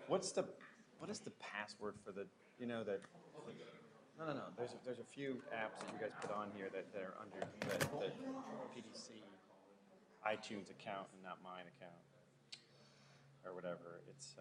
what is the password for the, you know, that, no. There's a few apps that you guys put on here that are under that PDC iTunes account and not mine account or whatever. It's,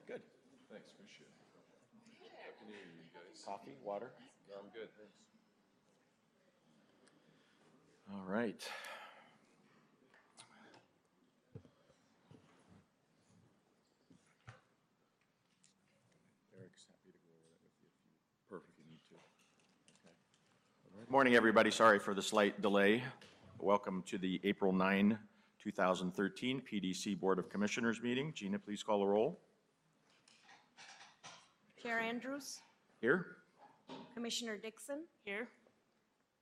good. Thanks, appreciate it. Happy New Year, you guys. Coffee, water? I'm good, thanks. All right. Eric's happy to go over that with you if you need to. Okay. Good morning, everybody. Sorry for the slight delay. Welcome to the April 9, 2013 PDC Board of Commissioners meeting. Gina, please call the roll. Chair Andrews, Here? Commissioner Dixon, Here.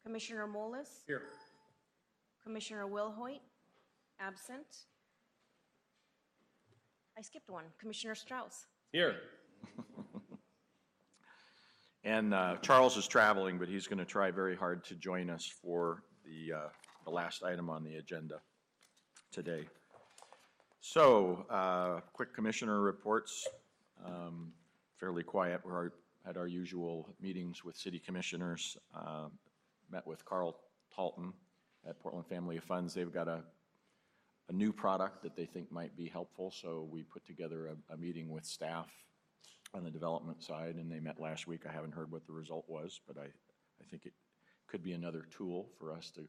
Commissioner Molas, Here. Commissioner Wilhoit, absent. I skipped one, Commissioner Strauss. Here. And Charles is traveling, but he's going to try very hard to join us for the last item on the agenda today. So, quick commissioner reports. Fairly quiet. We're at our usual meetings with city commissioners. Met with Carl Talton at Portland Family of Funds. They've got a new product that they think might be helpful, so we put together a meeting with staff on the development side, and they met last week. I haven't heard what the result was, but I think it could be another tool for us to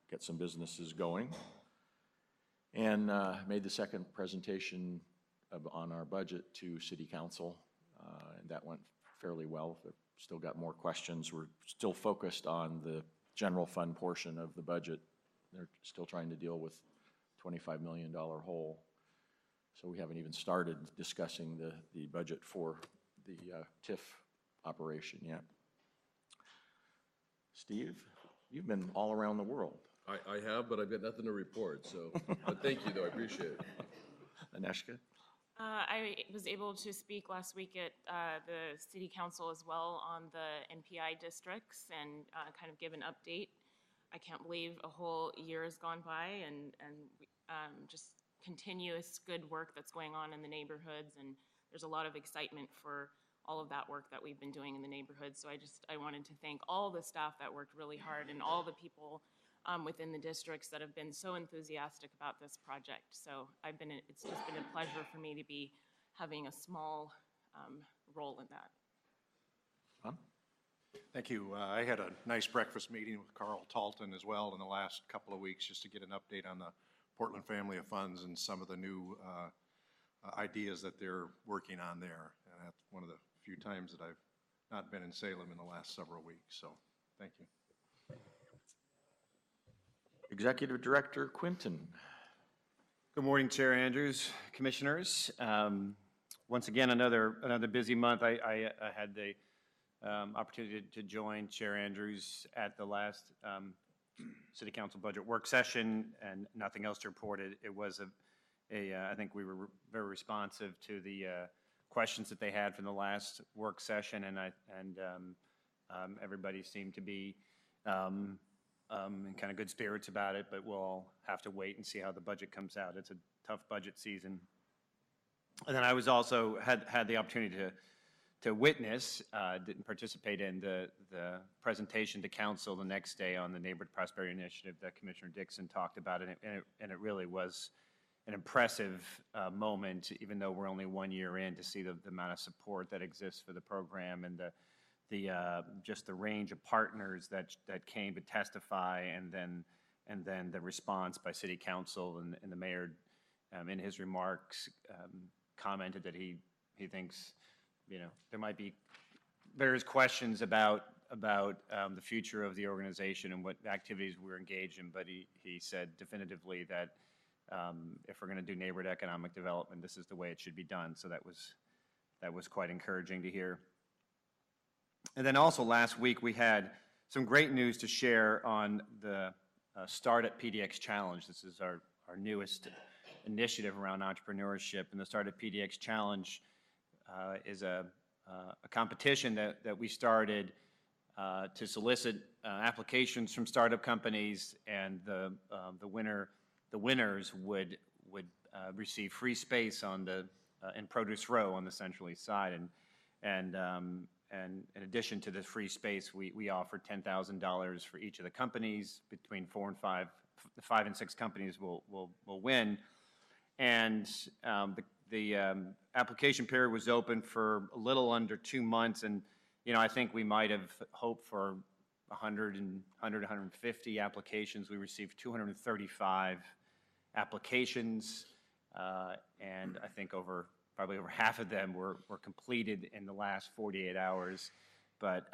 get some businesses going. And made the second presentation on our budget to City Council, and that went fairly well. They've still got more questions. We're still focused on the general fund portion of the budget. They're still trying to deal with $25 million hole. So we haven't even started discussing the budget for the TIF operation yet. Steve, you've been all around the world. I have, but I've got nothing to report, so, but thank you though, I appreciate it. Aneshka? I was able to speak last week at the City Council as well on the NPI districts and kind of give an update. I can't believe a whole year has gone by and just continuous good work that's going on in the neighborhoods, and there's a lot of excitement for all of that work that we've been doing in the neighborhoods. So I wanted to thank all the staff that worked really hard and all the people within the districts that have been so enthusiastic about this project. So it's just been a pleasure for me to be having a small role in that. Tom? Thank you. I had a nice breakfast meeting with Carl Talton as well in the last couple of weeks just to get an update on the Portland Family of Funds and some of the new ideas that they're working on there. And that's one of the few times that I've not been in Salem in the last several weeks. So thank you. Executive Director Quinton. Good morning, Chair Andrews, Commissioners. Once again, another busy month. I had the opportunity to join Chair Andrews at the last City Council budget work session, and nothing else to report. It was I think we were very responsive to the questions that they had from the last work session, and everybody seemed to be in kind of good spirits about it, but we'll all have to wait and see how the budget comes out. It's a tough budget season. And then I was also had the opportunity to witness, didn't participate in the presentation to council the next day on the Neighborhood Prosperity Initiative that Commissioner Dixon talked about, and it really was an impressive moment, even though we're only 1 year in, to see the amount of support that exists for the program and just the range of partners that came to testify, and then the response by City Council and the mayor in his remarks commented that he thinks there might be various questions about the future of the organization and what activities we're engaged in, but he said definitively that if we're going to do neighborhood economic development, this is the way it should be done. So that was quite encouraging to hear. And then also last week we had some great news to share on the Start at PDX Challenge. This is our newest initiative around entrepreneurship, and the Start at PDX Challenge is a competition that we started to solicit applications from startup companies, and the winners would receive free space in Produce Row on the Central East Side, and in addition to the free space, we offered $10,000 for each of the companies. Between 5 and 6 companies will win, and the application period was open for a little under 2 months, and I think we might have hoped for 150 applications. We received 235 applications, and I think probably over half of them were completed in the last 48 hours. But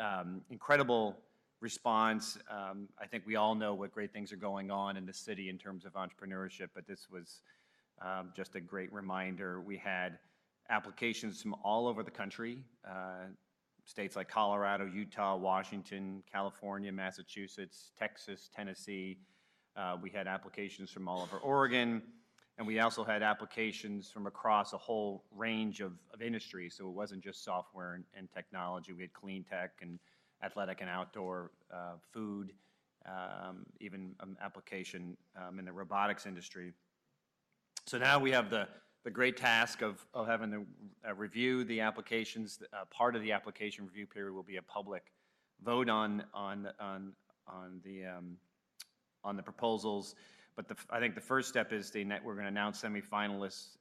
incredible response. I think we all know what great things are going on in the city in terms of entrepreneurship, but this was just a great reminder. We had applications from all over the country, states like Colorado, Utah, Washington, California, Massachusetts, Texas, Tennessee. We had applications from all over Oregon, and we also had applications from across a whole range of industries. So it wasn't just software and technology. We had clean tech and athletic and outdoor, food, even application in the robotics industry. So now we have the great task of having to review the applications. Part of the application review period will be a public vote on the proposals. But I think the first step is we're going to announce semifinalists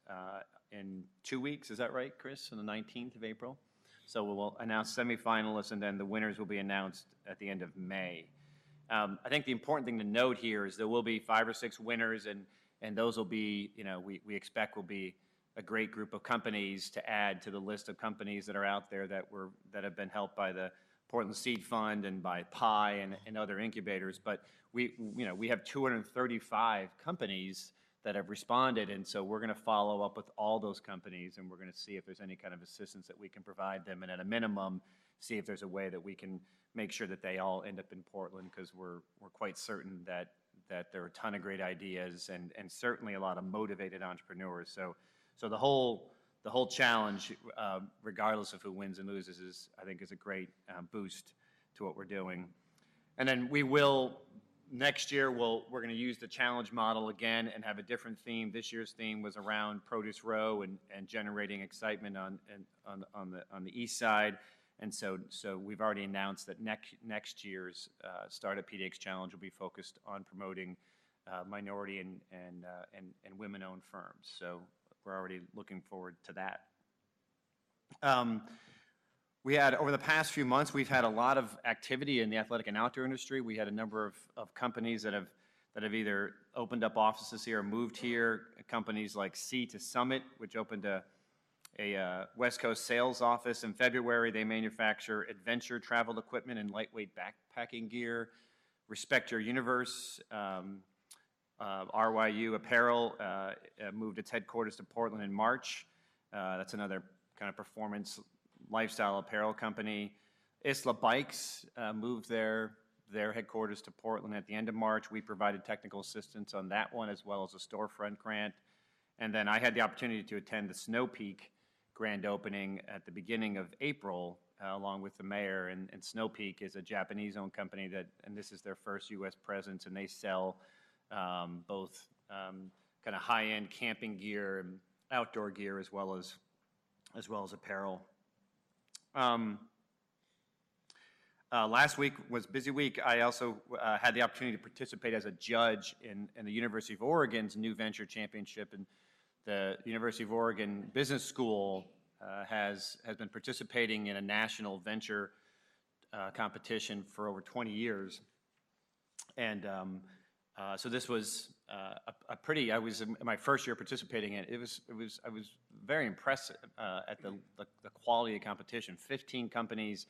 in 2 weeks. Is that right, Chris? On the 19th of April? So we'll announce semifinalists, and then the winners will be announced at the end of May. I think the important thing to note here is there will be 5 or 6 winners, and those will be, we expect will be a great group of companies to add to the list of companies that are out there that have been helped by the Portland Seed Fund and by PI and other incubators. But we have 235 companies that have responded, and so we're going to follow up with all those companies, and we're going to see if there's any kind of assistance that we can provide them, and at a minimum, see if there's a way that we can make sure that they all end up in Portland, because we're quite certain that there are a ton of great ideas and certainly a lot of motivated entrepreneurs. So the whole challenge, regardless of who wins and loses, I think is a great boost to what we're doing. And then we will, next year, we're going to use the challenge model again and have a different theme. This year's theme was around Produce Row and generating excitement on the east side. And so we've already announced that next year's Startup PDX Challenge will be focused on promoting minority and women-owned firms. So we're already looking forward to that. We had, over the past few months, we've had a lot of activity in the athletic and outdoor industry. We had a number of companies that have either opened up offices here or moved here. Companies like Sea to Summit, which opened a West Coast sales office in February. They manufacture adventure travel equipment and lightweight backpacking gear. Respect Your Universe, RYU Apparel moved its headquarters to Portland in March. That's another kind of performance lifestyle apparel company. Isla Bikes moved their headquarters to Portland at the end of March. We provided technical assistance on that one, as well as a storefront grant. And then I had the opportunity to attend the Snow Peak grand opening at the beginning of April, along with the mayor. And Snow Peak is a Japanese-owned company and this is their first U.S. presence, and they sell both kind of high-end camping gear and outdoor gear, as well as apparel. Last week was a busy week. I also had the opportunity to participate as a judge in the University of Oregon's New Venture Championship. And the University of Oregon Business School has been participating in a national venture competition for over 20 years. And so this was I was in my first year participating in it. I was very impressed at the quality of competition. 15 companies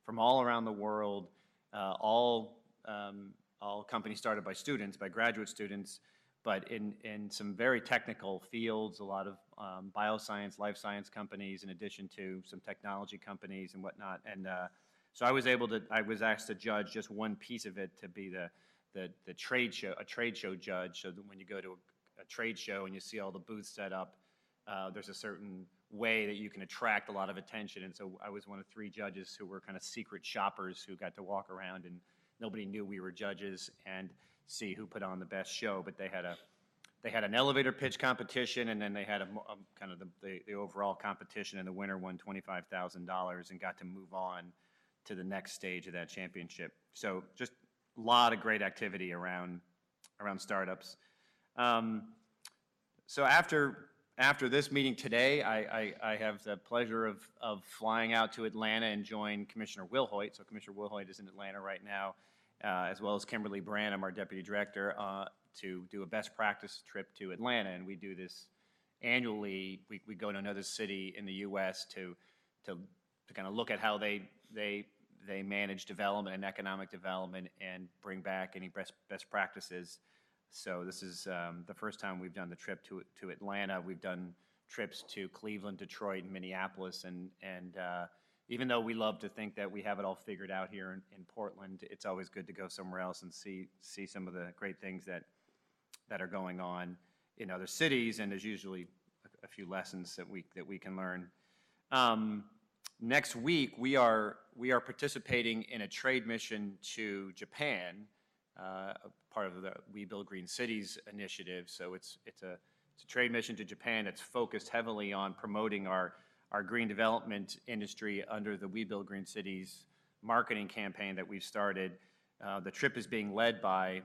from all around the world, all companies started by students, by graduate students, but in some very technical fields, a lot of bioscience, life science companies, in addition to some technology companies and whatnot. And so I was asked to judge just one piece of it, to be a trade show judge. So that when you go to a trade show and you see all the booths set up, there's a certain way that you can attract a lot of attention. And so I was one of 3 judges who were kind of secret shoppers who got to walk around, and nobody knew we were judges, and see who put on the best show. But they had an elevator pitch competition, and then they had a kind of the overall competition, and the winner won $25,000 and got to move on to the next stage of that championship. So just a lot of great activity around startups. So after this meeting today, I have the pleasure of flying out to Atlanta and join Commissioner Wilhoit. So Commissioner Wilhoit is in Atlanta right now, as well as Kimberly Branham, our Deputy Director, to do a best practice trip to Atlanta. And we do this annually. We go to another city in the U.S. to kind of look at how they manage development and economic development, and bring back any best practices. So this is the first time we've done the trip to Atlanta. We've done trips to Cleveland, Detroit, and Minneapolis, and even though we love to think that we have it all figured out here in Portland, it's always good to go somewhere else and see some of the great things that are going on in other cities, and there's usually a few lessons that we can learn. Next week, we are participating in a trade mission to Japan, part of the We Build Green Cities initiative. So it's a trade mission to Japan that's focused heavily on promoting our green development industry under the We Build Green Cities marketing campaign that we've started. The trip is being led by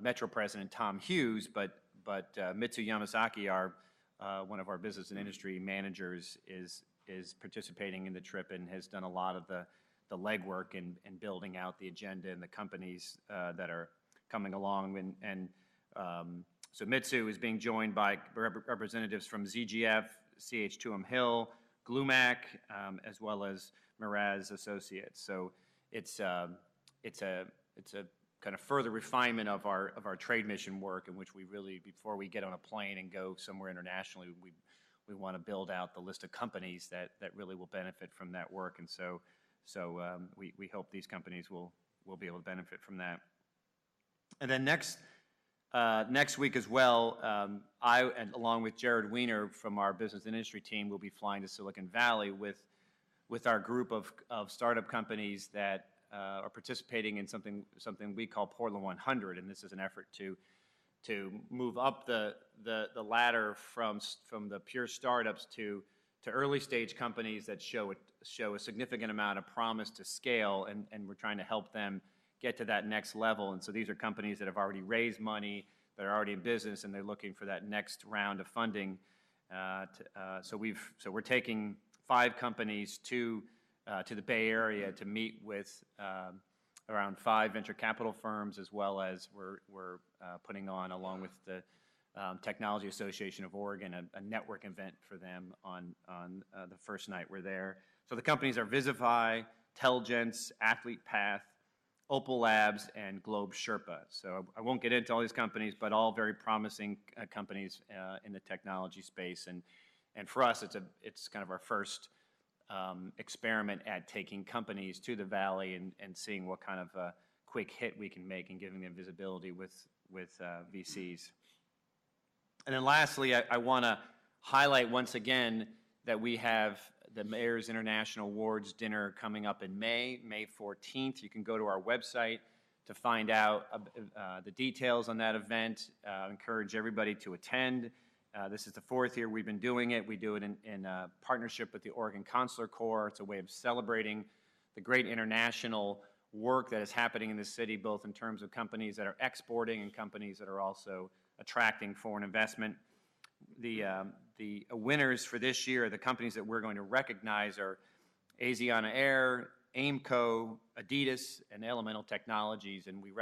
Metro President Tom Hughes, but Mitsu Yamazaki, one of our business and industry managers, is participating in the trip and has done a lot of the legwork in building out the agenda and the companies that are coming along. So Mitsu is being joined by representatives from ZGF, CH2M Hill, GLUMAC, as well as Miraz Associates. So it's a kind of further refinement of our trade mission work, in which we really, before we get on a plane and go somewhere internationally, we want to build out the list of companies that really will benefit from that work. And so we hope these companies will be able to benefit from that. And then next week as well, along with Jared Weiner from our business and industry team, will be flying to Silicon Valley with our group of startup companies that are participating in something we call Portland 100, and this is an effort to move up the ladder from the pure startups to early stage companies that show a significant amount of promise to scale, and we're trying to help them get to that next level. And so these are companies that have already raised money, that are already in business, and they're looking for that next round of funding. So we're taking 5 companies to the Bay Area to meet with around 5 venture capital firms, as well as we're putting on, along with the Technology Association of Oregon, a network event for them on the first night we're there. So the companies are Visify, Diligence, Athlete Path, Opal Labs, and Globe Sherpa. So I won't get into all these companies, but all very promising companies in the technology space. And for us, it's kind of our first experiment at taking companies to the Valley and seeing what kind of a quick hit we can make and giving them visibility with VCs. And then lastly, I want to highlight once again that we have the Mayor's International Awards dinner coming up in May 14th. You can go to our website to find out the details on that event. I encourage everybody to attend. This is the 4th year we've been doing it. We do it in partnership with the Oregon Consular Corps. It's a way of celebrating the great international work that is happening in the city, both in terms of companies that are exporting and companies that are also attracting foreign investment. The winners for this year, the companies that we're going to recognize, are Asiana Air, Aimco, Adidas, and Elemental Technologies. And we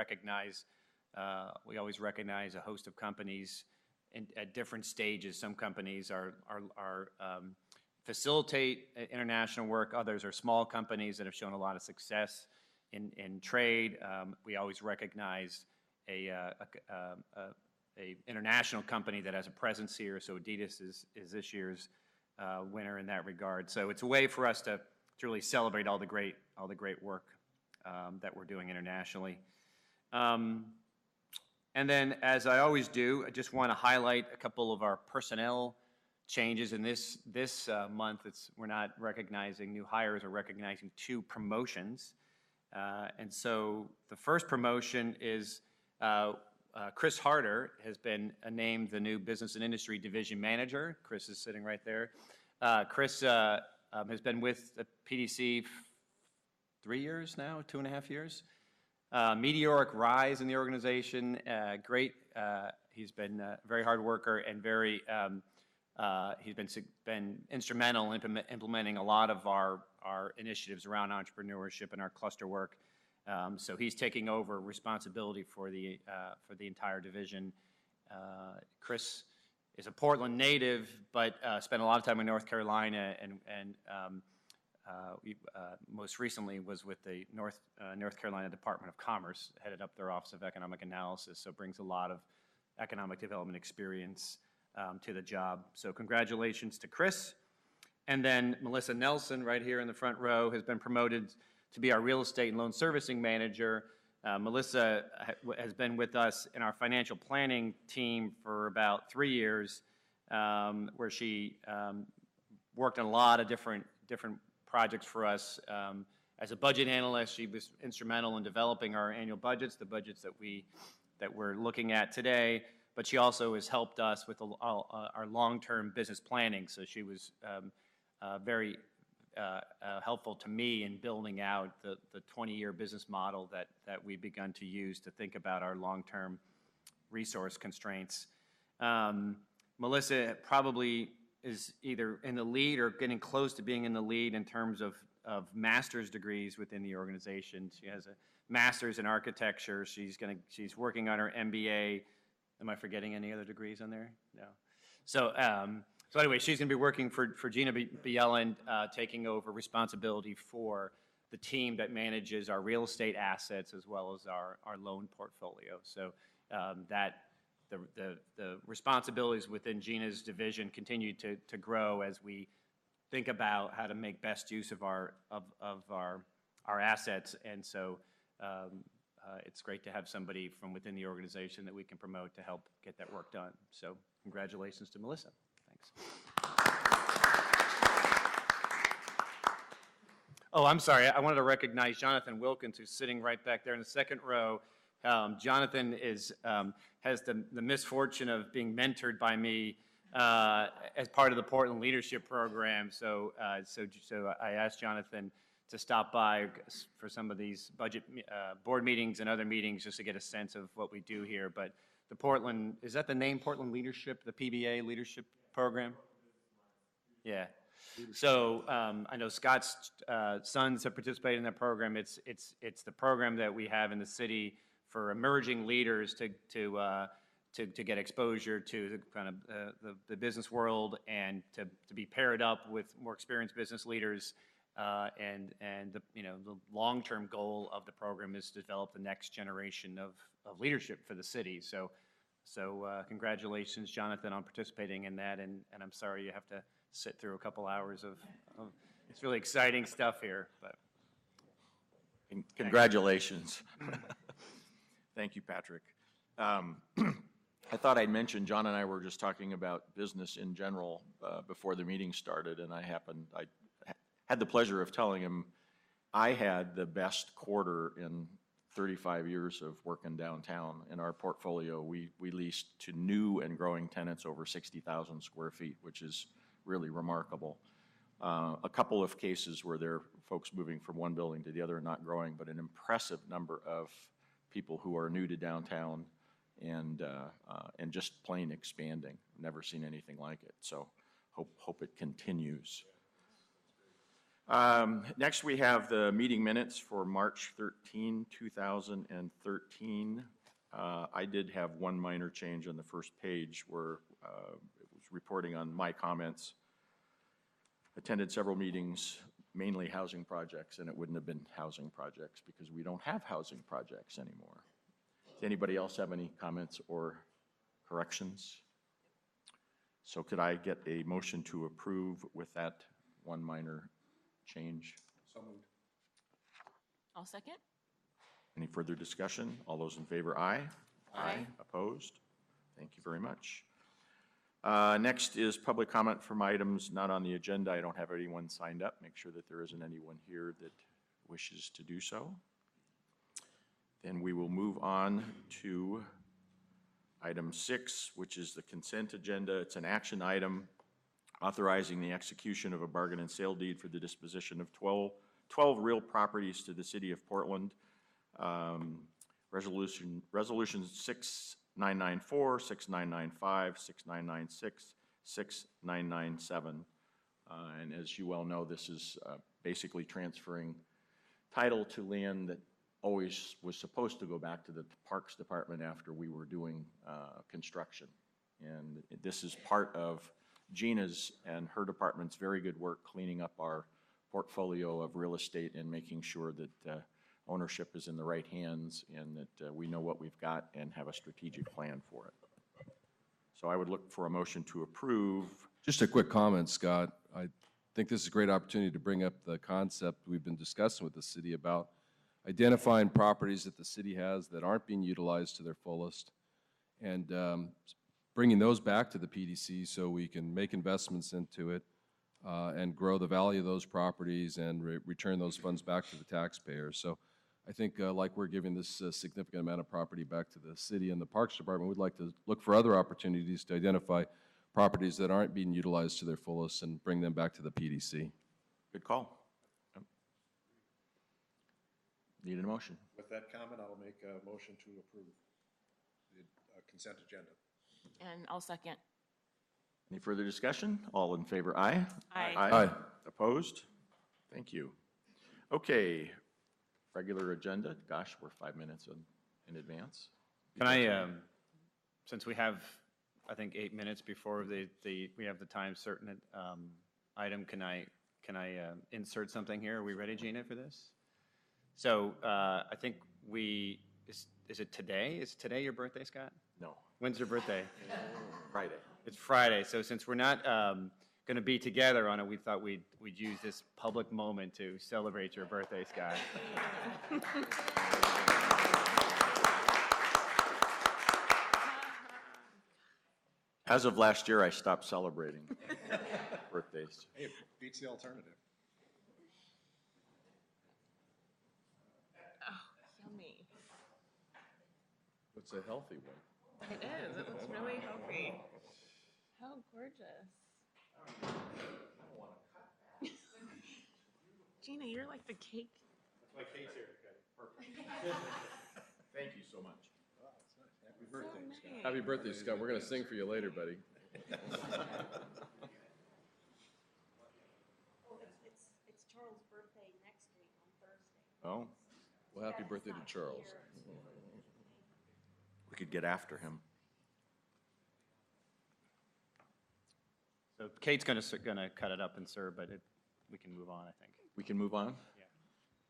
always recognize a host of companies at different stages. Some companies facilitate international work. Others are small companies that have shown a lot of success in trade. We always recognize a international company that has a presence here. So Adidas is this year's winner in that regard. So it's a way for us to really celebrate all the great work that we're doing internationally. And then, as I always do, I just want to highlight a couple of our personnel changes. In this month, we're not recognizing new hires, we're recognizing 2 promotions. And so the first promotion is Chris Harder has been named the new Business and Industry Division Manager. Chris is sitting right there. Chris has been with the PDC 3 years now, 2.5 years. Meteoric rise in the organization, great. He's been a very hard worker and he's been instrumental in implementing a lot of our initiatives around entrepreneurship and our cluster work. So he's taking over responsibility for the entire division. Chris is a Portland native, but spent a lot of time in North Carolina, and most recently was with the North Carolina Department of Commerce, headed up their Office of Economic Analysis, so brings a lot of economic development experience to the job. So congratulations to Chris. And then Melissa Nelson, right here in the front row, has been promoted to be our real estate and loan servicing manager. Melissa has been with us in our financial planning team for about 3 years, where she worked on a lot of different projects for us. As a budget analyst, she was instrumental in developing our annual budgets, the budgets that we're looking at today. But she also has helped us with our long-term business planning. So she was very helpful to me in building out the 20-year business model that we've begun to use to think about our long-term resource constraints. Melissa probably is either in the lead or getting close to being in the lead in terms of master's degrees within the organization. She has a master's in architecture. She's working on her MBA. Am I forgetting any other degrees on there? No. So anyway, she's going to be working for Gina Bielen, taking over responsibility for the team that manages our real estate assets as well as our loan portfolio. So the responsibilities within Gina's division continue to grow as we think about how to make best use of our assets. And so it's great to have somebody from within the organization that we can promote to help get that work done. So congratulations to Melissa. Thanks. Oh, I'm sorry. I wanted to recognize Jonathan Wilkins, who's sitting right back there in the second row. Jonathan has the misfortune of being mentored by me as part of the Portland Leadership Program. So I asked Jonathan to stop by for some of these budget board meetings and other meetings just to get a sense of what we do here. But the Portland, is that the name, Portland Leadership, the PBA Leadership Program? Yeah. So I know Scott's sons have participated in that program. It's the program that we have in the city for emerging leaders to get exposure to the kind of the business world and to be paired up with more experienced business leaders. And the long-term goal of the program is to develop the next generation of leadership for the city. So congratulations, Jonathan, on participating in that. And I'm sorry you have to sit through a couple hours of it's really exciting stuff here. But congratulations. Thank you, Patrick. I thought I'd mention, John and I were just talking about business in general before the meeting started, and I had the pleasure of telling him I had the best quarter in 35 years of working downtown. In our portfolio, we leased to new and growing tenants over 60,000 square feet, which is really remarkable. A couple of cases where there are folks moving from one building to the other and not growing, but an impressive number of people who are new to downtown and just plain expanding. Never seen anything like it, so hope it continues. Next, we have the meeting minutes for March 13, 2013. I did have one minor change on the first page where it was reporting on my comments. Attended several meetings, mainly housing projects, and it wouldn't have been housing projects because we don't have housing projects anymore. Does anybody else have any comments or corrections? So could I get a motion to approve with that one minor change? So moved. I'll second. Any further discussion? All those in favor, aye. Aye. Opposed? Thank you very much. Next is public comment from items not on the agenda. I don't have anyone signed up. Make sure that there isn't anyone here that wishes to do so. Then we will move on to item 6, which is the consent agenda. It's an action item authorizing the execution of a bargain and sale deed for the disposition of 12 real properties to the city of Portland. Resolution 6994, 6995, 6996, 6997. And as you well know, this is basically transferring title to land that always was supposed to go back to the Parks Department after we were doing construction. And this is part of Gina's and her department's very good work cleaning up our portfolio of real estate and making sure that ownership is in the right hands and that we know what we've got and have a strategic plan for it. So I would look for a motion to approve. Just a quick comment, Scott. think this is a great opportunity to bring up the concept we've been discussing with the city about identifying properties that the city has that aren't being utilized to their fullest, and bringing those back to the PDC so we can make investments into it and grow the value of those properties and return those funds back to the taxpayers. So I think like we're giving this significant amount of property back to the city and the Parks Department, we'd like to look for other opportunities to identify properties that aren't being utilized to their fullest and bring them back to the PDC. Good call. Yep. Need a motion? With that comment, I'll make a motion to approve the consent agenda. And I'll second. Any further discussion? All in favor, aye? Aye. Aye. Opposed? Thank you. Okay, regular agenda. Gosh, we're 5 minutes in advance. Can I, since we have, I think, 8 minutes before we have the time certain item, can I insert something here? Are we ready, Gina, for this? So I think is it today? Is today your birthday, Scott? No, When's your birthday? Friday. It's Friday, so since we're not going to be together on it, we thought we'd use this public moment to celebrate your birthday, Scott. As of last year, I stopped celebrating birthdays. Hey, it beats the alternative. Yummy. It's a healthy one. It is. It looks really healthy. How gorgeous. Gina, you're like the cake. That's why Kate's here. Perfect. Thank you so much. Happy birthday, Scott. Happy birthday, Scott. We're going to sing for you later, buddy. It's Charles' birthday next week on Thursday. Oh, Well, happy birthday to Charles. we could get after him. So Kate's going to cut it up and serve, but we can move on, I think. We can move on? Yeah.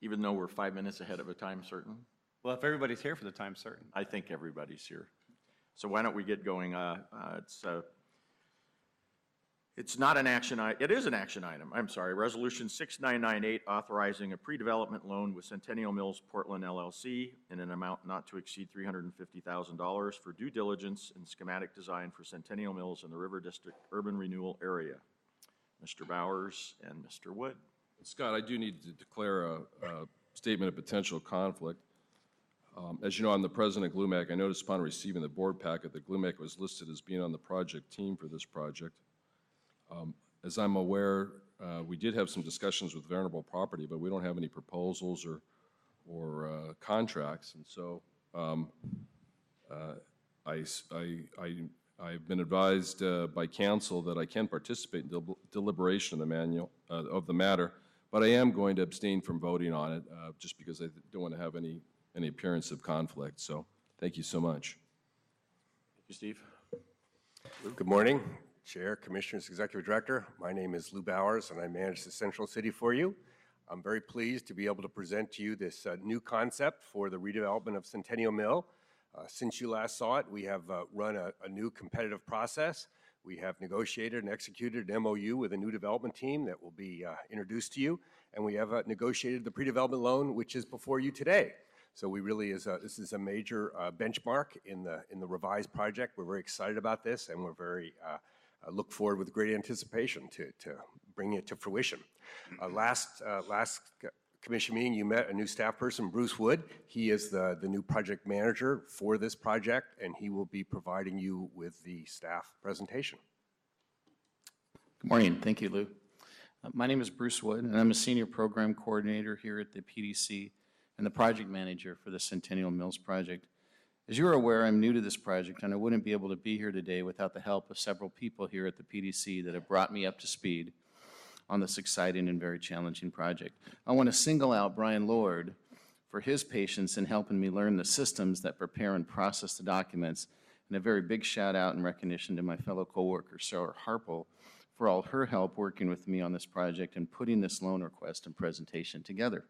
Even Even though we're 5 minutes ahead of a time certain? Well, if everybody's here for the time certain. I think everybody's here. So why don't we get going? It's not an action it is an action item, I'm sorry. Resolution 6998, authorizing a pre-development loan with Centennial Mills Portland LLC in an amount not to exceed $350,000 for due diligence and schematic design for Centennial Mills in the River District Urban Renewal Area. Mr. Bowers and Mr. Wood. Scott, I do need to declare a statement of potential conflict. As you know, I'm the president of GLUMAC. I noticed upon receiving the board packet that GLUMAC was listed as being on the project team for this project. As I'm aware, we did have some discussions with Venerable Property, but we don't have any proposals or contracts. And so I've been advised by council that I can participate in deliberation of the matter, but I am going to abstain from voting on it just because I don't want to have any appearance of conflict. So thank you so much. Thank you, Steve. Good morning, Chair, Commissioners, Executive Director. My name is Lou Bowers, and I manage the Central City for you. I'm very pleased to be able to present to you this new concept for the redevelopment of Centennial Mill. Since you last saw it, we have run a new competitive process. We have negotiated and executed an MOU with a new development team that will be introduced to you, and we have negotiated the pre-development loan, which is before you today. So we really this is a major benchmark in the revised project. We're very excited about this, and we're very look forward with great anticipation to bring it to fruition. Last commission meeting, you met a new staff person, Bruce Wood. He is the new project manager for this project, and he will be providing you with the staff presentation. Good morning. Thank you, Lou. My name is Bruce Wood, and I'm a senior program coordinator here at the PDC and the project manager for the Centennial Mills project. As you are aware, I'm new to this project, and I wouldn't be able to be here today without the help of several people here at the PDC that have brought me up to speed on this exciting and very challenging project. I want to single out Brian Lord for his patience in helping me learn the systems that prepare and process the documents, and a very big shout out and recognition to my fellow coworker, Sarah Harple, for all her help working with me on this project and putting this loan request and presentation together.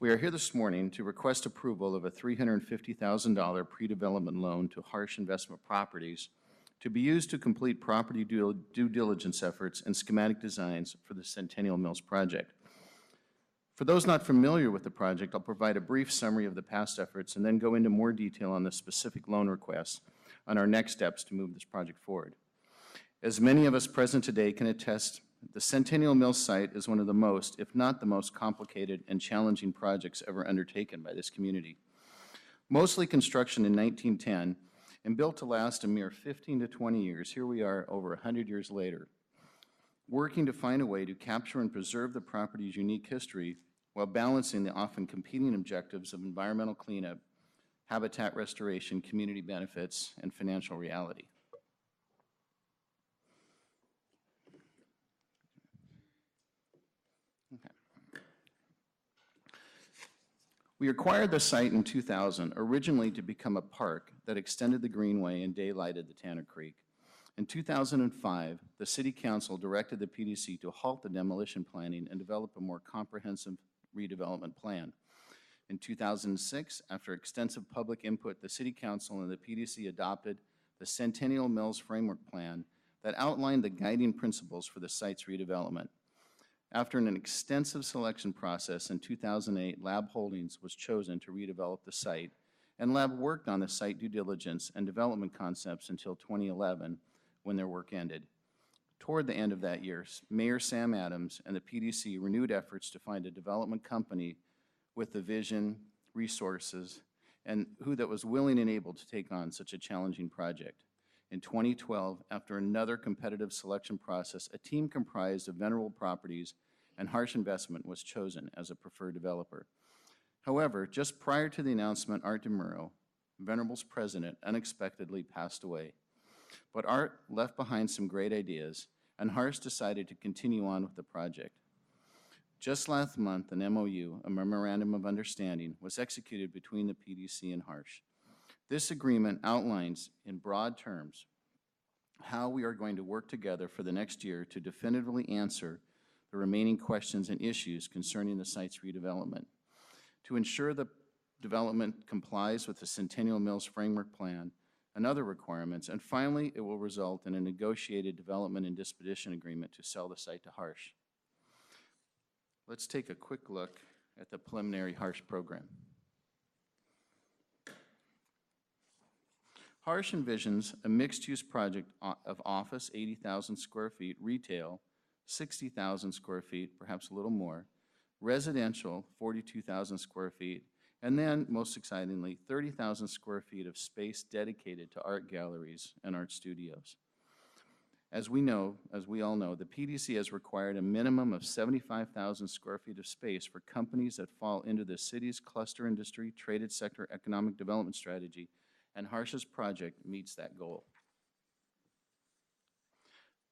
We are here this morning to request approval of a $350,000 pre-development loan to Harsh Investment Properties to be used to complete property due diligence efforts and schematic designs for the Centennial Mills project. For those not familiar with the project, I'll provide a brief summary of the past efforts and then go into more detail on the specific loan requests on our next steps to move this project forward. As many of us present today can attest, the Centennial Mills site is one of the most, if not the most complicated and challenging projects ever undertaken by this community. Mostly construction in 1910 and built to last a mere 15 to 20 years, here we are over 100 years later, working to find a way to capture and preserve the property's unique history while balancing the often competing objectives of environmental cleanup, habitat restoration, community benefits, and financial reality. We acquired the site in 2000, originally to become a park that extended the greenway and daylighted the Tanner Creek. In 2005, the City Council directed the PDC to halt the demolition planning and develop a more comprehensive redevelopment plan. In 2006, after extensive public input, the City Council and the PDC adopted the Centennial Mills Framework Plan that outlined the guiding principles for the site's redevelopment. After an extensive selection process in 2008, Lab Holdings was chosen to redevelop the site, and Lab worked on the site due diligence and development concepts until 2011, when their work ended. Toward the end of that year, Mayor Sam Adams and the PDC renewed efforts to find a development company with the vision, resources, and who that was willing and able to take on such a challenging project. In 2012, after another competitive selection process, a team comprised of Venerable Properties and Harsh Investment was chosen as a preferred developer. However, just prior to the announcement, Art DeMuro, Venerable's president, unexpectedly passed away. But Art left behind some great ideas, and Harsh decided to continue on with the project. Just last month, an MOU, a Memorandum of Understanding, was executed between the PDC and Harsh. This agreement outlines in broad terms how we are going to work together for the next year to definitively answer the remaining questions and issues concerning the site's redevelopment. To ensure the development complies with the Centennial Mills Framework Plan and other requirements, and finally, it will result in a negotiated development and disposition agreement to sell the site to Harsh. Let's take a quick look at the preliminary Harsh program. Harsh envisions a mixed-use project of office, 80,000 square feet, retail, 60,000 square feet, perhaps a little more, residential, 42,000 square feet, and then, most excitingly, 30,000 square feet of space dedicated to art galleries and art studios. As we all know, the PDC has required a minimum of 75,000 square feet of space for companies that fall into the city's cluster industry, traded sector economic development strategy, and Harsh's project meets that goal.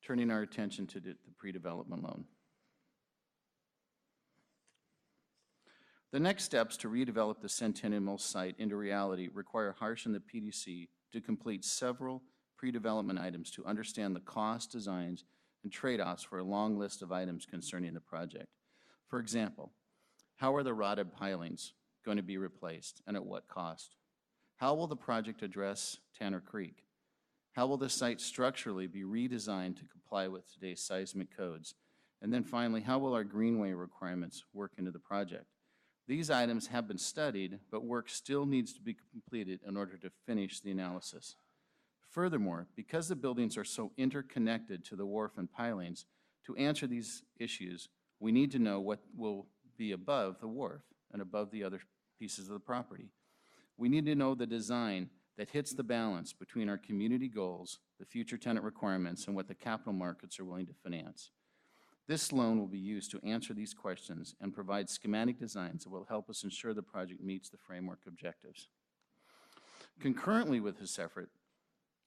Turning our attention to the pre-development loan. The next steps to redevelop the Centennial site into reality require Harsh and the PDC to complete several pre-development items to understand the cost, designs, and trade-offs for a long list of items concerning the project. For example, how are the rotted pilings going to be replaced and at what cost? How will the project address Tanner Creek? How will the site structurally be redesigned to comply with today's seismic codes? And then finally, how will our greenway requirements work into the project? These items have been studied, but work still needs to be completed in order to finish the analysis. Furthermore, because the buildings are so interconnected to the wharf and pilings, to answer these issues, we need to know what will be above the wharf and above the other pieces of the property. We need to know the design that hits the balance between our community goals, the future tenant requirements, and what the capital markets are willing to finance. This loan will be used to answer these questions and provide schematic designs that will help us ensure the project meets the framework objectives. Concurrently with this effort,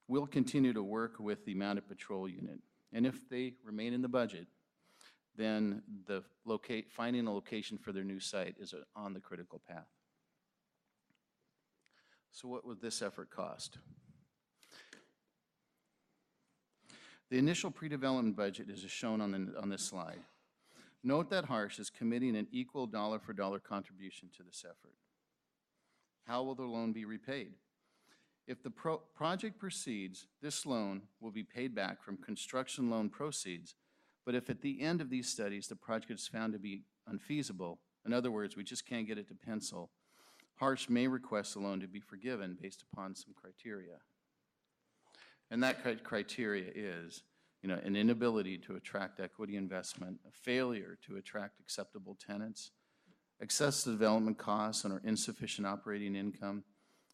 we'll continue to work with the Mounted Patrol Unit, and if they remain in the budget, then finding a location for their new site is on the critical path. So what would this effort cost? The initial pre-development budget is as shown on this slide. Note that Harsh is committing an equal dollar-for-dollar contribution to this effort. How will the loan be repaid? If the project proceeds, this loan will be paid back from construction loan proceeds. But if at the end of these studies, the project is found to be unfeasible, in other words, we just can't get it to pencil, Harsh may request the loan to be forgiven based upon some criteria. And that criteria is, an inability to attract equity investment, a failure to attract acceptable tenants, excessive development costs and or insufficient operating income,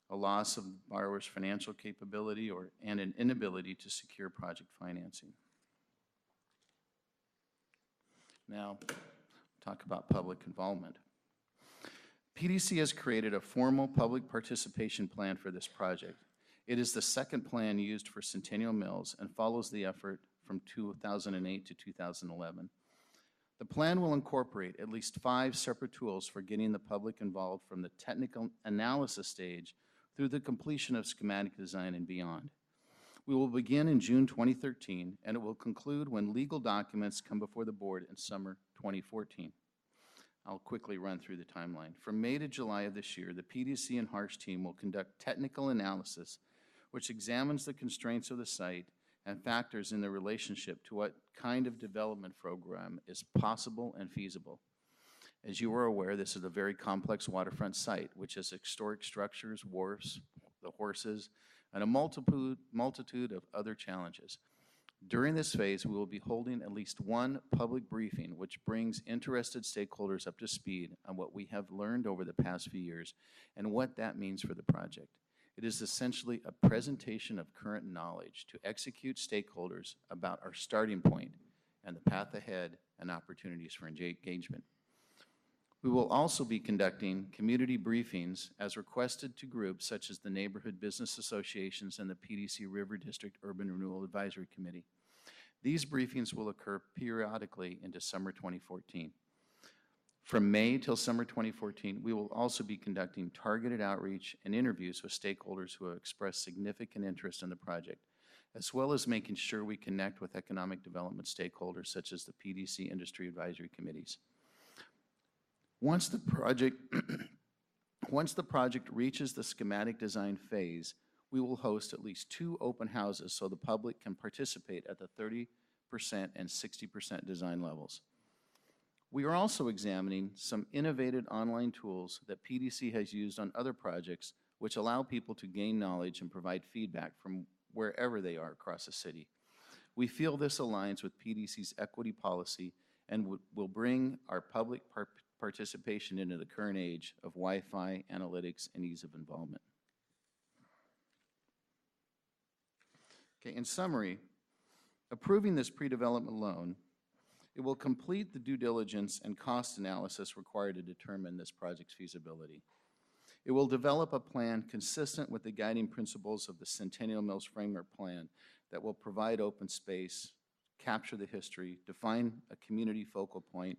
a loss of borrower's financial capability, and an inability to secure project financing. Now, talk about public involvement. PDC has created a formal public participation plan for this project. It is the second plan used for Centennial Mills and follows the effort from 2008 to 2011. The plan will incorporate at least 5 separate tools for getting the public involved from the technical analysis stage through the completion of schematic design and beyond. We will begin in June 2013, and it will conclude when legal documents come before the board in summer 2014. I'll quickly run through the timeline. From May to July of this year, the PDC and Harsh team will conduct technical analysis, which examines the constraints of the site and factors in the relationship to what kind of development program is possible and feasible. As you are aware, this is a very complex waterfront site, which has historic structures, wharfs, the horses, and a multitude of other challenges. During this phase, we will be holding at least one public briefing, which brings interested stakeholders up to speed on what we have learned over the past few years and what that means for the project. It is essentially a presentation of current knowledge to execute stakeholders about our starting point and the path ahead and opportunities for engagement. We will also be conducting community briefings as requested to groups such as the Neighborhood Business Associations and the PDC River District Urban Renewal Advisory Committee. These briefings will occur periodically into summer 2014. From May till summer 2014, we will also be conducting targeted outreach and interviews with stakeholders who have expressed significant interest in the project, as well as making sure we connect with economic development stakeholders such as the PDC Industry Advisory Committees. Once the project reaches the schematic design phase, we will host at least 2 open houses so the public can participate at the 30% and 60% design levels. We are also examining some innovative online tools that PDC has used on other projects which allow people to gain knowledge and provide feedback from wherever they are across the city. We feel this aligns with PDC's equity policy and will bring our public participation into the current age of Wi-Fi, analytics, and ease of involvement. Okay, in summary, approving this pre-development loan, it will complete the due diligence and cost analysis required to determine this project's feasibility. It will develop a plan consistent with the guiding principles of the Centennial Mills Framework Plan that will provide open space, capture the history, define a community focal point,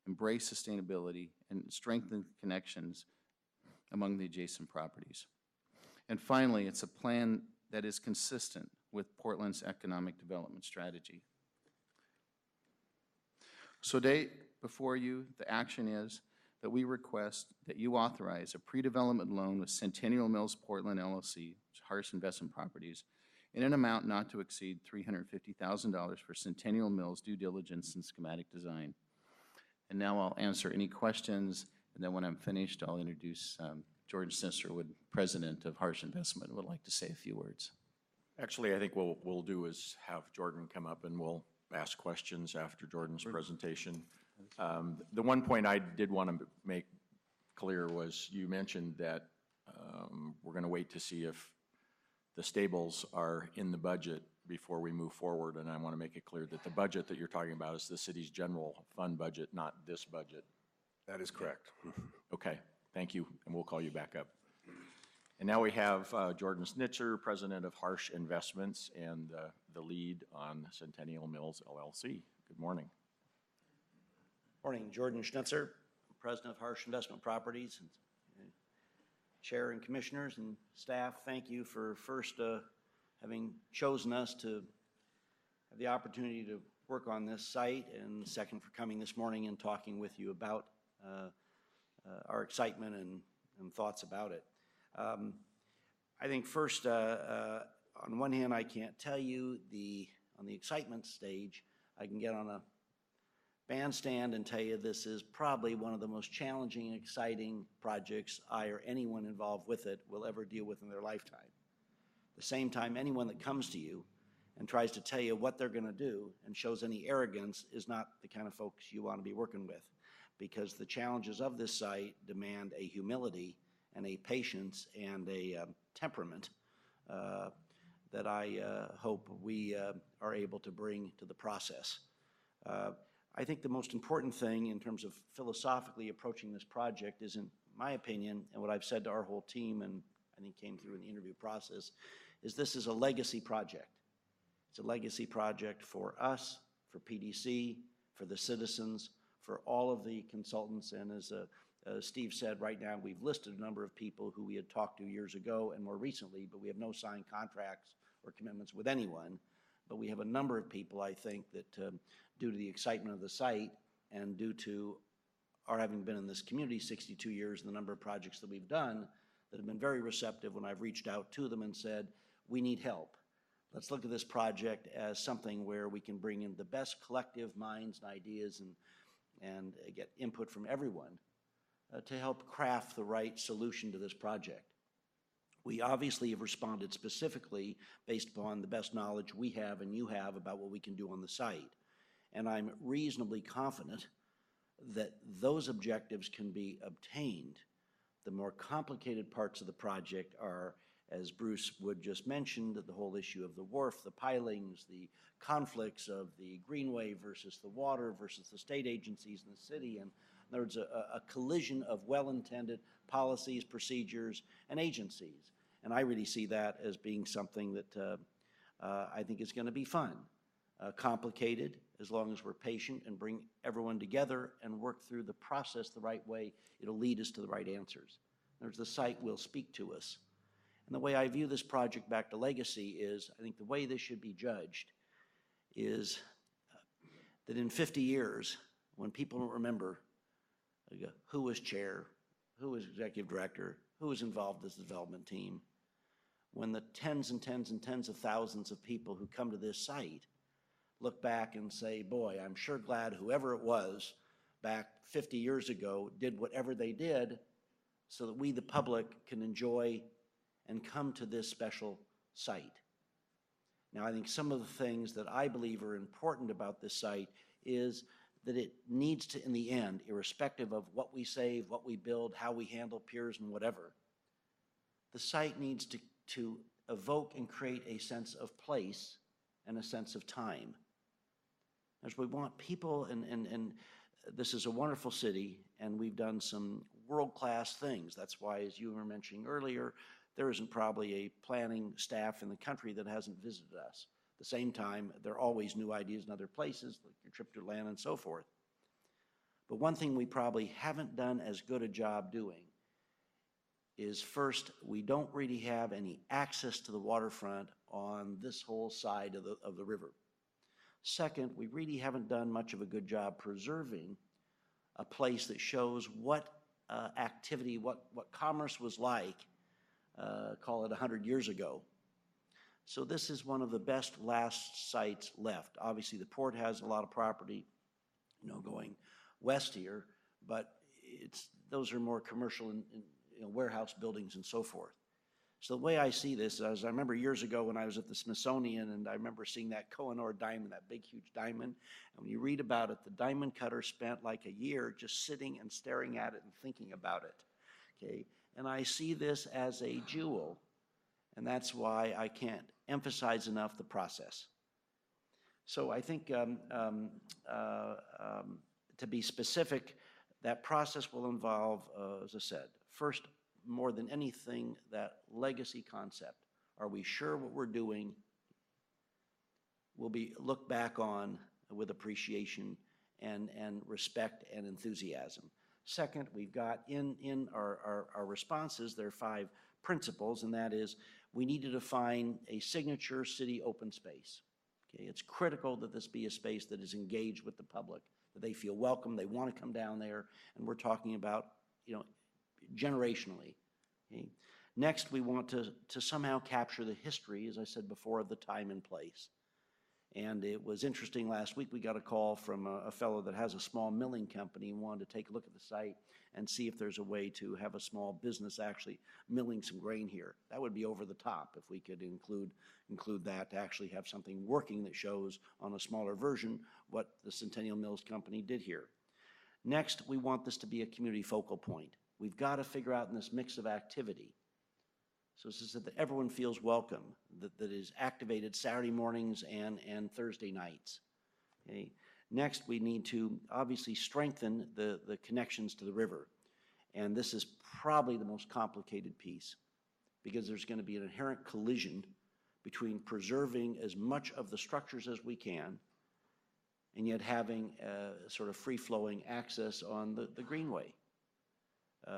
embrace sustainability, and strengthen connections among the adjacent properties. And finally, it's a plan that is consistent with Portland's economic development strategy. So today, before you, the action is that we request that you authorize a pre-development loan with Centennial Mills Portland LLC, Harsh Investment Properties, in an amount not to exceed $350,000 for Centennial Mills due diligence and schematic design. And now I'll answer any questions, and then when I'm finished, I'll introduce Jordan Snisserwood, President of Harsh Investment, would like to say a few words. Actually, I think what we'll do is have Jordan come up and we'll ask questions after Jordan's presentation. The one point I did want to make clear was you mentioned that we're going to wait to see if the stables are in the budget before we move forward, and I want to make it clear that the budget that you're talking about is the city's general fund budget, not this budget. That is correct. Okay, thank you, and we'll call you back up. And now we have Jordan Snitzer, President of Harsh Investments and the lead on Centennial Mills LLC. Good morning. Morning, Jordan Schnitzer, President of Harsh Investment Properties. Chair and commissioners and staff, thank you for first having chosen us to have the opportunity to work on this site, and second for coming this morning and talking with you about our excitement and thoughts about it. I think first, on one hand, I can't tell you on the excitement stage, I can get on a bandstand and tell you this is probably one of the most challenging and exciting projects I or anyone involved with it will ever deal with in their lifetime. At the same time, anyone that comes to you and tries to tell you what they're going to do and shows any arrogance is not the kind of folks you want to be working with, because the challenges of this site demand a humility and a patience and a temperament that I hope we are able to bring to the process. I think the most important thing in terms of philosophically approaching this project is, in my opinion, and what I've said to our whole team, and I think came through in the interview process, is this is a legacy project. It's a legacy project for us, for PDC, for the citizens, for all of the consultants, and as Steve said, right now we've listed a number of people who we had talked to years ago and more recently, but we have no signed contracts or commitments with anyone. But we have a number of people, I think, that due to the excitement of the site and due to our having been in this community 62 years and the number of projects that we've done, that have been very receptive when I've reached out to them and said, we need help. Let's look at this project as something where we can bring in the best collective minds and ideas and get input from everyone to help craft the right solution to this project. We obviously have responded specifically based upon the best knowledge we have and you have about what we can do on the site. And I'm reasonably confident that those objectives can be obtained. The more complicated parts of the project are, as Bruce Wood just mentioned, the whole issue of the wharf, the pilings, the conflicts of the greenway versus the water versus the state agencies in the city. And there's a collision of well-intended policies, procedures, and agencies. And I really see that as being something that I think is going to be fun. Complicated, as long as we're patient and bring everyone together and work through the process the right way, it'll lead us to the right answers. There's the site will speak to us. And the way I view this project back to legacy is, I think the way this should be judged is that in 50 years, when people don't remember who was chair, who was executive director, who was involved in this development team, when the tens and tens and tens of thousands of people who come to this site look back and say, boy, I'm sure glad whoever it was back 50 years ago did whatever they did so that we, the public, can enjoy and come to this special site. Now, I think some of the things that I believe are important about this site is that it needs to, in the end, irrespective of what we save, what we build, how we handle piers and whatever, the site needs to evoke and create a sense of place and a sense of time. As we want people, and this is a wonderful city, and we've done some world-class things. That's why, as you were mentioning earlier, there isn't probably a planning staff in the country that hasn't visited us. At the same time, there are always new ideas in other places, like your trip to Atlanta and so forth. But one thing we probably haven't done as good a job doing is, first, we don't really have any access to the waterfront on this whole side of the river. Second, we really haven't done much of a good job preserving a place that shows what activity, what commerce was like, call it 100 years ago. So this is one of the best last sites left. Obviously, the port has a lot of property, going west here, but those are more commercial and warehouse buildings and so forth. So the way I see this is, I remember years ago when I was at the Smithsonian, and I remember seeing that Kohinoor diamond, that big, huge diamond. And when you read about it, the diamond cutter spent like a year just sitting and staring at it and thinking about it, okay? And I see this as a jewel, and that's why I can't emphasize enough the process. So I think, to be specific, that process will involve, as I said, first, more than anything, that legacy concept. Are we sure what we're doing will be looked back on with appreciation and respect and enthusiasm? Second, we've got in our responses, there are 5 principles, and that is, we need to define a signature city open space. Okay, it's critical that this be a space that is engaged with the public, that they feel welcome, they want to come down there, and we're talking about, generationally. Okay? Next, we want to somehow capture the history, as I said before, of the time and place. And it was interesting, last week we got a call from a fellow that has a small milling company and wanted to take a look at the site and see if there's a way to have a small business actually milling some grain here. That would be over the top if we could include that, to actually have something working that shows on a smaller version what the Centennial Mills Company did here. Next, we want this to be a community focal point. We've got to figure out in this mix of activity, so this is that everyone feels welcome, that is activated Saturday mornings and Thursday nights. Okay. Next, we need to obviously strengthen the connections to the river. And this is probably the most complicated piece, because there's going to be an inherent collision between preserving as much of the structures as we can and yet having sort of free-flowing access on the greenway.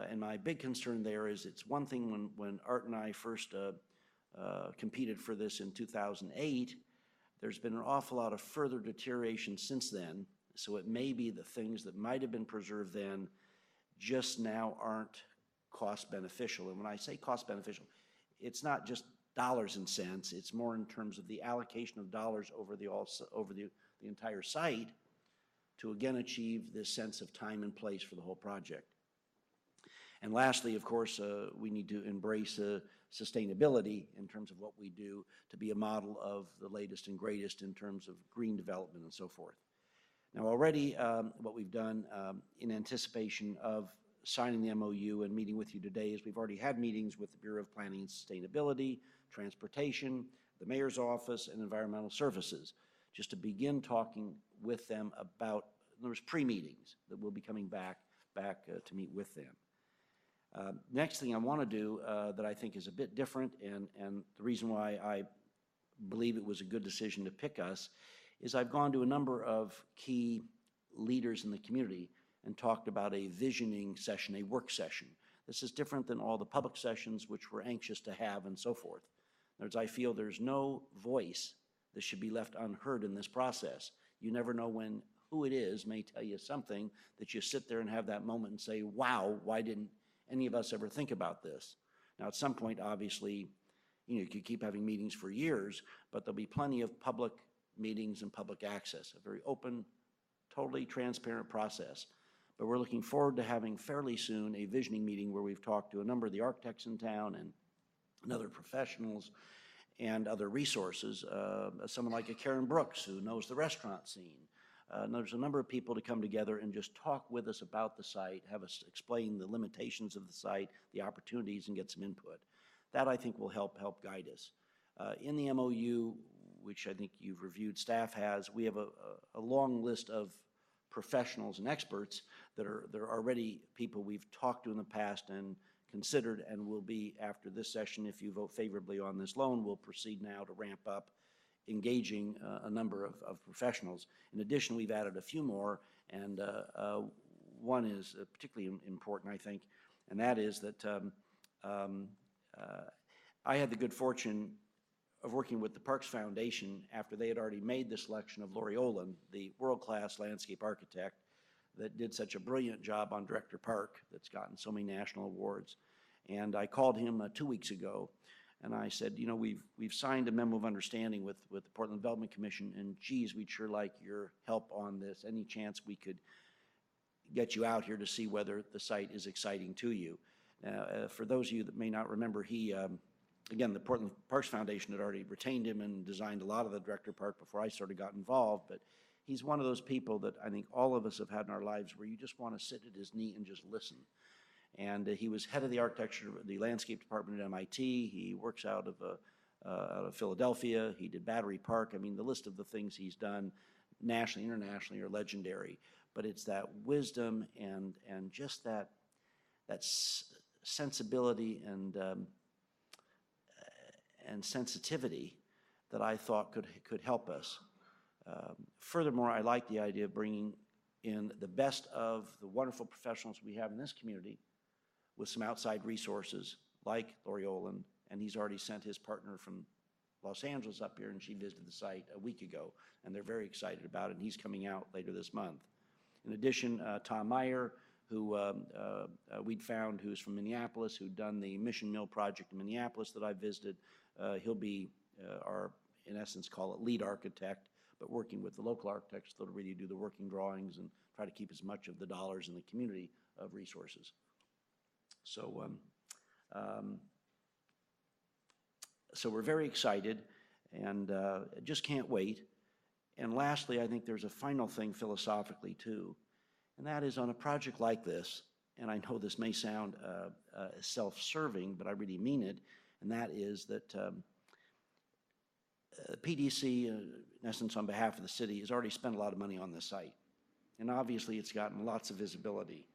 And my big concern there is, it's one thing when Art and I first competed for this in 2008, there's been an awful lot of further deterioration since then, so it may be the things that might have been preserved then just now aren't cost beneficial. And when I say cost beneficial, it's not just dollars and cents, it's more in terms of the allocation of dollars over the entire site to again achieve this sense of time and place for the whole project. And lastly, of course, we need to embrace sustainability in terms of what we do to be a model of the latest and greatest in terms of green development and so forth. Now already what we've done in anticipation of signing the MOU and meeting with you today is we've already had meetings with the Bureau of Planning and Sustainability, Transportation, the Mayor's Office, and Environmental Services, just to begin talking with them about, there's pre-meetings that we'll be coming back to meet with them. Next thing I want to do that I think is a bit different, and the reason why I believe it was a good decision to pick us, is I've gone to a number of key leaders in the community and talked about a visioning session, a work session. This is different than all the public sessions which we're anxious to have and so forth. In other words, I feel there's no voice that should be left unheard in this process. You never know when who it is may tell you something that you sit there and have that moment and say, wow, why didn't any of us ever think about this? Now, at some point, obviously, you could keep having meetings for years, but there'll be plenty of public meetings and public access, a very open, totally transparent process. But we're looking forward to having fairly soon a visioning meeting where we've talked to a number of the architects in town and other professionals and other resources, someone like a Karen Brooks who knows the restaurant scene. There's a number of people to come together and just talk with us about the site, have us explain the limitations of the site, the opportunities, and get some input. That, I think, will help guide us. In the MOU, which I think you've reviewed, staff has, we have a long list of professionals and experts that are already people we've talked to in the past and considered, and will be, after this session, if you vote favorably on this loan, we'll proceed now to ramp up engaging a number of professionals. In addition, we've added a few more, and one is particularly important, I think, and that is that I had the good fortune of working with the Parks Foundation after they had already made the selection of Lori Olin, the world-class landscape architect that did such a brilliant job on Director Park that's gotten so many national awards. And I called him 2 weeks ago, and I said, you know, we've signed a memo of understanding with the Portland Development Commission, and geez, we'd sure like your help on this. Any chance we could get you out here to see whether the site is exciting to you? For those of you that may not remember, he, again, the Portland Parks Foundation had already retained him and designed a lot of the Director Park before I sort of got involved, but he's one of those people that I think all of us have had in our lives where you just want to sit at his knee and just listen. And he was head of the architecture, the landscape department at MIT. He works out of Philadelphia. He did Battery Park. I mean, the list of the things he's done nationally, internationally are legendary. But it's that wisdom and just that sensibility and sensitivity that I thought could help us. Furthermore, I like the idea of bringing in the best of the wonderful professionals we have in this community with some outside resources like Lori Olin, and he's already sent his partner from Los Angeles up here, and she visited the site a week ago, and they're very excited about it, and he's coming out later this month. In addition, Tom Meyer, who we'd found, who's from Minneapolis, who'd done the Mission Mill project in Minneapolis that I visited. He'll be our, in essence, call it lead architect, but working with the local architects that'll really do the working drawings and try to keep as much of the dollars in the community of resources. So, so we're very excited and just can't wait. And lastly, I think there's a final thing philosophically too, and that is on a project like this, and I know this may sound self-serving, but I really mean it, and that is that PDC, in essence on behalf of the city, has already spent a lot of money on this site. And obviously it's gotten lots of visibility.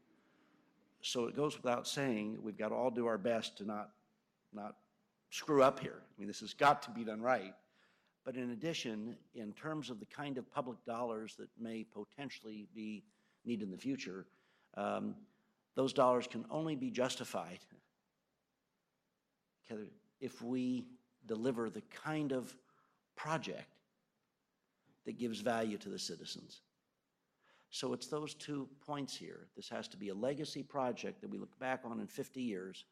So it goes without saying, we've got to all do our best to not screw up here. I mean, this has got to be done right. But in addition, in terms of the kind of public dollars that may potentially be needed in the future, those dollars can only be justified if we deliver the kind of project that gives value to the citizens. So it's those 2 points here. This has to be a legacy project that we look back on in 50 years,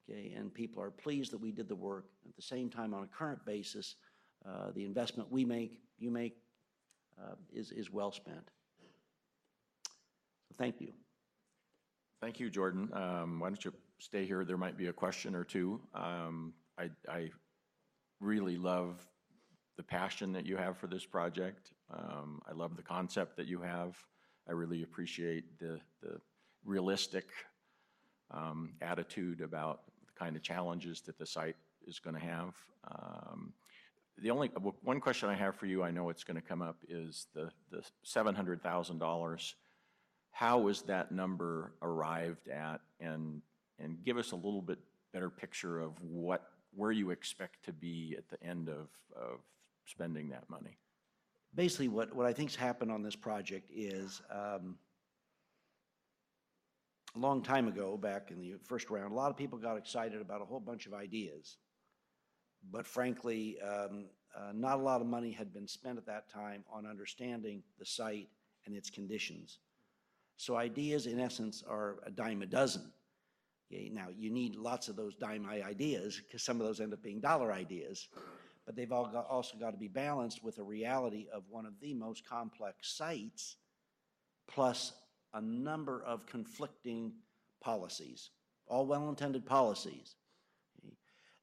okay, and people are pleased that we did the work. At the same time, on a current basis, the investment we make, you make, is well spent. So thank you. Thank you, Jordan. Why don't you stay here? There might be a question or two. I really love the passion that you have for this project. I love the concept that you have. I really appreciate the realistic attitude about the kind of challenges that the site is going to have. The only one question I have for you, I know it's going to come up, is the $700,000. How was that number arrived at, and give us a little bit better picture of where you expect to be at the end of spending that money? Basically, what I think's happened on this project is a long time ago, back in the first round, a lot of people got excited about a whole bunch of ideas. But frankly, not a lot of money had been spent at that time on understanding the site and its conditions. So ideas, in essence, are a dime a dozen. Okay, now, you need lots of those dime ideas because some of those end up being dollar ideas. But they've also got to be balanced with a reality of one of the most complex sites, plus a number of conflicting policies, all well-intended policies. Okay.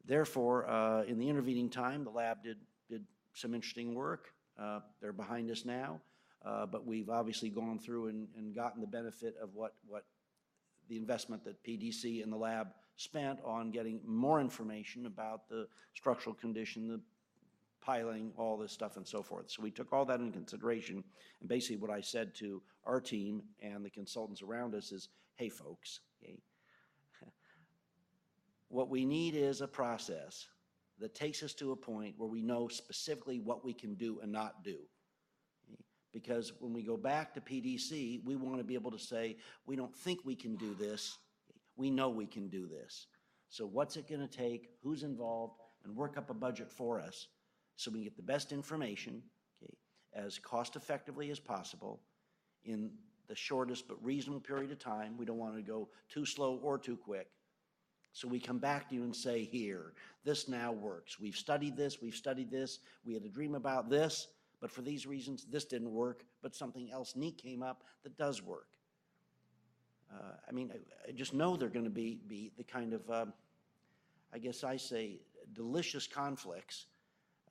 Therefore, in the intervening time, the lab did some interesting work. They're behind us now, but we've obviously gone through and gotten the benefit of what the investment that PDC and the lab spent on getting more information about the structural condition, the piling, all this stuff and so forth. So we took all that into consideration, and basically what I said to our team and the consultants around us is, hey folks, okay, what we need is a process that takes us to a point where we know specifically what we can do and not do. Okay? Because when we go back to PDC, we want to be able to say, we don't think we can do this, we know we can do this. So what's it going to take, who's involved, and work up a budget for us so we can get the best information, okay, as cost effectively as possible in the shortest but reasonable period of time. We don't want to go too slow or too quick. So we come back to you and say, here, this now works. We've studied this, we had a dream about this, but for these reasons, this didn't work, but something else neat came up that does work. I mean, I just know they're going to be the kind of, I guess I say, delicious conflicts.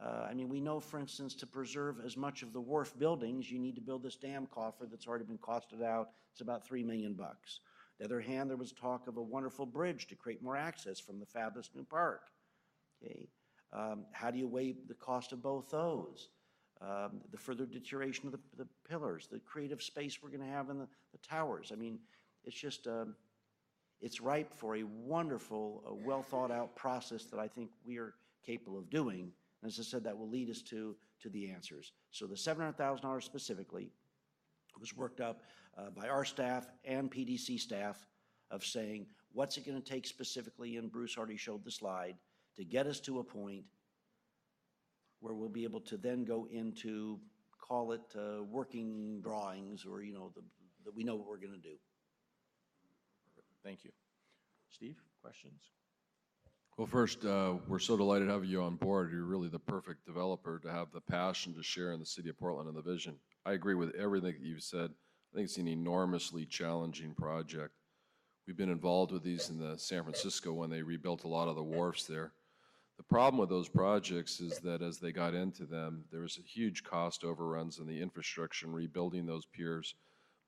I mean, we know, for instance, to preserve as much of the wharf buildings, you need to build this dam coffer that's already been costed out. It's about $3 million. On the other hand, there was talk of a wonderful bridge to create more access from the fabulous new park. Okay, how do you weigh the cost of both those? The further deterioration of the pillars, the creative space we're going to have in the towers. I mean, it's just, it's ripe for a wonderful, well thought out process that I think we are capable of doing. And as I said, that will lead us to the answers. So the $700,000 specifically was worked up by our staff and PDC staff of saying, what's it going to take specifically, and Bruce already showed the slide, to get us to a point where we'll be able to then go into, call it working drawings, or, you know, that we know what we're going to do. Thank you. Steve, questions? Well, first, we're so delighted to have you on board. You're really the perfect developer to have the passion to share in the city of Portland and the vision. I agree with everything that you've said. I think it's an enormously challenging project. We've been involved with these in the San Francisco when they rebuilt a lot of the wharfs there. The problem with those projects is that as they got into them, there was a huge cost overruns in the infrastructure and rebuilding those piers,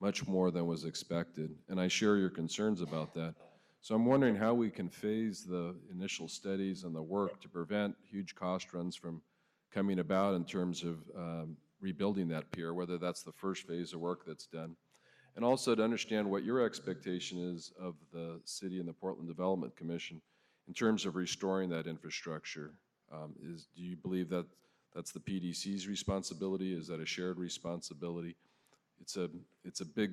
much more than was expected. And I share your concerns about that. So I'm wondering how we can phase the initial studies and the work to prevent huge cost runs from coming about in terms of rebuilding that pier, whether that's the first phase of work that's done. And also to understand what your expectation is of the city and the Portland Development Commission in terms of restoring that infrastructure. Do you believe that that's the PDC's responsibility? Is that a shared responsibility? It's a big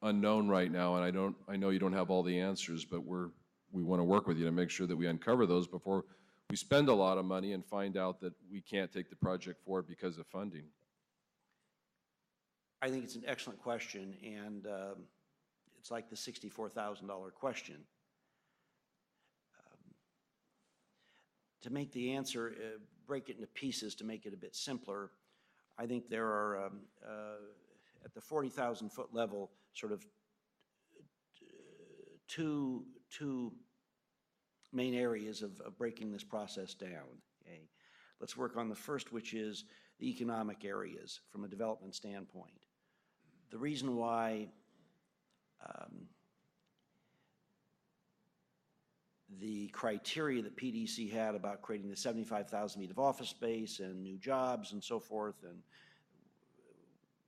unknown right now, and I know you don't have all the answers, but we want to work with you to make sure that we uncover those before we spend a lot of money and find out that we can't take the project forward because of funding. I think it's an excellent question, and it's like the $64,000 question. To make the answer, break it into pieces to make it a bit simpler, I think there are, at the 40,000-foot level, sort of two main areas of breaking this process down. Okay? Let's work on the first, which is the economic areas from a development standpoint. The reason why the criteria that PDC had about creating the 75,000 feet of office space and new jobs and so forth, and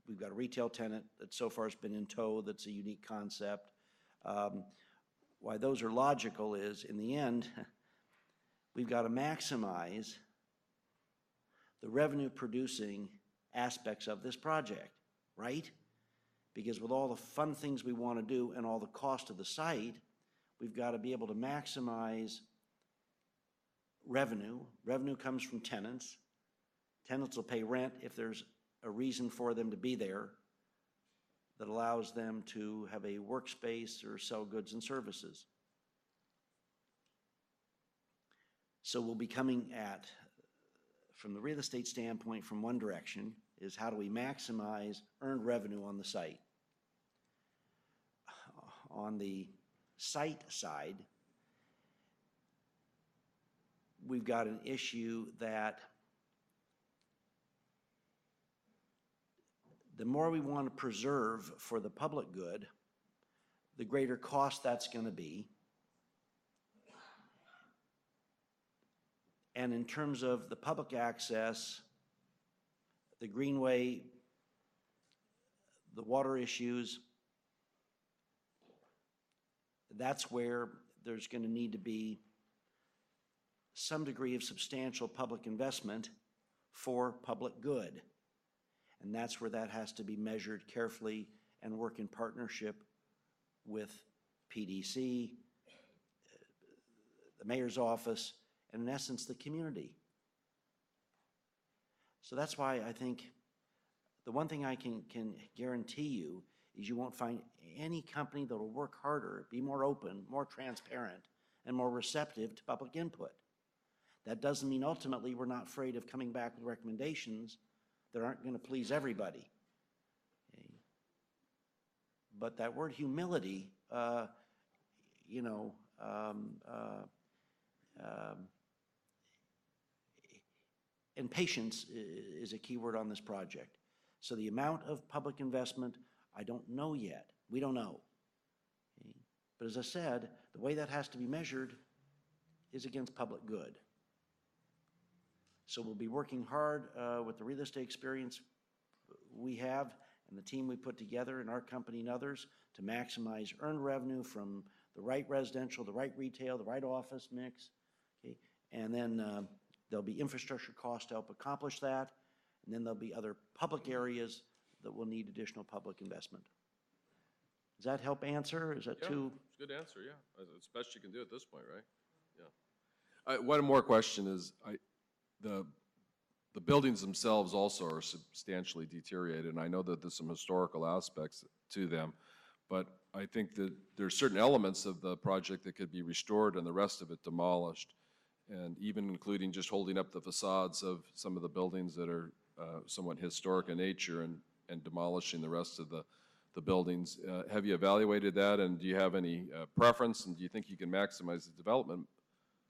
we've got a retail tenant that so far has been in tow that's a unique concept. Why those are logical is, in the end, we've got to maximize the revenue-producing aspects of this project, right? Because with all the fun things we want to do and all the cost of the site, we've got to be able to maximize revenue. Revenue comes from tenants. Tenants will pay rent if there's a reason for them to be there that allows them to have a workspace or sell goods and services. So we'll be coming at, from the real estate standpoint, from one direction, is how do we maximize earned revenue on the site. On the site side, we've got an issue that the more we want to preserve for the public good, the greater cost that's going to be. And in terms of the public access, the greenway, the water issues, that's where there's going to need to be some degree of substantial public investment for public good. And that's where that has to be measured carefully and work in partnership with PDC, the mayor's office, and in essence, the community. So that's why I think the one thing I can guarantee you is you won't find any company that will work harder, be more open, more transparent, and more receptive to public input. That doesn't mean ultimately we're not afraid of coming back with recommendations that aren't going to please everybody. Okay? But that word humility, and patience is a key word on this project. So the amount of public investment, I don't know yet. We don't know. Okay? But as I said, the way that has to be measured is against public good. So we'll be working hard with the real estate experience we have and the team we put together in our company and others to maximize earned revenue from the right residential, the right retail, the right office mix. Okay? And then there'll be infrastructure costs to help accomplish that. And then there'll be other public areas that will need additional public investment. Does that help answer? Is that too? It's a good answer, yeah. It's best you can do at this point, right? Yeah. One more question is, the buildings themselves also are substantially deteriorated, and I know that there's some historical aspects to them, but I think that there are certain elements of the project that could be restored and the rest of it demolished. And even including just holding up the facades of some of the buildings that are somewhat historic in nature and demolishing the rest of the buildings. Have you evaluated that, and do you have any preference, and do you think you can maximize the development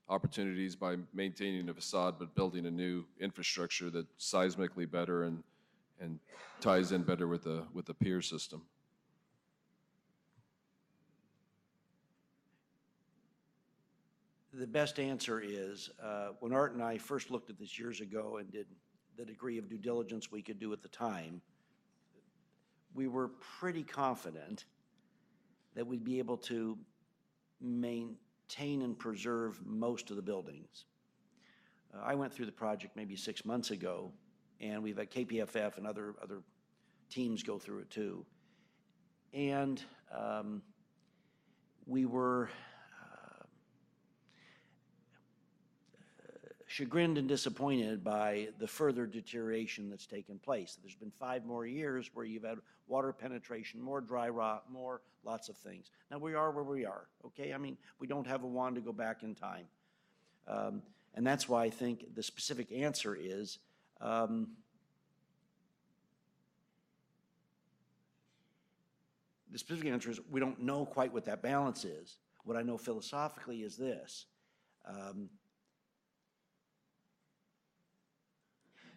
opportunities by maintaining the facade but building a new infrastructure that's seismically better and ties in better with the pier system? The best answer is, when Art and I first looked at this years ago and did the degree of due diligence we could do at the time, we were pretty confident that we'd be able to maintain and preserve most of the buildings. I went through the project maybe 6 months ago, and we've had KPFF and other teams go through it too. And we were chagrined and disappointed by the further deterioration that's taken place. There's been 5 more years where you've had water penetration, more dry rot, more lots of things. Now, we are where we are, okay? I mean, we don't have a wand to go back in time. And that's why I think the specific answer is, we don't know quite what that balance is. What I know philosophically is this.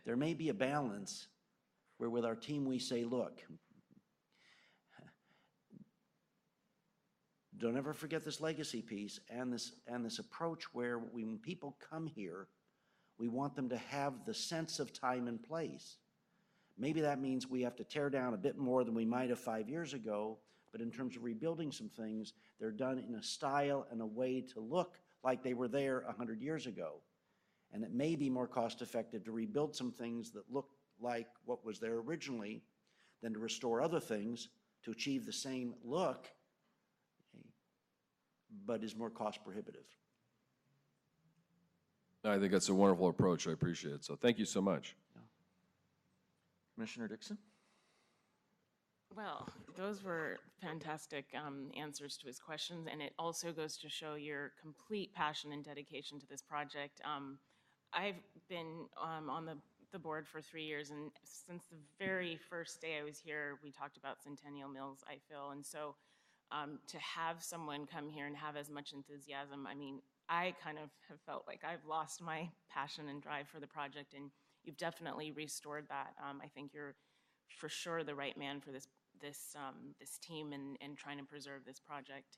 There may be a balance where with our team we say, look, don't ever forget this legacy piece and this approach where when people come here, we want them to have the sense of time and place. Maybe that means we have to tear down a bit more than we might have 5 years ago, but in terms of rebuilding some things, they're done in a style and a way to look like they were there 100 years ago. And it may be more cost-effective to rebuild some things that look like what was there originally than to restore other things to achieve the same look, okay, but is more cost-prohibitive. I think that's a wonderful approach. I appreciate it. So thank you so much. Commissioner Dixon? Well, those were fantastic answers to his questions, and it also goes to show your complete passion and dedication to this project. I've been on the board for 3 years, and since the very first day I was here, we talked about Centennial Mills, I feel, and so to have someone come here and have as much enthusiasm, I mean, I kind of have felt like I've lost my passion and drive for the project, and you've definitely restored that. I think you're for sure the right man for this team and trying to preserve this project.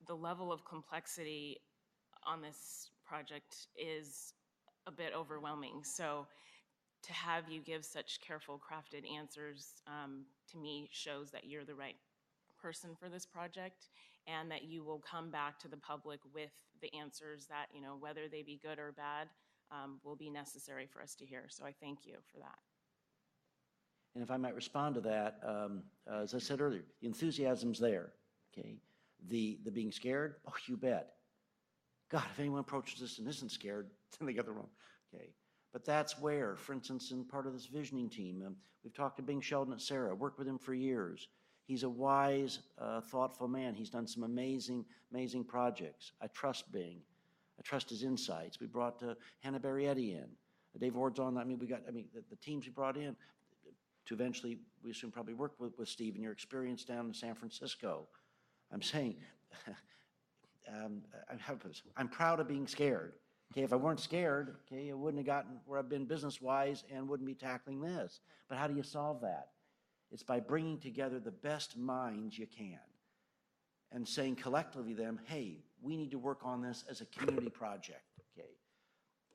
The level of complexity on this project is a bit overwhelming. So to have you give such careful, crafted answers to me shows that you're the right person for this project and that you will come back to the public with the answers that, you know, whether they be good or bad, will be necessary for us to hear. So I thank you for that. And if I might respond to that, as I said earlier, the enthusiasm's there, okay? The being scared, oh, you bet. God, if anyone approaches this and isn't scared, then they got the wrong, okay? But that's where, for instance, in part of this visioning team, we've talked to Bing Sheldon at Sarah, worked with him for years. He's a wise, thoughtful man. He's done some amazing, amazing projects. I trust Bing. I trust his insights. We brought Hannah Barrietti in. Dave Ward's on that. I mean, the teams we brought in to eventually, we assume, probably work with Steve and your experience down in San Francisco. I'm saying, I'm proud of being scared. Okay, if I weren't scared, okay, I wouldn't have gotten where I've been business-wise and wouldn't be tackling this. But how do you solve that? It's by bringing together the best minds you can and saying collectively them, hey, we need to work on this as a community project, okay?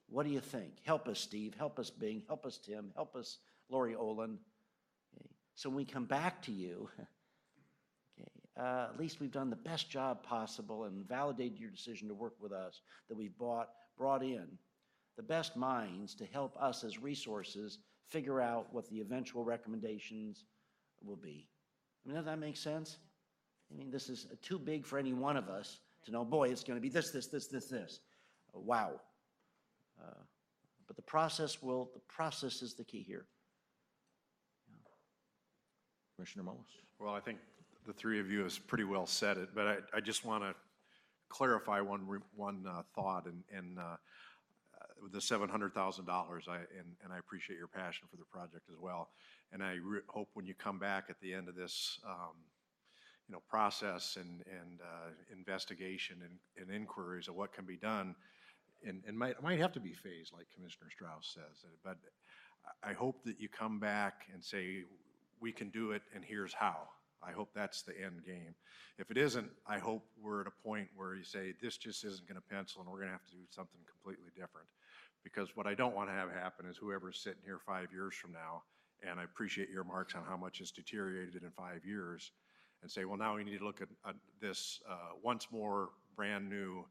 What do you think? Help us, Steve. Help us, Bing. Help us, Tim. Help us, Lori Olin. Okay? So when we come back to you, okay, at least we've done the best job possible and validated your decision to work with us, that we've brought in the best minds to help us as resources figure out what the eventual recommendations will be. I mean, does that make sense? I mean, this is too big for any one of us to know, boy, it's going to be this. Wow. But the process is the key here. Commissioner Mullis? Well, I think the three of you has pretty well said it, but I just want to clarify one thought, and with the $700,000, and I appreciate your passion for the project as well. And I hope when you come back at the end of this, process and investigation and inquiries of what can be done, and might have to be phased, like Commissioner Strauss says, but I hope that you come back and say, we can do it, and here's how. I hope that's the end game. If it isn't, I hope we're at a point where you say, this just isn't going to pencil, and we're going to have to do something completely different. Because what I don't want to have happen is whoever's sitting here 5 years from now, and I appreciate your remarks on how much has deteriorated in 5 years, and say, well, now we need to look at this once more, brand new,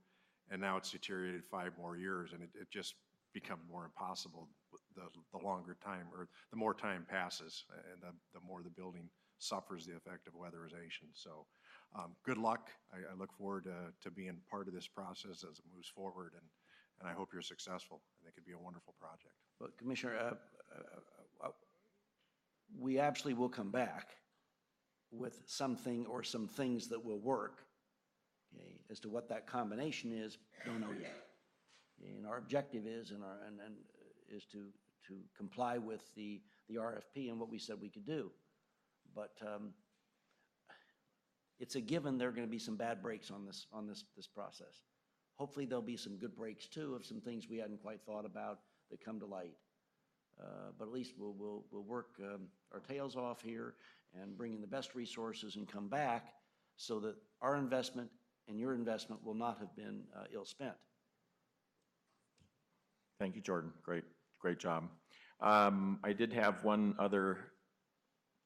and now it's deteriorated 5 more years, and it just becomes more impossible the longer time, or the more time passes, and the more the building suffers the effect of weatherization. So good luck. I look forward to being part of this process as it moves forward, and I hope you're successful. I think it'd be a wonderful project. But Commissioner, we absolutely will come back with something or some things that will work. Okay? As to what that combination is, don't know yet. And our objective is, is to comply with the RFP and what we said we could do. But it's a given there are going to be some bad breaks on this process. Hopefully there'll be some good breaks too of some things we hadn't quite thought about that come to light. But at least we'll work our tails off here and bring in the best resources and come back so that our investment and your investment will not have been ill spent. Thank you, Jordan. Great job. I did have one other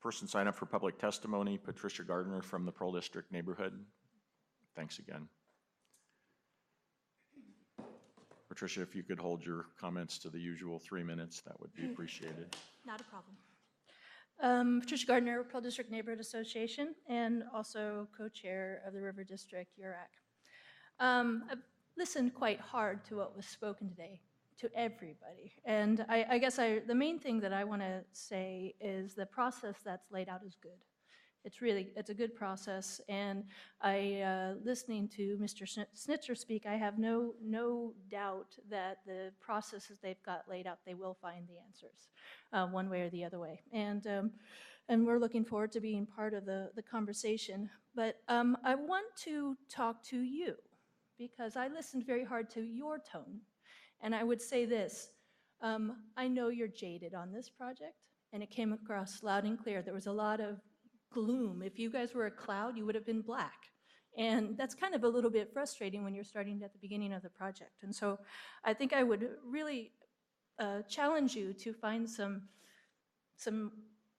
person sign up for public testimony, Patricia Gardner from the Pearl District neighborhood. Thanks again. Patricia, if you could hold your comments to the usual 3 minutes, that would be appreciated. Not a problem. Patricia Gardner, Pearl District Neighborhood Association, and also co-chair of the River District, URAC. I've listened quite hard to what was spoken today, to everybody. And I guess the main thing that I want to say is the process that's laid out is good. It's a good process, and listening to Mr. Snitzer speak, I have no doubt that the processes they've got laid out, they will find the answers, one way or the other way. And we're looking forward to being part of the conversation. But I want to talk to you, because I listened very hard to your tone. And I would say this, I know you're jaded on this project, and it came across loud and clear. There was a lot of gloom. If you guys were a cloud, you would have been black. And that's kind of a little bit frustrating when you're starting at the beginning of the project. And so I think I would really challenge you to find some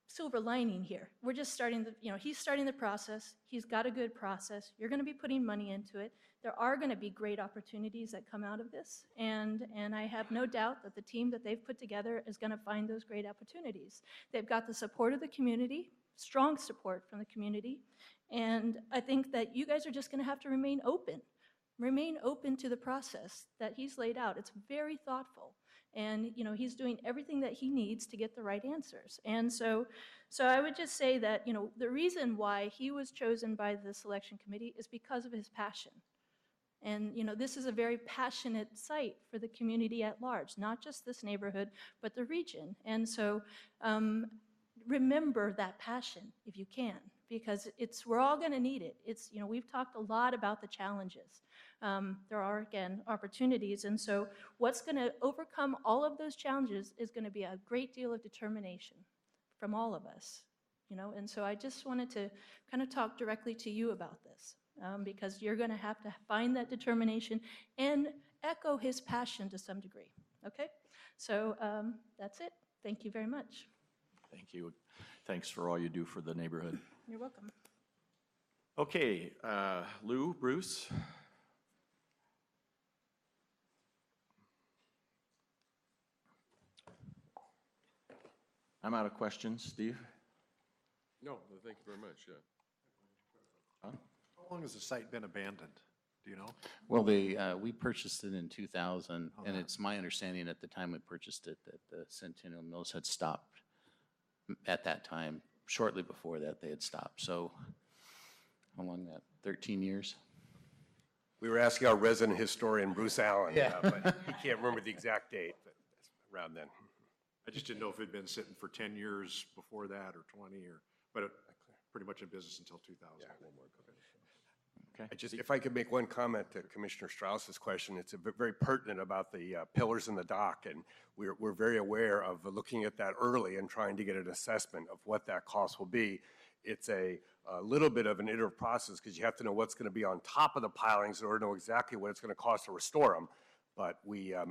silver lining here. We're just starting he's starting the process. He's got a good process. You're going to be putting money into it. There are going to be great opportunities that come out of this. And I have no doubt that the team that they've put together is going to find those great opportunities. They've got the support of the community, strong support from the community. And I think that you guys are just going to have to remain open to the process that he's laid out. It's very thoughtful. And, he's doing everything that he needs to get the right answers. And so I would just say that, the reason why he was chosen by the selection committee is because of his passion. And, this is a very passionate site for the community at large, not just this neighborhood, but the region. And so remember that passion if you can, because we're all going to need it. We've talked a lot about the challenges. There are, again, opportunities. And so what's going to overcome all of those challenges is going to be a great deal of determination from all of us. And so I just wanted to kind of talk directly to you about this, because you're going to have to find that determination and echo his passion to some degree. Okay? So that's it. Thank you very much. Thank you. Thanks for all you do for the neighborhood. You're welcome. Okay, Lou, Bruce. I'm out of questions. Steve? No, thank you very much, yeah. How long has the site been abandoned? Do you know? Well, we purchased it in 2000, and it's my understanding at the time we purchased it that the Centennial Mills had stopped at that time. Shortly before that, they had stopped. So how long that, 13 years? We were asking our resident historian, Bruce Allen, but he can't remember the exact date, but that's around then. I just didn't know if it'd been sitting for 10 years before that or 20 but pretty much in business until 2000. Okay. If I could make one comment to Commissioner Strauss's question, it's very pertinent about the pillars in the dock, and we're very aware of looking at that early and trying to get an assessment of what that cost will be. It's a little bit of an iterative process because you have to know what's going to be on top of the pilings in order to know exactly what it's going to cost to restore them. But we are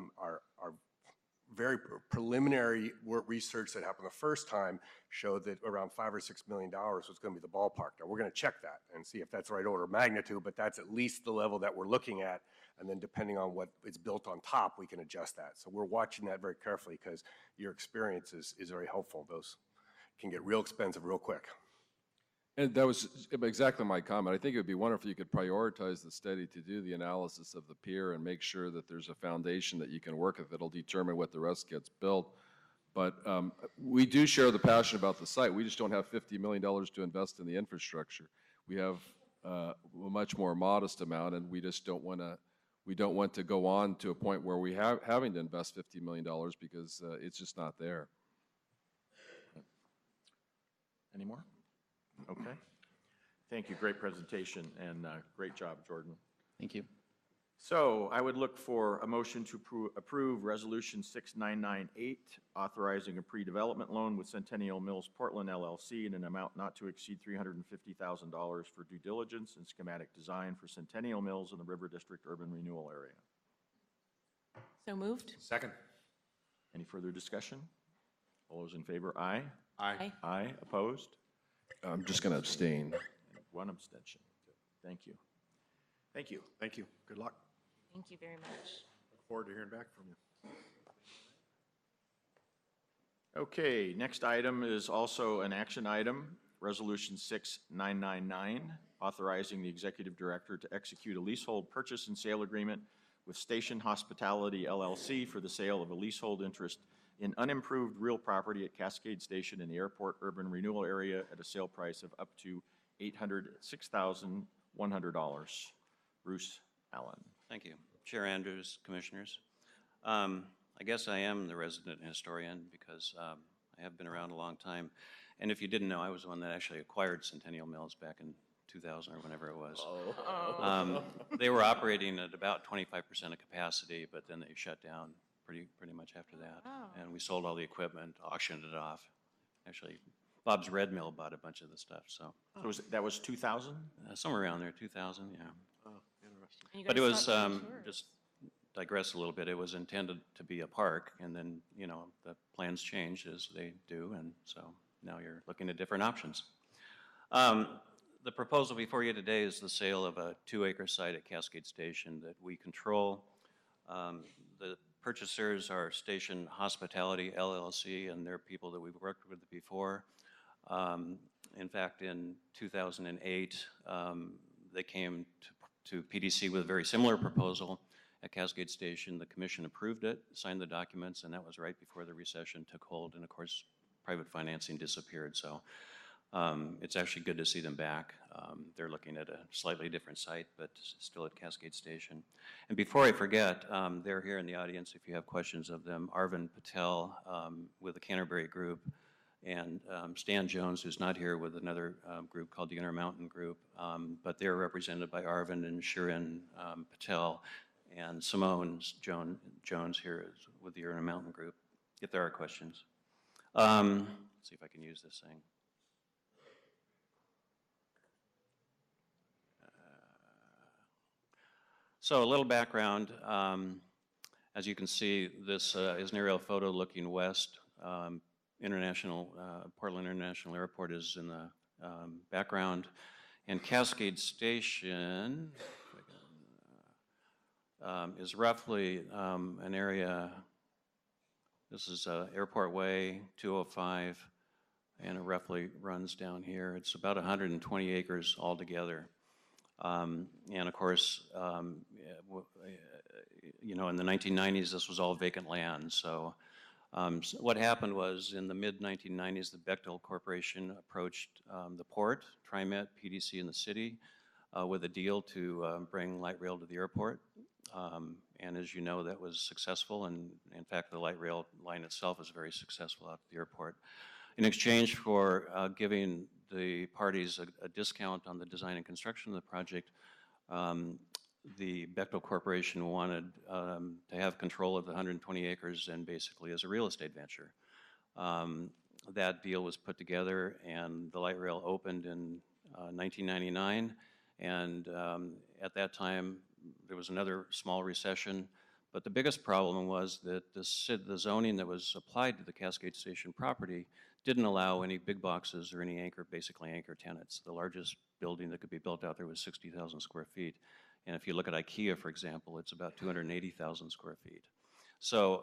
very preliminary work research that happened the first time showed that around $5 or $6 million was going to be the ballpark. Now, we're going to check that and see if that's the right order of magnitude, but that's at least the level that we're looking at. And then depending on what is built on top, we can adjust that. So we're watching that very carefully because your experience is very helpful. Those can get real expensive real quick. And that was exactly my comment. I think it would be wonderful if you could prioritize the study to do the analysis of the pier and make sure that there's a foundation that you can work with that'll determine what the rest gets built. But we do share the passion about the site. We just don't have $50 million to invest in the infrastructure. We have a much more modest amount, and we just don't want to go on to a point where we having to invest $50 million because it's just not there. Any more? Okay. Thank you. Great presentation and great job, Jordan. Thank you. So I would look for a motion to approve Resolution 6998, authorizing a pre-development loan with Centennial Mills Portland LLC in an amount not to exceed $350,000 for due diligence and schematic design for Centennial Mills in the River District Urban Renewal Area. So moved? Second. Any further discussion? All those in favor, aye. Aye. Aye. Opposed? I'm just going to abstain. One abstention. Thank you. Thank you. Thank you. Good luck. Thank you very much. Look forward to hearing back from you. Okay, next item is also an action item, Resolution 6999, authorizing the Executive Director to execute a leasehold purchase and sale agreement with Station Hospitality LLC for the sale of a leasehold interest in unimproved real property at Cascade Station in the Airport Urban Renewal Area at a sale price of up to $806,100. Bruce Allen. Thank you. Chair Andrews, Commissioners. I guess I am the resident historian because I have been around a long time. And if you didn't know, I was the one that actually acquired Centennial Mills back in 2000 or whenever it was. They were operating at about 25% of capacity, but then they shut down pretty much after that. And we sold all the equipment, auctioned it off. Actually, Bob's Red Mill bought a bunch of the stuff, so. That was 2000? Somewhere around there, 2000, yeah. Oh, interesting. And you But guys it was, stopped doing tours. just digress a little bit, it was intended to be a park, and then, you know, the plans changed as they do, and so now you're looking at different options. The proposal before you today is the sale of a 2-acre site at Cascade Station that we control. The purchasers are Station Hospitality LLC, and they're people that we've worked with before. In fact, in 2008, they came to PDC with a very similar proposal at Cascade Station. The commission approved it, signed the documents, and that was right before the recession took hold. And of course, private financing disappeared. So it's actually good to see them back. They're looking at a slightly different site, but still at Cascade Station. And before I forget, they're here in the audience if you have questions of them. Arvind Patel with the Canterbury Group, and Stan Jones, who's not here, with another group called the Intermountain Group. But they're represented by Arvind and Shirin Patel, and Simone Jones here is with the Intermountain Group, if there are questions. Let's see if I can use this thing. So a little background. As you can see, this is an aerial photo looking west. Portland International Airport is in the background. And Cascade Station is roughly an area, this is Airport Way, 205, and it roughly runs down here. It's about 120 acres altogether. And of course, you know, in the 1990s, this was all vacant land. So What happened was in the mid-1990s, the Bechtel Corporation approached the port, TriMet, PDC, and the city with a deal to bring light rail to the airport. And as you know, that was successful, and in fact, the light rail line itself is very successful out at the airport. In exchange for giving the parties a discount on the design and construction of the project, the Bechtel Corporation wanted to have control of the 120 acres and basically as a real estate venture. That deal was put together and the light rail opened in 1999, and at that time there was another small recession, but the biggest problem was that the zoning that was applied to the Cascade Station property didn't allow any big boxes or any basically anchor tenants. The largest building that could be built out there was 60,000 square feet. And if you look at IKEA, for example, it's about 280,000 square feet. So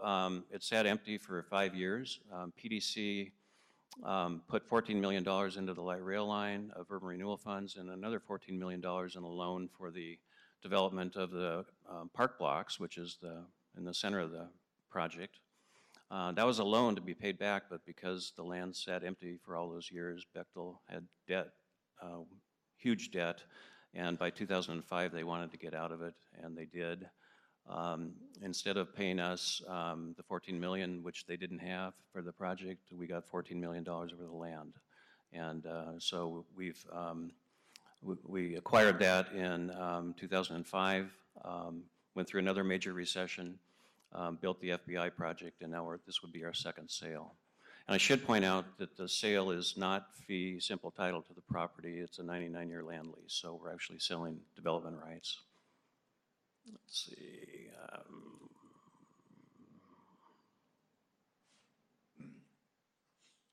it sat empty for 5 years. PDC put $14 million into the light rail line of urban renewal funds and another $14 million in a loan for the development of the park blocks, which is in the center of the project. That was a loan to be paid back, but because the land sat empty for all those years, Bechtel had debt, huge debt, and by 2005 they wanted to get out of it, and they did. Instead of paying us the $14 million, which they didn't have for the project, we got $14 million worth of land. And so we acquired that in 2005, went through another major recession, built the FBI project, and now this would be our second sale. And I should point out that the sale is not fee simple title to the property. It's a 99-year land lease, so we're actually selling development rights. Let's see.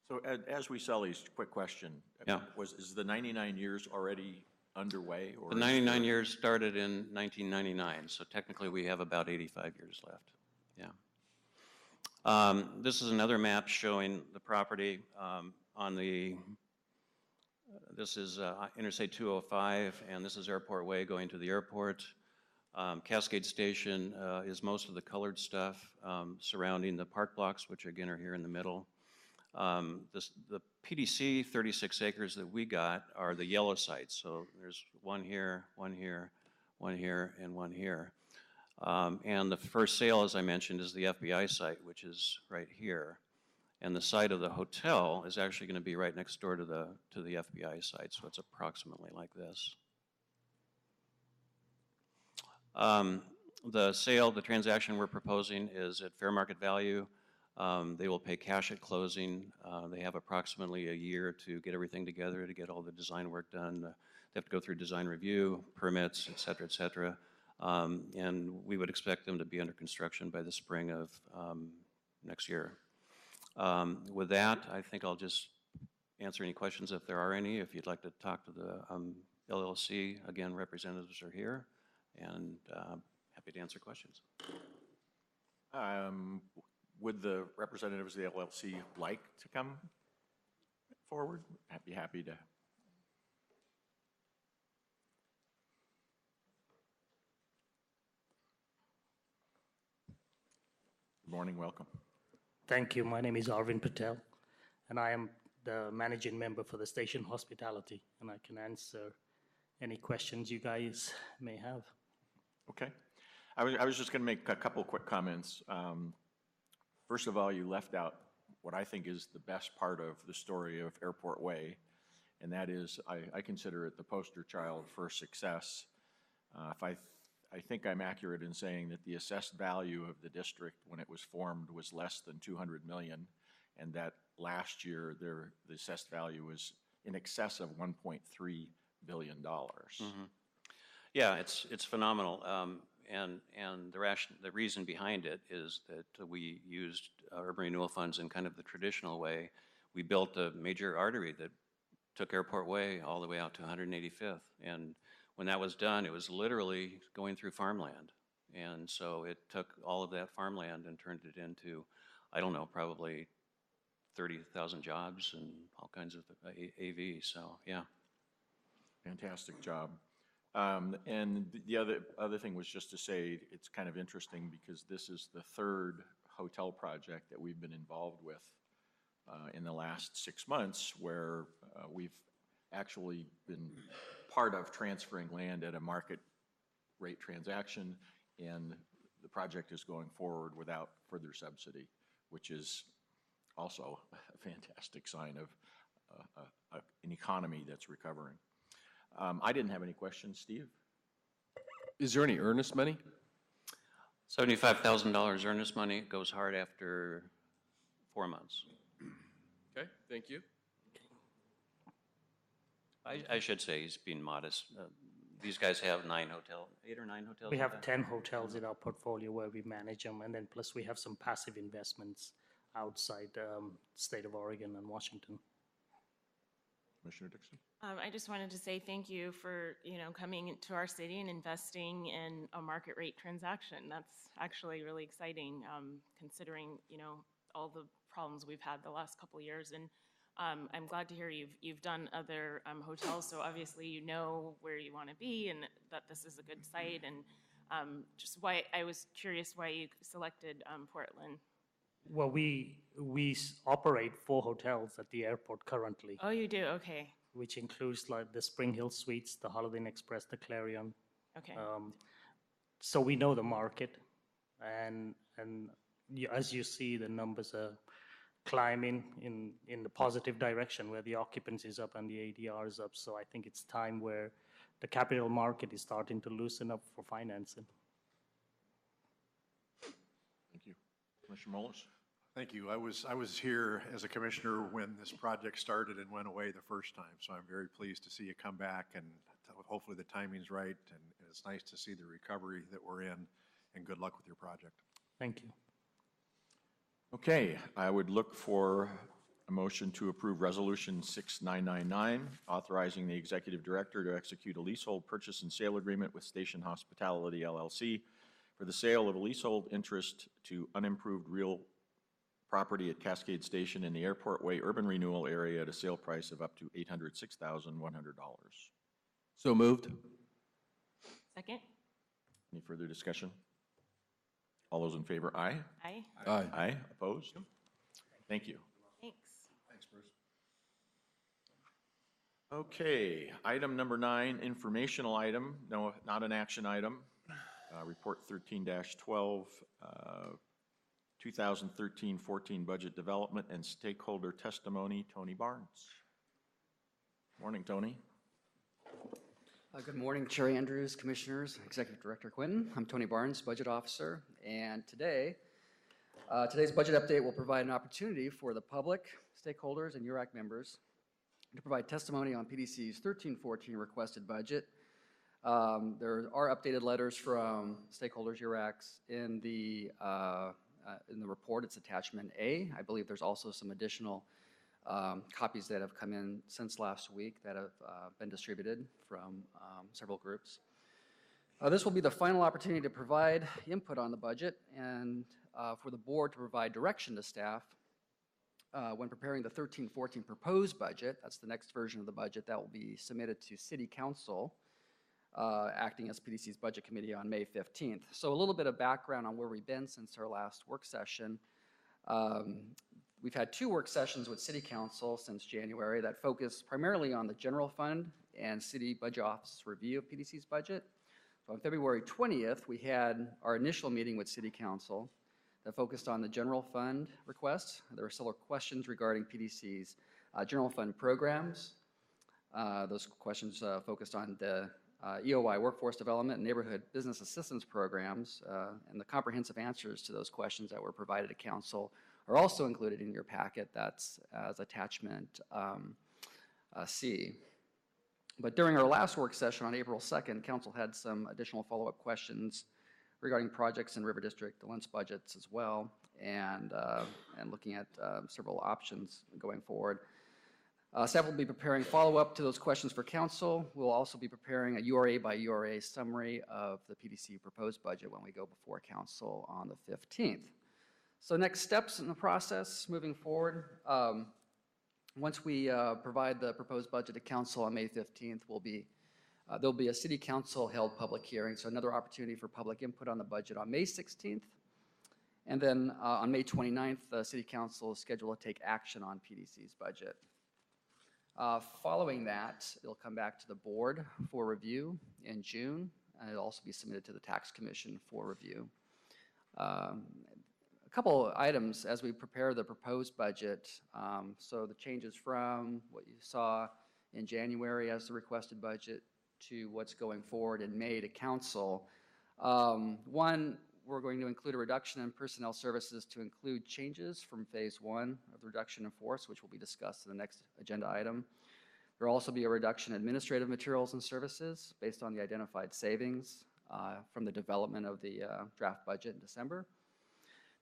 So as we sell these, quick question. Yeah. Is the 99 years already underway? Or The 99 years started in 1999, so technically we have about 85 years left. Yeah. This is another map showing the property this is Interstate 205, and this is Airport Way going to the airport. Cascade Station is most of the colored stuff surrounding the park blocks, which again are here in the middle. The PDC 36 acres that we got are the yellow sites. So there's one here, one here, one here, and one here. And the first sale, as I mentioned, is the FBI site, which is right here. And the site of the hotel is actually going to be right next door to the FBI site, so it's approximately like this. The transaction we're proposing is at fair market value. They will pay cash at closing. They have approximately a year to get everything together, to get all the design work done. They have to go through design review, permits, et cetera, et cetera. And we would expect them to be under construction by the spring of next year. With that, I think I'll just answer any questions if there are any. If you'd like to talk to the LLC, again, representatives are here, and happy to answer questions. Would the representatives of the LLC like to come forward? I'd be happy to. Good morning, welcome. Thank you. My name is Arvind Patel, and I am the managing member for the station hospitality, and I can answer any questions you guys may have. Okay. I was just going to make a couple quick comments. First of all, you left out what I think is the best part of the story of Airport Way, and that is I consider it the poster child for success. I think I'm accurate in saying that the assessed value of the district when it was formed was less than $200 million, and that last year the assessed value was in excess of $1.3 billion. Mm-hmm. Yeah, it's phenomenal. And the reason behind it is that we used urban renewal funds in kind of the traditional way. We built a major artery that took Airport Way all the way out to 185th. And when that was done, it was literally going through farmland. And so it took all of that farmland and turned it into, I don't know, probably 30,000 jobs and all kinds of AV. So, yeah. Fantastic job. And the other thing was just to say it's kind of interesting because this is the third hotel project that we've been involved with in the last 6 months, where we've actually been part of transferring land at a market rate transaction, and the project is going forward without further subsidy, which is also a fantastic sign of an economy that's recovering. I didn't have any questions. Steve? Is there any earnest money? $75,000 earnest money goes hard after 4 months. Okay, thank you. I should say he's being modest. These guys have 8 or 9 hotels. We in have fact. 10 hotels in our portfolio where we manage them, and then plus we have some passive investments outside state of Oregon and Washington. Commissioner Dixon? I just wanted to say thank you for, coming to our city and investing in a market rate transaction. That's actually really exciting, considering, all the problems we've had the last couple of years. And I'm glad to hear you've done other hotels, so obviously you know where you want to be and that this is a good site. And just why I was curious why you selected Portland. Well, we operate 4 hotels at the airport currently, Oh, you do? Okay. which includes like the Spring Hill Suites, the Holiday Inn Express, the Clarion. Okay. So we know the market, and as you see, the numbers are climbing in the positive direction, where the occupancy is up and the ADR is up. So I think it's time where the capital market is starting to loosen up for financing. Thank you. Commissioner Mullis? Thank you. I was here as a commissioner when this project started and went away the first time, so I'm very pleased to see you come back, and hopefully the timing's right, and it's nice to see the recovery that we're in, and good luck with your project. Thank you. Okay, I would look for a motion to approve Resolution 6999, authorizing the Executive Director to execute a leasehold purchase and sale agreement with Station Hospitality LLC for the sale of a leasehold interest to unimproved real property at Cascade Station in the Airport Way Urban Renewal area at a sale price of up to $806,100. So moved. Second? Any further discussion? All those in favor, aye? Aye. Aye. Aye, opposed? Thank you. Thanks. Thanks, Bruce. Okay, item number 9, informational item, no, not an action item. Report 13-12, 2013-14 budget development and stakeholder testimony, Tony Barnes. Morning, Tony. Good morning, Chair Andrews, Commissioners, Executive Director Quinton. I'm Tony Barnes, Budget Officer, and today's budget update will provide an opportunity for the public, stakeholders, and URAC members to provide testimony on PDC's 13-14 requested budget. There are updated letters from stakeholders, URACs, in the report. It's attachment A. I believe there's also some additional copies that have come in since last week that have been distributed from several groups. This will be the final opportunity to provide input on the budget and for the board to provide direction to staff when preparing the 13-14 proposed budget. That's the next version of the budget that will be submitted to City Council, acting as PDC's Budget Committee on May 15th. So a little bit of background on where we've been since our last work session. We've had 2 work sessions with City Council since January that focus primarily on the general fund and City Budget Office review of PDC's budget. So on February 20th, we had our initial meeting with City Council that focused on the general fund requests. There were several questions regarding PDC's general fund programs. Those questions focused on the EOI workforce development and neighborhood business assistance programs, and the comprehensive answers to those questions that were provided to Council are also included in your packet. That's as attachment C. But during our last work session on April 2nd, Council had some additional follow-up questions regarding projects in River District, the Lentz budgets as well, and looking at several options going forward. Staff will be preparing follow-up to those questions for Council. We'll also be preparing a URA by URA summary of the PDC proposed budget when we go before Council on the 15th. So next steps in the process moving forward, once we provide the proposed budget to Council on May 15th, there'll be a City Council held public hearing, so another opportunity for public input on the budget on May 16th. And then on May 29th, the City Council is scheduled to take action on PDC's budget. Following that, it'll come back to the board for review in June, and it'll also be submitted to the Tax Commission for review. A couple items as we prepare the proposed budget. So the changes from what you saw in January as the requested budget to what's going forward in May to council. One, we're going to include a reduction in personnel services to include changes from phase 1 of the reduction in force, which will be discussed in the next agenda item. There will also be a reduction in administrative materials and services based on the identified savings from the development of the draft budget in December.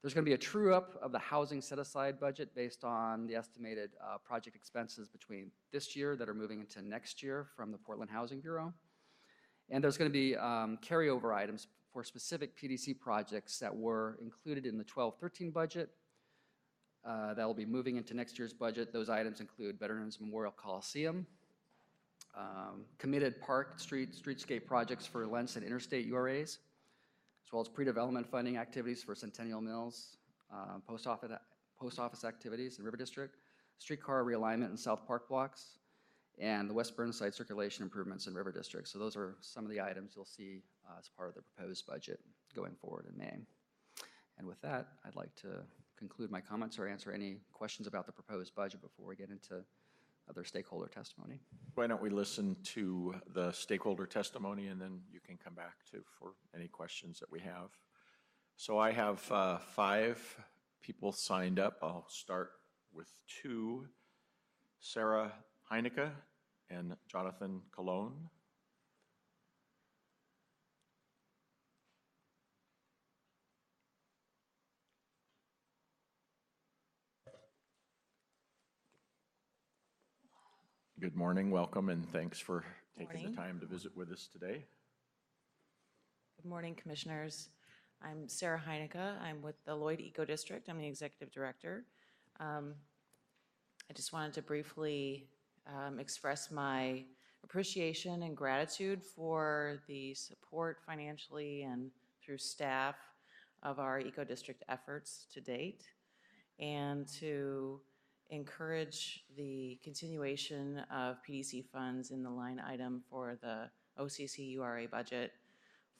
There's going to be a true-up of the housing set-aside budget based on the estimated project expenses between this year that are moving into next year from the Portland Housing Bureau. And there's going to be carryover items for specific PDC projects that were included in the 12-13 budget that will be moving into next year's budget. Those items include Veterans Memorial Coliseum, committed park, streetscape projects for Lents and interstate URAs, as well as pre-development funding activities for Centennial Mills, post office activities in River District, streetcar realignment in South Park blocks, and the West Burnside circulation improvements in River District. So those are some of the items you'll see as part of the proposed budget going forward in May. And with that, I'd like to conclude my comments or answer any questions about the proposed budget before we get into other stakeholder testimony. Why don't we listen to the stakeholder testimony, and then you can come back to for any questions that we have. So I have 5 people signed up. I'll start with 2, Sarah Heineke and Jonathan Colon. Good morning, welcome, and thanks for taking the time to visit with us today. Good morning, Commissioners. I'm Sarah Heineke. I'm with the Lloyd Eco District. I'm the Executive Director. I just wanted to briefly express my appreciation and gratitude for the support financially and through staff of our Eco District efforts to date, and to encourage the continuation of PDC funds in the line item for the OCC URA budget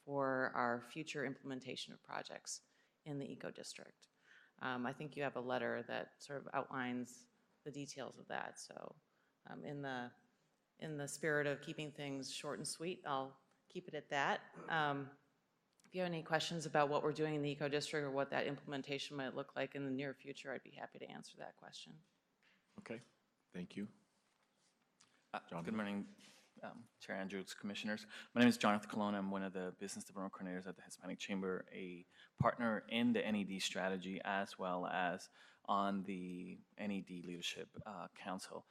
for our future implementation of projects in the Eco District. I think you have a letter that sort of outlines the details of that. So in the spirit of keeping things short and sweet, I'll keep it at that. If you have any questions about what we're doing in the Eco District or what that implementation might look like in the near future, I'd be happy to answer that question. Okay, thank you. Good morning, Chair Andrews, Commissioners. My name is Jonathan Colon. I'm one of the Business Development Coordinators at the Hispanic Chamber, a partner in the NED strategy as well as on the NED Leadership Council.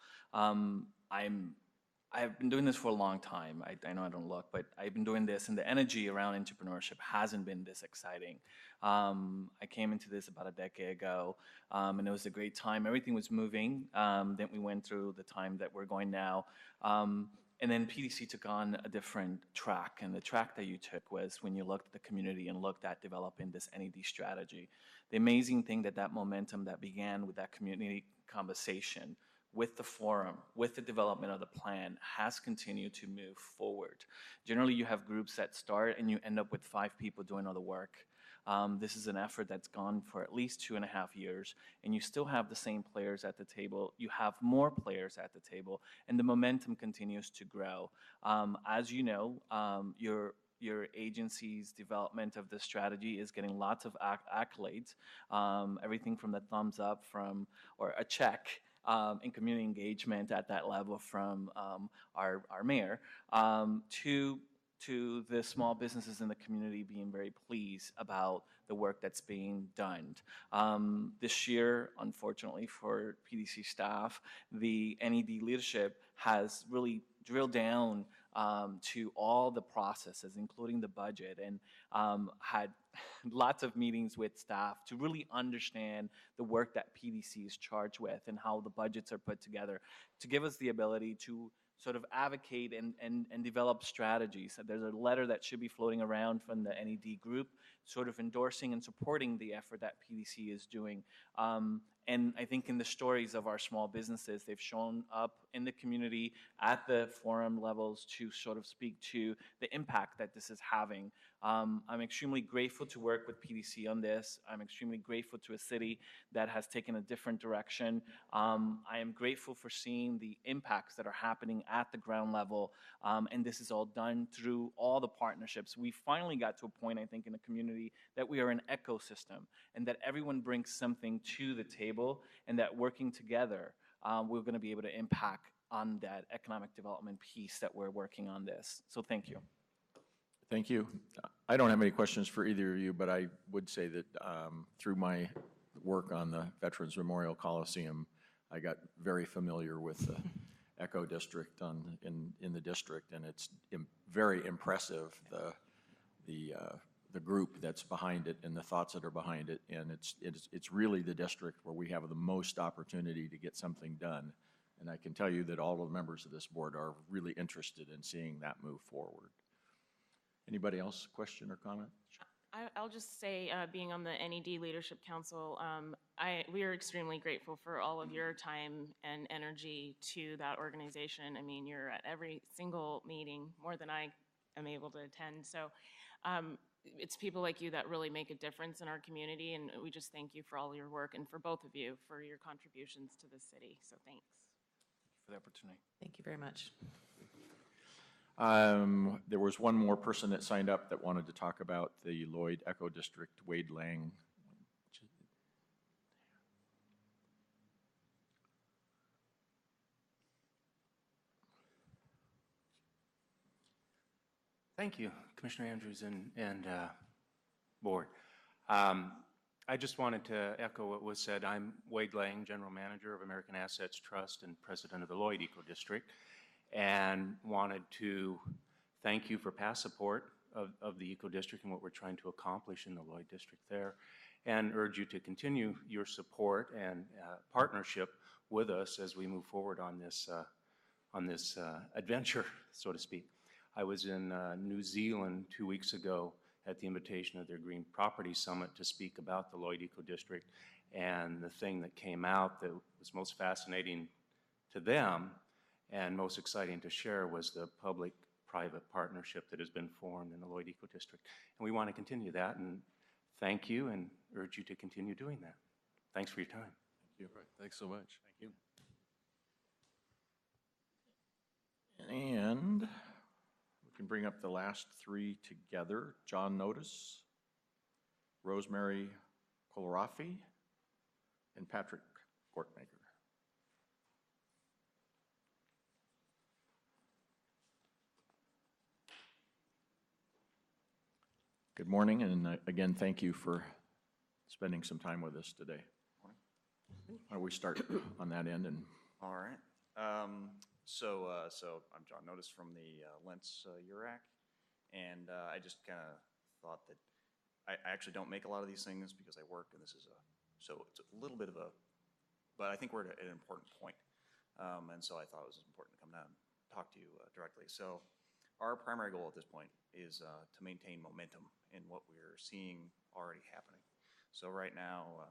I've been doing this for a long time. I know I don't look, but I've been doing this, and the energy around entrepreneurship hasn't been this exciting. I came into this about a decade ago, and it was a great time. Everything was moving. Then we went through the time that we're going now. And then PDC took on a different track, and the track that you took was when you looked at the community and looked at developing this NED strategy. The amazing thing that momentum that began with that community conversation, with the forum, with the development of the plan, has continued to move forward. Generally, you have groups that start and you end up with 5 people doing all the work. This is an effort that's gone for at least 2.5 years, and you still have the same players at the table. You have more players at the table, and the momentum continues to grow. As you know, your agency's development of the strategy is getting lots of accolades, everything from the thumbs up or a check in community engagement at that level from our mayor, to the small businesses in the community being very pleased about the work that's being done. This year, unfortunately for PDC staff, the NED leadership has really drilled down to all the processes, including the budget, and had lots of meetings with staff to really understand the work that PDC is charged with and how the budgets are put together, to give us the ability to sort of advocate and develop strategies. There's a letter that should be floating around from the NED group sort of endorsing and supporting the effort that PDC is doing. And I think in the stories of our small businesses, they've shown up in the community at the forum levels to sort of speak to the impact that this is having. I'm extremely grateful to work with PDC on this. I'm extremely grateful to a city that has taken a different direction. I am grateful for seeing the impacts that are happening at the ground level, and this is all done through all the partnerships. We finally got to a point, I think, in the community that we are an ecosystem and that everyone brings something to the table, and that working together, we're going to be able to impact on that economic development piece that we're working on this. So thank you. Thank you. I don't have any questions for either of you, but I would say that through my work on the Veterans Memorial Coliseum, I got very familiar with the Eco District in the district, and it's very impressive, the group that's behind it and the thoughts that are behind it, and it's really the district where we have the most opportunity to get something done. And I can tell you that all of the members of this board are really interested in seeing that move forward. Anybody else, question or comment? I'll just say, being on the NED Leadership Council, we are extremely grateful for all of your time and energy to that organization. I mean, you're at every single meeting, more than I am able to attend. So it's people like you that really make a difference in our community, and we just thank you for all your work and for both of you for your contributions to the city. So thanks. For the opportunity. Thank you very much. There was one more person that signed up that wanted to talk about the Lloyd Eco District, Wade Lang. Thank you, Commissioner Andrews and board. I just wanted to echo what was said. I'm Wade Lang, General Manager of American Assets Trust and President of the Lloyd Eco District, and wanted to thank you for past support of the Eco District and what we're trying to accomplish in the Lloyd District there, and urge you to continue your support and partnership with us as we move forward on this adventure, so to speak. I was in New Zealand 2 weeks ago at the invitation of their Green Property Summit to speak about the Lloyd Eco District, and the thing that came out that was most fascinating to them and most exciting to share was the public-private partnership that has been formed in the Lloyd Eco District. And we want to continue that, and thank you and urge you to continue doing that. Thanks for your time. Thank you. Right. Thanks so much. Thank you. And we can bring up the last three together. John Notice, Rosemary Kohlrafi, and Patrick Gortmaker. Good morning, and again, thank you for spending some time with us today. Why don't we start on that end? And all right. So I'm John Notice from the Lentz URAC, and I just kind of thought that I actually don't make a lot of these things because I work, and this is so it's a little bit of a, but I think we're at an important point, and so I thought it was important to come down and talk to you directly. So our primary goal at this point is to maintain momentum in what we're seeing already happening. So right now,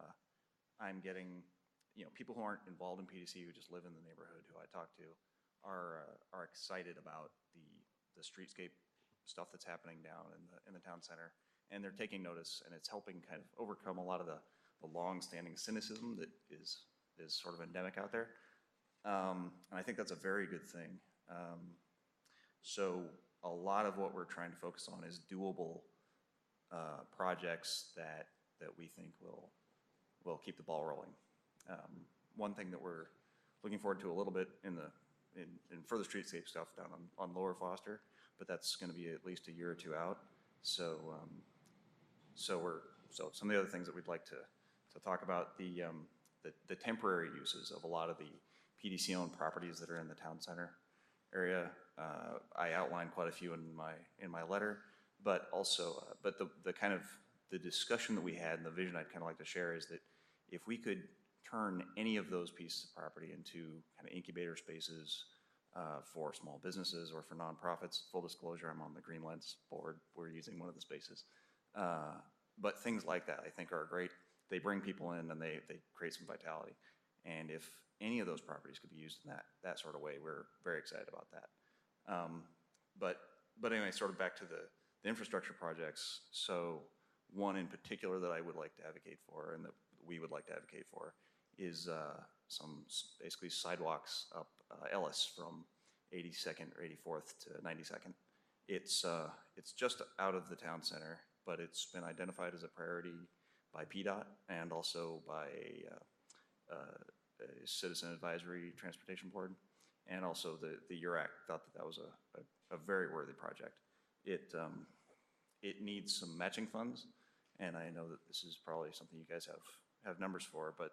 I'm getting, people who aren't involved in PDC, who just live in the neighborhood, who I talk to, are excited about the streetscape stuff that's happening down in the town center, and they're taking notice, and it's helping kind of overcome a lot of the long-standing cynicism that is sort of endemic out there, and I think that's a very good thing. So a lot of what we're trying to focus on is doable projects that we think will keep the ball rolling. One thing that we're looking forward to a little bit in further streetscape stuff down on Lower Foster, but that's going to be at least a year or two out. So some of the other things that we'd like to talk about, the temporary uses of a lot of the PDC-owned properties that are in the town center area. I outlined quite a few in my letter, but also the kind of the discussion that we had and the vision I'd kind of like to share is that if we could turn any of those pieces of property into kind of incubator spaces for small businesses or for nonprofits. Full disclosure, I'm on the Green Lentz board. We're using one of the spaces. but things like that I think are great. They bring people in and they create some vitality. And if any of those properties could be used in that sort of way, we're very excited about that. But anyway, sort of back to the infrastructure projects. So one in particular that I would like to advocate for and that we would like to advocate for is some basically sidewalks up Ellis from 82nd or 84th to 92nd. It's just out of the town center, but it's been identified as a priority by PDOT and also by a Citizen Advisory Transportation Board, and also the URAC thought that was a very worthy project. It needs some matching funds, and I know that this is probably something you guys have numbers for, but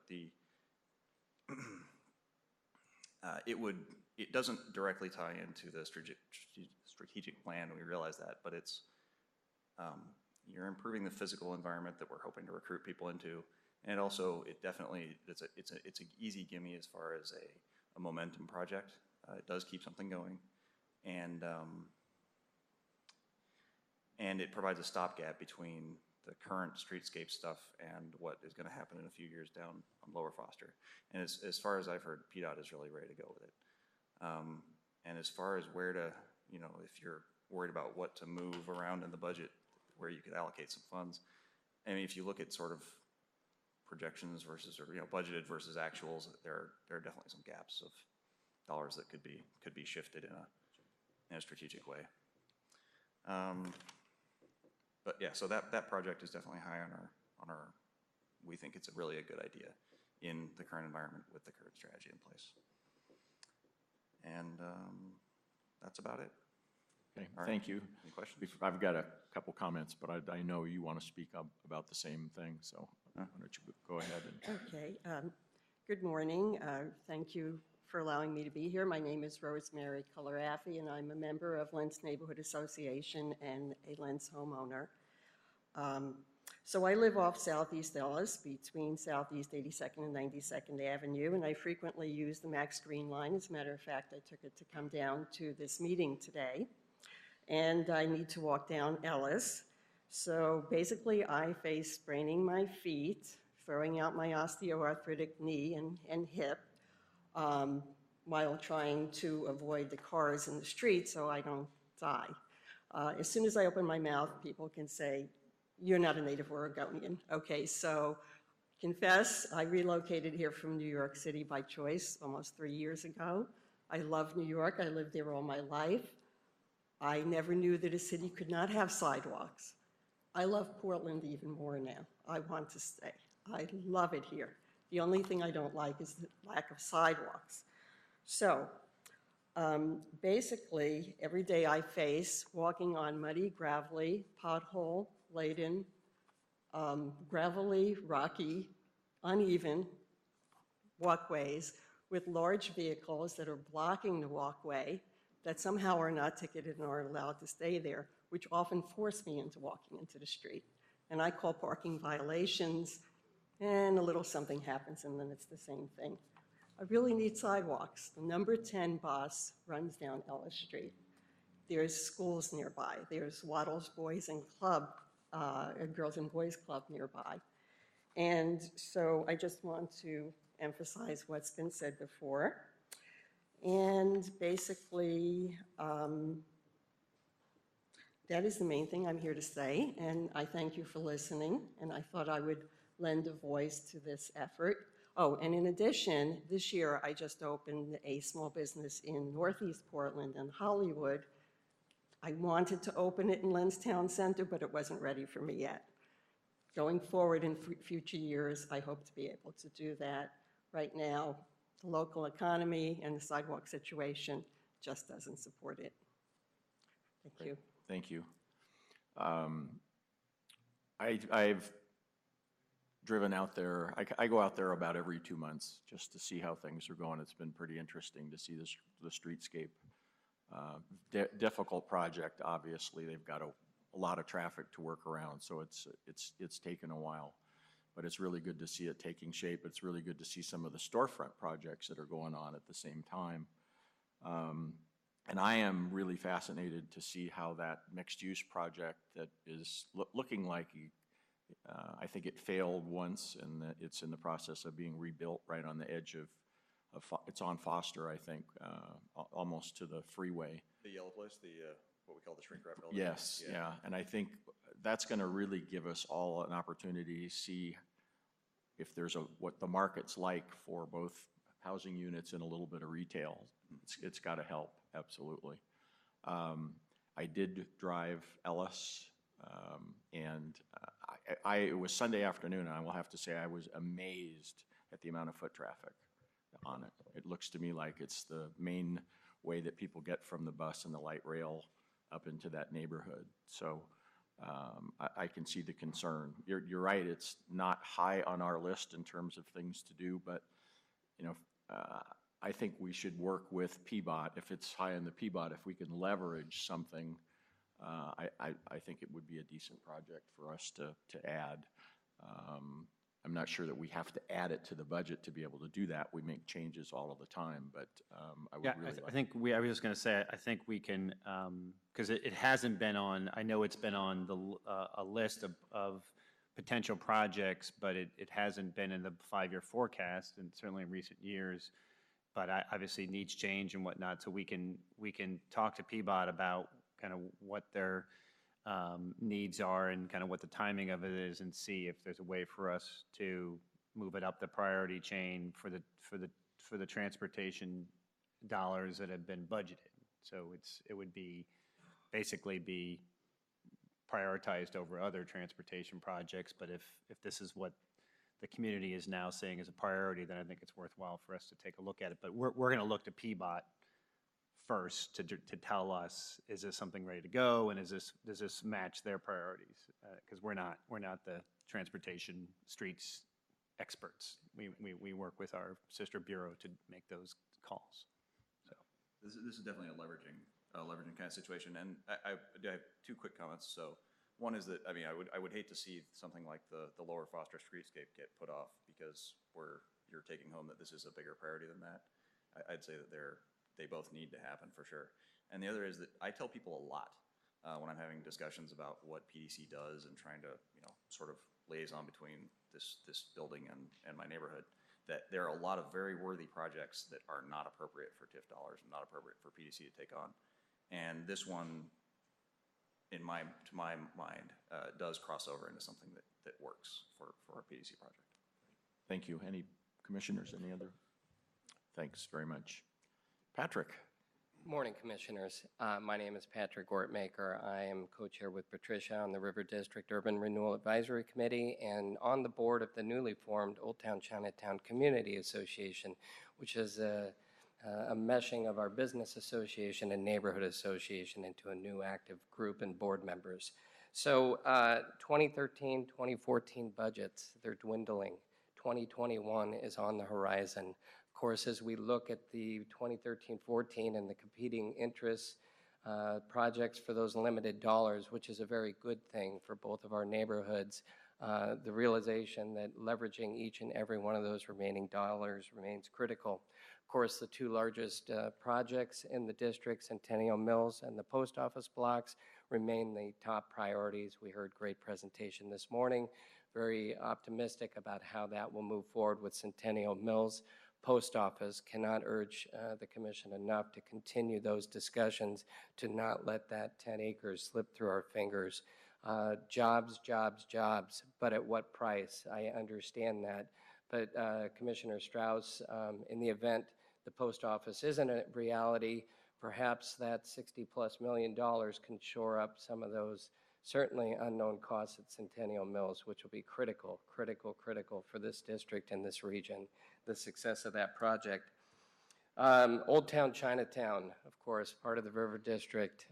it doesn't directly tie into the strategic plan. We realize that, but you're improving the physical environment that we're hoping to recruit people into, and also it's an easy gimme as far as a momentum project. It does keep something going, and it provides a stopgap between the current streetscape stuff and what is going to happen in a few years down on Lower Foster. And as far as I've heard, PDOT is really ready to go with it. And as far as where to, if you're worried about what to move around in the budget, where you could allocate some funds, I mean, if you look at sort of projections versus, or budgeted versus actuals, there are definitely some gaps of dollars that could be shifted in a strategic way. But yeah, so that project is definitely high on our. We think it's really a good idea in the current environment with the current strategy in place. And that's about it. Okay, All right. thank you. Any questions? I've got a couple comments, but I know you want to speak up about the same thing, so why don't you go ahead and. Okay. Good morning. Thank you for allowing me to be here. My name is Rosemary Coloraffi, and I'm a member of Lentz Neighborhood Association and a Lentz homeowner. So I live off Southeast Ellis between Southeast 82nd and 92nd Avenue, and I frequently use the Max Green line. As a matter of fact, I took it to come down to this meeting today, and I need to walk down Ellis. So basically, I face spraining my feet, throwing out my osteoarthritic knee and hip, while trying to avoid the cars in the street so I don't die. As soon as I open my mouth, people can say, "You're not a native Oregonian." Okay, so confess, I relocated here from New York City by choice almost 3 years ago. I love New York. I lived there all my life. I never knew that a city could not have sidewalks. I love Portland even more now. I want to stay. I love it here. The only thing I don't like is the lack of sidewalks. So basically, every day I face walking on muddy, gravelly, pothole-laden, gravelly, rocky, uneven walkways with large vehicles that are blocking the walkway that somehow are not ticketed and aren't allowed to stay there, which often force me into walking into the street. And I call parking violations, and a little something happens, and then it's the same thing. I really need sidewalks. The number 10 bus runs down Ellis Street. There's schools nearby. There's Waddles Boys and Club, Girls and Boys Club nearby. And so I just want to emphasize what's been said before. And basically, that is the main thing I'm here to say. And I thank you for listening. And I thought I would lend a voice to this effort. Oh, and in addition, this year I just opened a small business in Northeast Portland and Hollywood. I wanted to open it in Lentz Town Center, but it wasn't ready for me yet. Going forward in future years, I hope to be able to do that. Right now, the local economy and the sidewalk situation just doesn't support it. Thank you. Thank you. I've driven out there. I go out there about every 2 months just to see how things are going. It's been pretty interesting to see the streetscape. Difficult project, obviously. They've got a lot of traffic to work around, so it's taken a while. But it's really good to see it taking shape. It's really good to see some of the storefront projects that are going on at the same time. And I am really fascinated to see how that mixed-use project that is looking like I think it failed once, and that it's in the process of being rebuilt right on the edge of it's on Foster, I think, almost to the freeway. The yellow place, what we call the shrink wrap building? Yes, yeah, and I think that's gonna really give us all an opportunity to see if there's what the market's like for both housing units and a little bit of retail. It's gotta help, absolutely. I did drive Ellis, and it was Sunday afternoon, and I will have to say I was amazed at the amount of foot traffic on it. It looks to me like it's the main way that people get from the bus and the light rail up into that neighborhood. So I can see the concern. You're right, it's not high on our list in terms of things to do, but you know, I think we should work with PBOT. If it's high on the PBOT, if we can leverage something, I think it would be a decent project for us to add. I'm not sure that we have to add it to the budget to be able to do that. We make changes all of the time, but I would really like. I think I was just going to say, I think we can, because it hasn't been on, I know it's been on a list of potential projects, but it hasn't been in the 5-year forecast, and certainly in recent years, but obviously needs change and whatnot, so we can talk to PBOT about kind of what their needs are and kind of what the timing of it is, and see if there's a way for us to move it up the priority chain for the transportation dollars that have been budgeted. So it would basically be prioritized over other transportation projects, but if this is what the community is now saying is a priority, then I think it's worthwhile for us to take a look at it. But we're going to look to PBOT first to tell us, is this something ready to go, and does this match their priorities? Because we're not the transportation streets experts. We work with our sister bureau to make those calls. So this is definitely a leveraging kind of situation, and I have 2 quick comments. So one is that, I mean, I would hate to see something like the Lower Foster streetscape get put off because you're taking home that this is a bigger priority than that. I'd say that they both need to happen for sure. And the other is that I tell people a lot when I'm having discussions about what PDC does and trying to, sort of liaison between this building and my neighborhood, that there are a lot of very worthy projects that are not appropriate for TIF dollars and not appropriate for PDC to take on. And this one, to my mind, does cross over into something that works for our PDC project. Thank you. Any commissioners, any other? Thanks very much. Patrick. Morning, Commissioners. My name is Patrick Gortmaker. I am co-chair with Patricia on the River District Urban Renewal Advisory Committee and on the board of the newly formed Old Town Chinatown Community Association, which is a meshing of our business association and neighborhood association into a new active group and board members. So 2013, 2014 budgets, they're dwindling. 2021 is on the horizon. Of course, as we look at the 2013-14 and the competing interests, projects for those limited dollars, which is a very good thing for both of our neighborhoods, the realization that leveraging each and every one of those remaining dollars remains critical. Of course, the 2 largest projects in the district, Centennial Mills and the post office blocks, remain the top priorities. We heard great presentation this morning, very optimistic about how that will move forward with Centennial Mills. Post office, cannot urge the commission enough to continue those discussions, to not let that 10 acres slip through our fingers. Jobs, jobs, jobs, but at what price? I understand that. But Commissioner Strauss, in the event the post office isn't a reality, perhaps that $60+ million can shore up some of those certainly unknown costs at Centennial Mills, which will be critical for this district and this region, the success of that project. Old Town Chinatown, of course, part of the River District.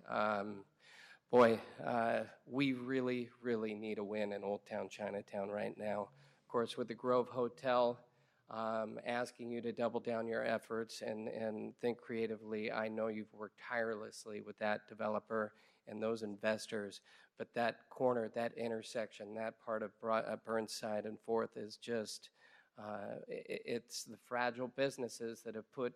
We really, really need a win in Old Town Chinatown right now. Of course, with the Grove Hotel, asking you to double down your efforts and think creatively. I know you've worked tirelessly with that developer and those investors, but that corner, that intersection, that part of Burnside and Fourth is just, it's the fragile businesses that have put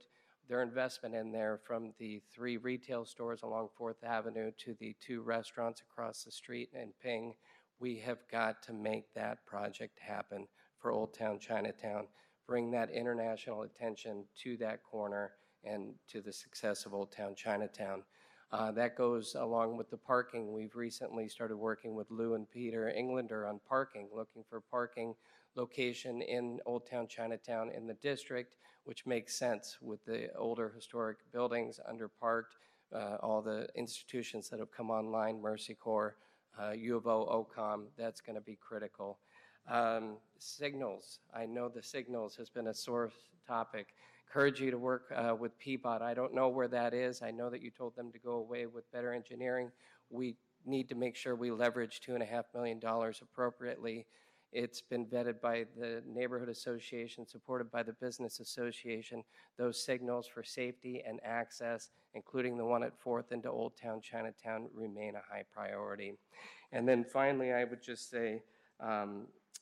their investment in there, from the 3 retail stores along 4th Avenue to the 2 restaurants across the street and Ping, We have got to make that project happen for Old Town Chinatown, bring that international attention to that corner and to the success of Old Town Chinatown. That goes along with the parking. We've recently started working with Lou and Peter Englander on parking, looking for parking location in Old Town Chinatown in the district, which makes sense with the older historic buildings underparked, all the institutions that have come online, Mercy Corps, U of O, OCOM, that's going to be critical. Signals, I know the signals has been a sore topic. Encourage you to work with PBOT. I don't know where that is. I know that you told them to go away with better engineering. We need to make sure we leverage $2.5 million appropriately. It's been vetted by the neighborhood association, supported by the business association. Those signals for safety and access, including the one at 4th into Old Town Chinatown, remain a high priority. And then finally, I would just say,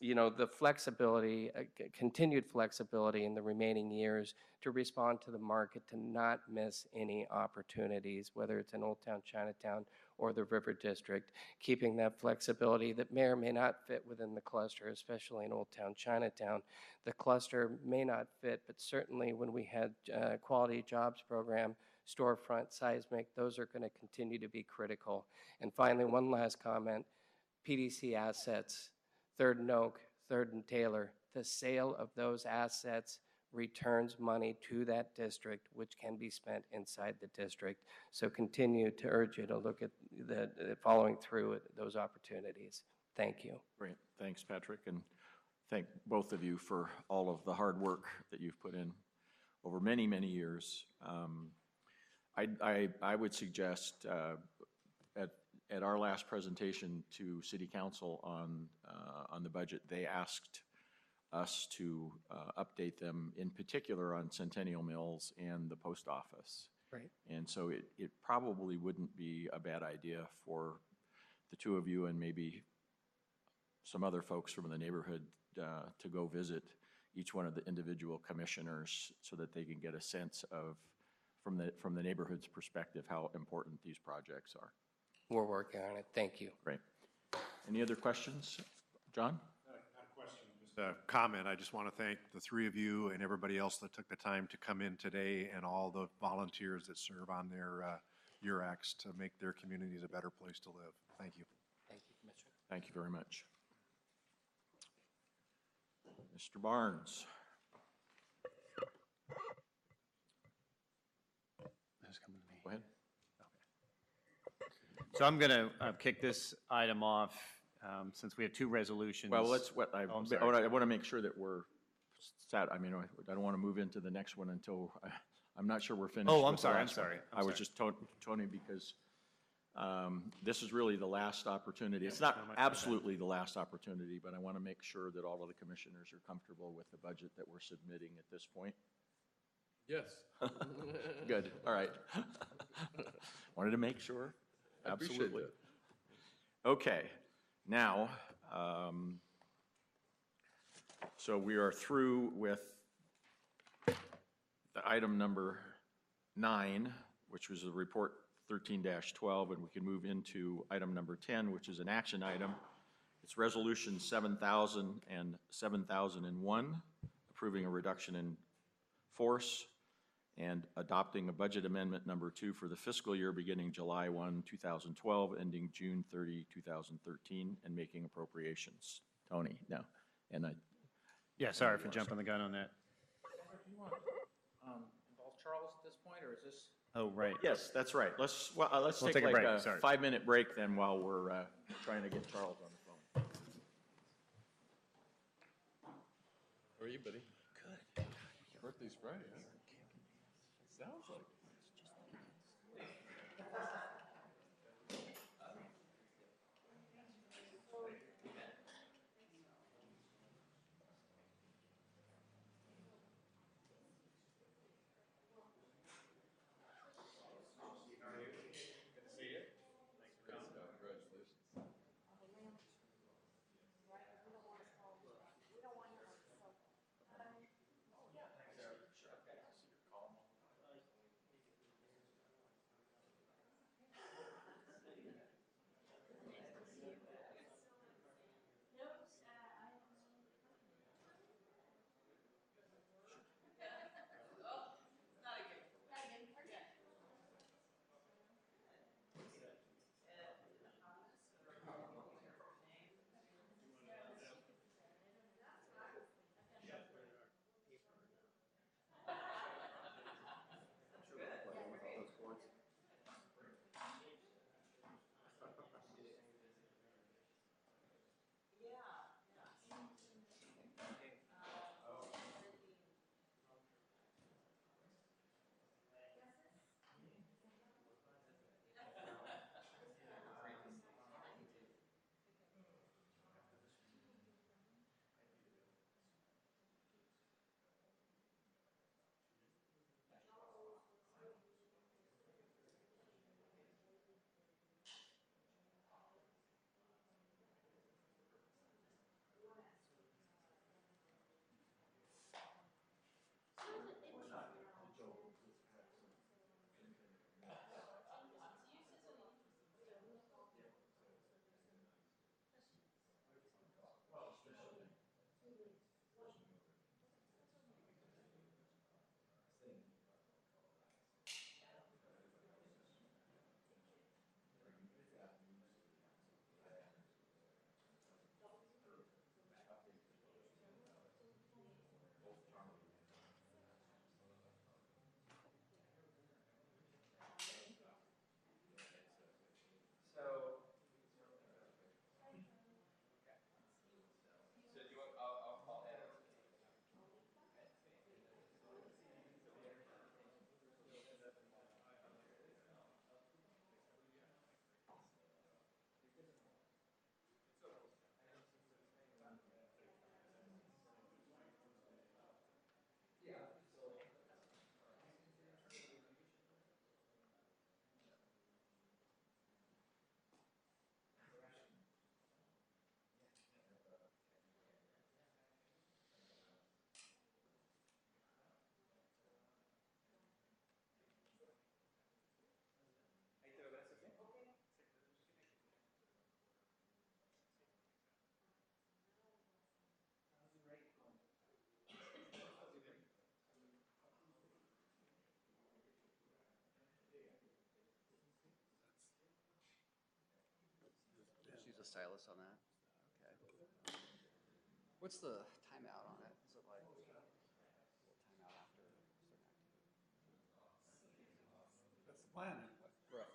you know, the flexibility, continued flexibility in the remaining years to respond to the market, to not miss any opportunities, whether it's in Old Town Chinatown or the River District, keeping that flexibility that may or may not fit within the cluster, especially in Old Town Chinatown. The cluster may not fit, but certainly when we had Quality Jobs Program, storefront, seismic, those are going to continue to be critical. And finally, one last comment, PDC assets, 3rd and Oak, 3rd and Taylor, the sale of those assets returns money to that district, which can be spent inside the district. So continue to urge you to look at the following through those opportunities. Thank you. Great, thanks, Patrick, and thank both of you for all of the hard work that you've put in over many, many years. I would suggest at our last presentation to City Council on the budget, they asked us to update them in particular on Centennial Mills and the post office. Right. And so it probably wouldn't be a bad idea for the two of you and maybe some other folks from the neighborhood to go visit each one of the individual commissioners so that they can get a sense of, from the neighborhood's perspective, how important these projects are. We're working on it. Thank you. Great. Any other questions? John? Not a question, just a comment. I just want to thank the three of you and everybody else that took the time to come in today and all the volunteers that serve on their URACs to make their communities a better place to live. Thank you. Thank you, Commissioner. Thank you very much. Mr. Barnes. Go ahead. So I'm going to kick this item off since we have two resolutions. Well, I want to make sure that we're set. I mean, I don't want to move into the next one until I'm not sure we're finished. Oh, I'm with the sorry. last one. I was just Tony, because this is really the last opportunity. It's not absolutely the last opportunity, but I want to make sure that all of the commissioners are comfortable with the budget that we're submitting at this point. Yes. Good, all right. Wanted to make sure. I appreciate Absolutely. that. Okay, now, so we are through with the item number 9, which was the report 13-12, and we can move into item number 10, which is an action item. It's resolution 7000 and 7001, approving a reduction in force and adopting a budget amendment number 2 for the fiscal year beginning July 1, 2012, ending June 30, 2013, and making appropriations. Tony, no. And I. Yeah, sorry for jumping the gun on that. Involve Charles at this point, or is this? Oh, right. Yes, that's right. Let's We'll take a like break. a Sorry. 5-minute break then while we're trying to get Charles on the phone. How are you, buddy? Good. Your birthday's Friday, huh? Sounds like it. the stylus on that? Okay. What's the timeout on it? Is it like a little timeout after certain activity? That's the plan. Right.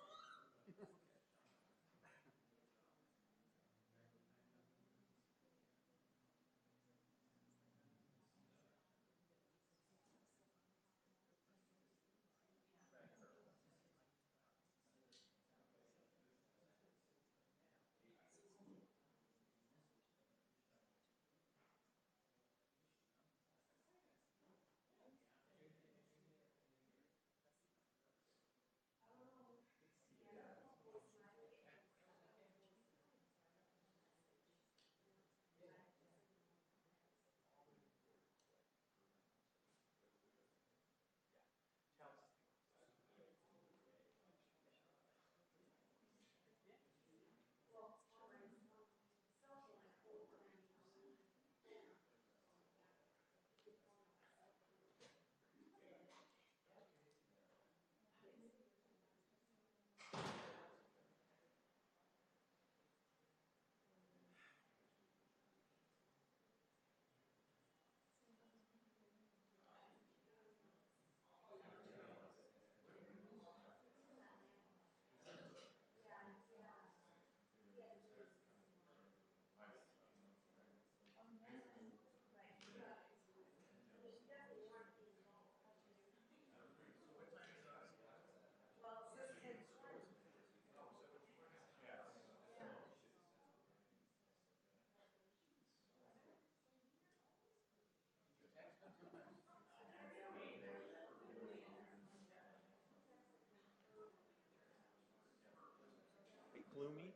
Gloomy?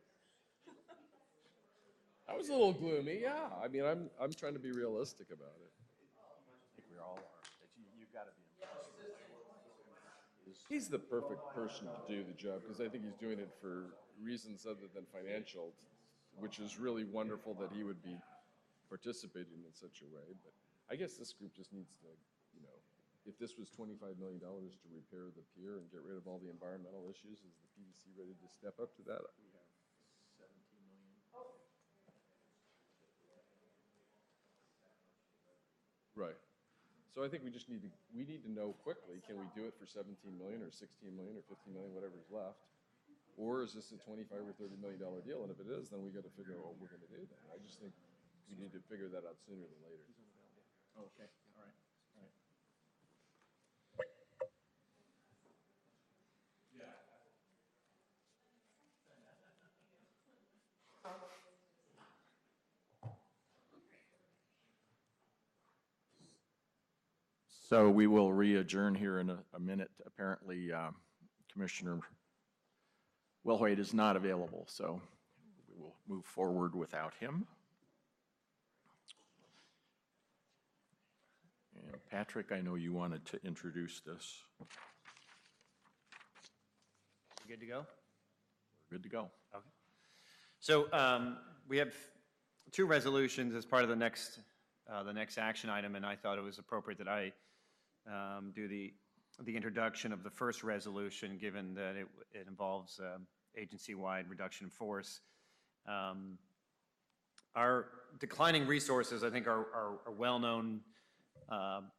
I was a little gloomy, yeah. I mean, I'm trying to be realistic about it. I think we all are. You've got to be impressed. He's the perfect person to do the job because I think he's doing it for reasons other than financial, which is really wonderful that he would be participating in such a way. But I guess this group just needs to, you know, if this was $25 million to repair the pier and get rid of all the environmental issues, is the PDC ready to step up to that? We have 17 million. Right. So I think we need to know quickly, can we do it for 17 million or 16 million or 15 million, whatever is left? Or is this a 25 or $30 million deal? And if it is, then we got to figure out what we're going to do then. I just think we need to figure that out sooner than later. Oh, okay, all right, all right. So we will re-adjourn here in a minute. Apparently, Commissioner Wellhite is not available, so we will move forward without him. And Patrick, I know you wanted to introduce this. You good to go? We're good to go. Okay. So we have two resolutions as part of the next action item, and I thought it was appropriate that I do the introduction of the first resolution, given that it involves agency-wide reduction in force. Our declining resources, I think, are a well-known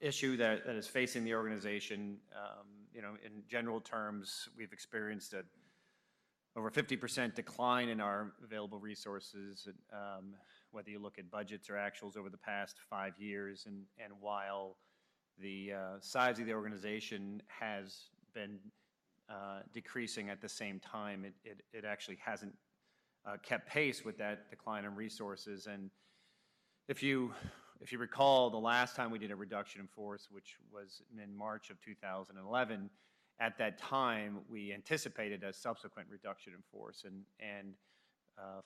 issue that is facing the organization. You know, in general terms, we've experienced over 50% decline in our available resources, whether you look at budgets or actuals over the past 5 years. And while the size of the organization has been decreasing at the same time, it actually hasn't kept pace with that decline in resources. And if you recall, the last time we did a reduction in force, which was in March of 2011, at that time, we anticipated a subsequent reduction in force. And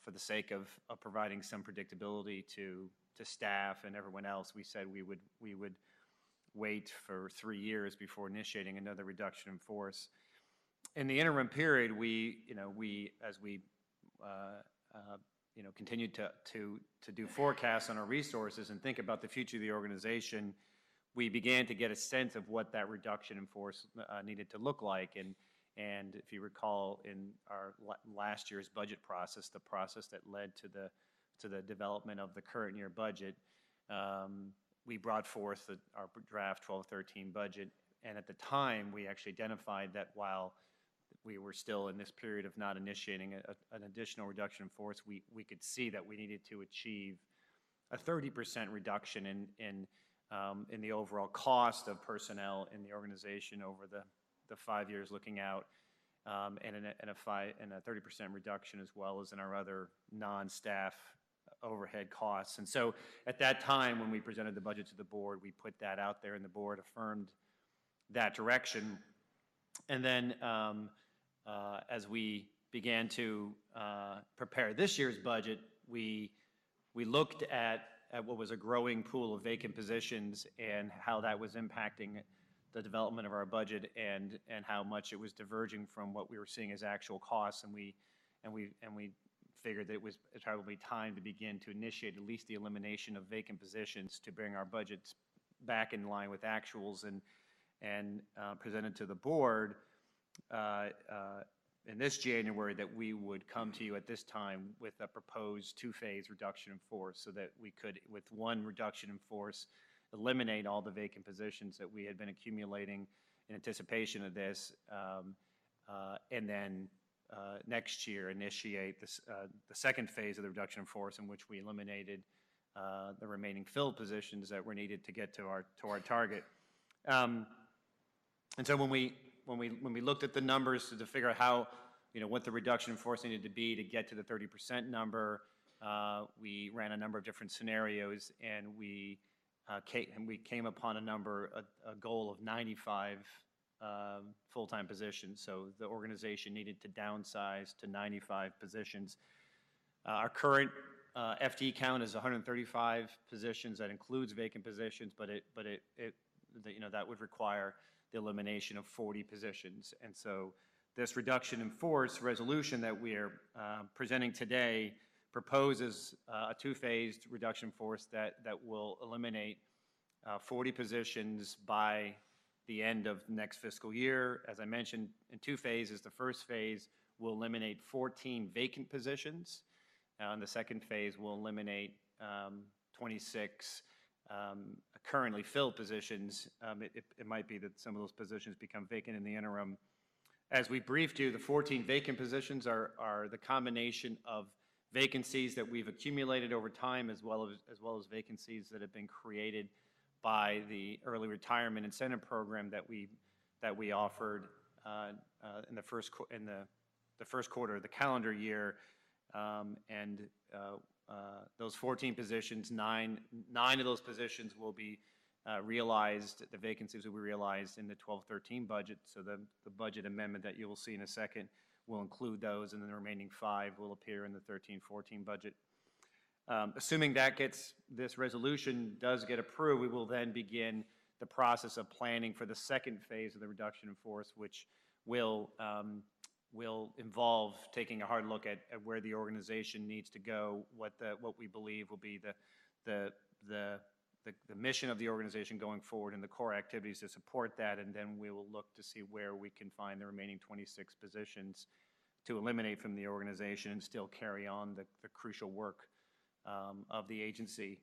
for the sake of providing some predictability to staff and everyone else, we said we would wait for 3 years before initiating another reduction in force. In the interim period, as we continued to do forecasts on our resources and think about the future of the organization, we began to get a sense of what that reduction in force needed to look like. And if you recall, in our last year's budget process, the process that led to the development of the current year budget, we brought forth our draft 12-13 budget. And at the time, we actually identified that while we were still in this period of not initiating an additional reduction in force, we could see that we needed to achieve a 30% reduction in the overall cost of personnel in the organization over the 5 years looking out, and a 30% reduction as well as in our other non-staff overhead costs. And so at that time, when we presented the budget to the board, we put that out there, and the board affirmed that direction. And then as we began to prepare this year's budget, we looked at what was a growing pool of vacant positions and how that was impacting the development of our budget, and how much it was diverging from what we were seeing as actual costs. And we figured that it was probably time to begin to initiate at least the elimination of vacant positions to bring our budgets back in line with actuals, and presented to the board in this January that we would come to you at this time with a proposed two-phase reduction in force, so that we could, with one reduction in force, eliminate all the vacant positions that we had been accumulating in anticipation of this, and then next year initiate the second phase of the reduction in force, in which we eliminated the remaining filled positions that were needed to get to our target. And so when we looked at the numbers to figure out how, what the reduction in force needed to be to get to the 30% number, we ran a number of different scenarios, and we came upon a goal of 95 full-time positions. So the organization needed to downsize to 95 positions. Our current FTE count is 135 positions. That includes vacant positions, but that would require the elimination of 40 positions. And so this reduction in force resolution that we are presenting today proposes a two-phased reduction in force that will eliminate 40 positions by the end of next fiscal year. As I mentioned, in two phases. The first phase will eliminate 14 vacant positions. And the second phase will eliminate 26 currently filled positions. It might be that some of those positions become vacant in the interim. As we briefed you, the 14 vacant positions are the combination of vacancies that we've accumulated over time, as well as vacancies that have been created by the early retirement incentive program that we offered in the first quarter of the calendar year. Those 14 positions, nine of those positions will be realized, the vacancies will be realized in the 12-13 budget. So the budget amendment that you will see in a second will include those, and then the remaining 5 will appear in the 13-14 budget. Assuming this resolution does get approved, we will then begin the process of planning for the second phase of the reduction in force, which will involve taking a hard look at where the organization needs to go, what we believe will be the mission of the organization going forward, and the core activities to support that, and then we will look to see where we can find the remaining 26 positions to eliminate from the organization and still carry on the crucial work of the agency.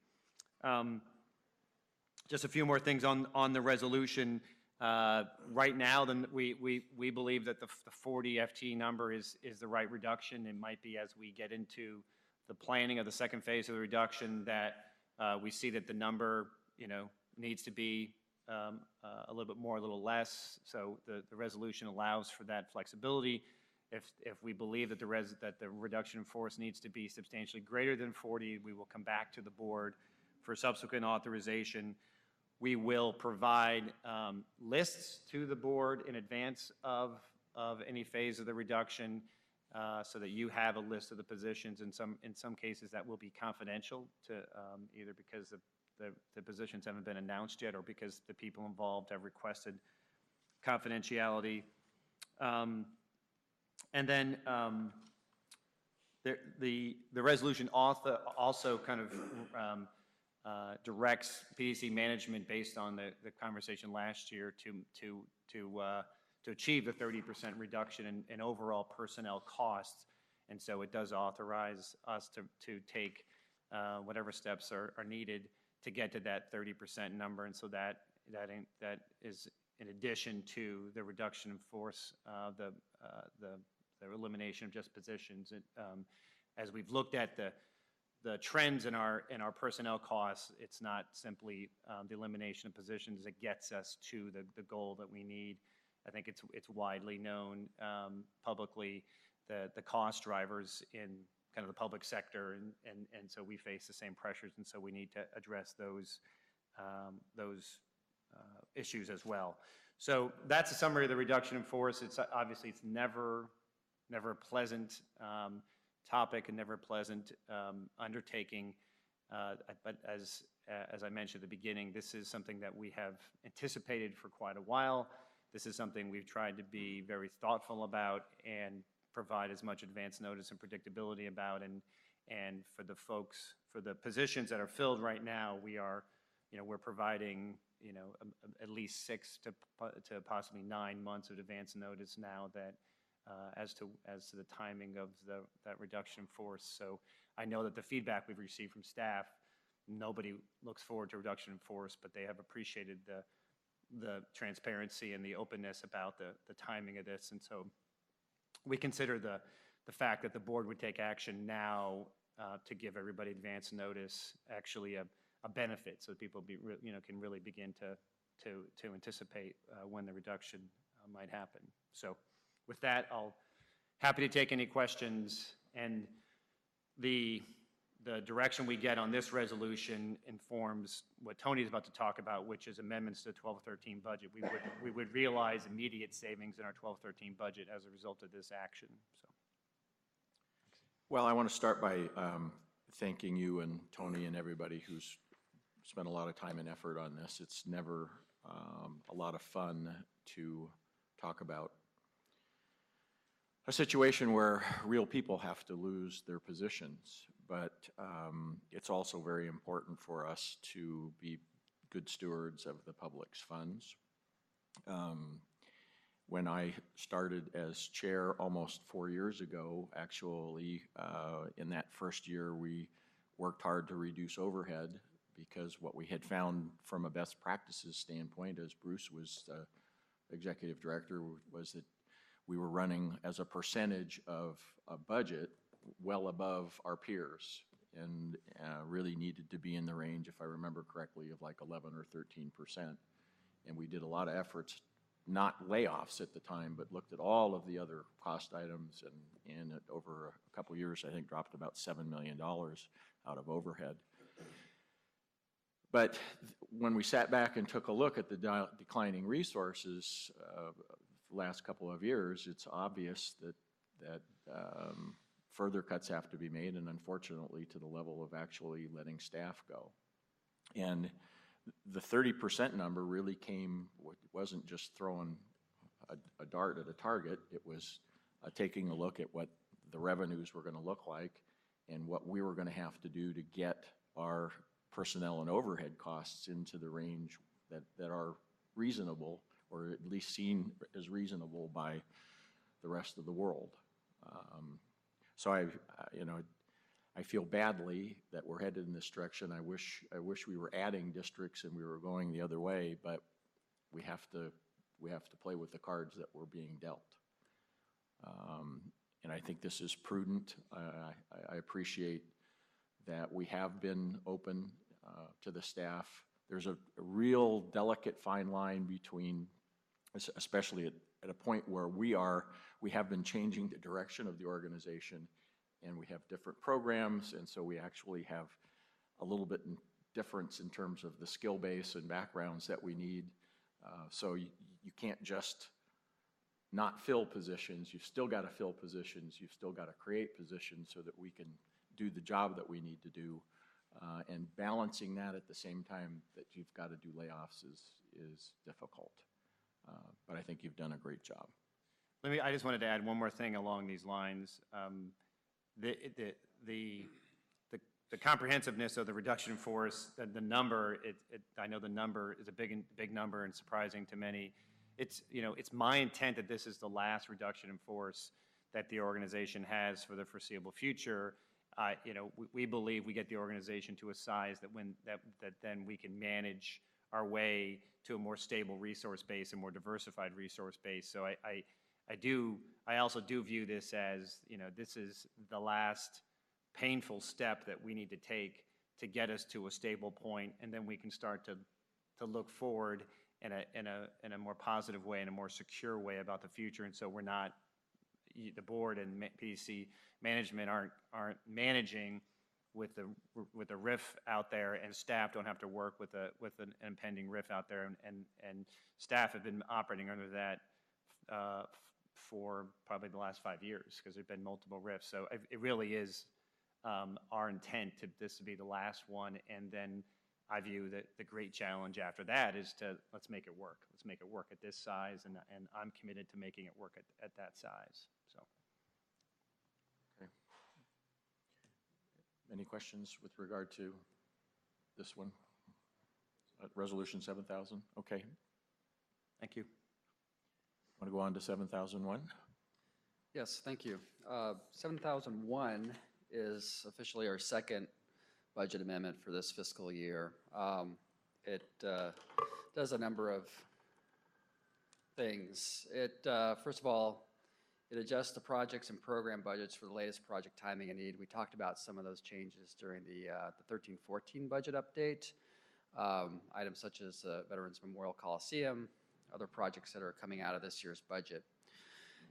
Just a few more things on the resolution. Right now, we believe that the 40 FTE number is the right reduction. It might be as we get into the planning of the second phase of the reduction that we see that the number needs to be a little bit more, a little less. So the resolution allows for that flexibility. If we believe that the reduction in force needs to be substantially greater than 40, we will come back to the board for subsequent authorization. We will provide lists to the board in advance of any phase of the reduction, so that you have a list of the positions. In some cases, that will be confidential, to either because the positions haven't been announced yet, or because the people involved have requested confidentiality. And then the resolution also kind of directs PDC management, based on the conversation last year, to to achieve the 30% reduction in overall personnel costs. And so it does authorize us to take whatever steps are needed to get to that 30% number. And so that is in addition to the reduction in force, the elimination of dispositions. As we've looked at the trends in our personnel costs, it's not simply the elimination of positions that gets us to the goal that we need. I think it's widely known publicly the cost drivers in kind of the public sector, and so we face the same pressures, and so we need to address those issues as well. So that's a summary of the reduction in force. It's obviously it's never a pleasant topic and never a pleasant undertaking, but as I mentioned at the beginning, this is something that we have anticipated for quite a while. This is something we've tried to be very thoughtful about and provide as much advance notice and predictability about. And for the folks, for the positions that are filled right now, we're providing at least 6 to possibly 9 months of advance notice now that as to the timing of that reduction in force. So I know that the feedback we've received from staff, nobody looks forward to reduction in force, but they have appreciated the transparency and the openness about the timing of this. And so we consider the fact that the board would take action now to give everybody advance notice actually a benefit, so that people can really begin to anticipate when the reduction might happen. So with that, I'll happy to take any questions, and the direction we get on this resolution informs what Tony's about to talk about, which is amendments to the 12-13 budget. We would realize immediate savings in our 12-13 budget as a result of this action. So. Well, I want to start by thanking you and Tony and everybody who's spent a lot of time and effort on this. It's never a lot of fun to talk about a situation where real people have to lose their positions, but it's also very important for us to be good stewards of the public's funds. When I started as chair almost 4 years ago, actually, in that first year, we worked hard to reduce overhead, because what we had found from a best practices standpoint, as Bruce was executive director, was that we were running as a percentage of a budget well above our peers, and really needed to be in the range, if I remember correctly, of like 11 or 13%. And we did a lot of efforts, not layoffs at the time, but looked at all of the other cost items, and over a couple years, I think, dropped about $7 million out of overhead. But when we sat back and took a look at the declining resources the last couple of years, it's obvious that further cuts have to be made, and unfortunately to the level of actually letting staff go. And the 30% number really wasn't just throwing a dart at a target, it was taking a look at what the revenues were going to look like and what we were going to have to do to get our personnel and overhead costs into the range that are reasonable, or at least seen as reasonable by the rest of the world. So I feel badly that we're headed in this direction. I wish we were adding districts and we were going the other way, but we have to play with the cards that we're being dealt. And I think this is prudent. I appreciate that we have been open to the staff. There's a real delicate fine line between, especially at a point where we have been changing the direction of the organization, and we have different programs, and so we actually have a little bit difference in terms of the skill base and backgrounds that we need. So you can't just not fill positions. You've still got to fill positions. You've still got to create positions so that we can do the job that we need to do. And balancing that at the same time that you've got to do layoffs is difficult. But I think you've done a great job. I just wanted to add one more thing along these lines. The comprehensiveness of the reduction in force, the number, I know the number is a big number and surprising to many. it's, you know, it's my intent that this is the last reduction in force that the organization has for the foreseeable future. You know, we believe we get the organization to a size that that then we can manage our way to a more stable resource base, a more diversified resource base. So I also do view this as, you know, this is the last painful step that we need to take to get us to a stable point, and then we can start to look forward in a more positive way, in a more secure way about the future. And so we're not, the board and PDC management aren't managing with the RIF out there, and staff don't have to work with an impending RIF out there, and staff have been operating under that for probably the last 5 years, because there've been multiple RIFs. So it really is our intent this to be the last one, and then I view that the great challenge after that is to let's make it work. Let's make it work at this size, and I'm committed to making it work at that size. So. Okay. Any questions with regard to this one? Resolution 7000? Okay. Thank you. Want to go on to 7001? Yes, thank you. 7001 is officially our second budget amendment for this fiscal year. It does a number of things. First of all, it adjusts the projects and program budgets for the latest project timing and need. We talked about some of those changes during the 13-14 budget update. Items such as Veterans Memorial Coliseum, other projects that are coming out of this year's budget.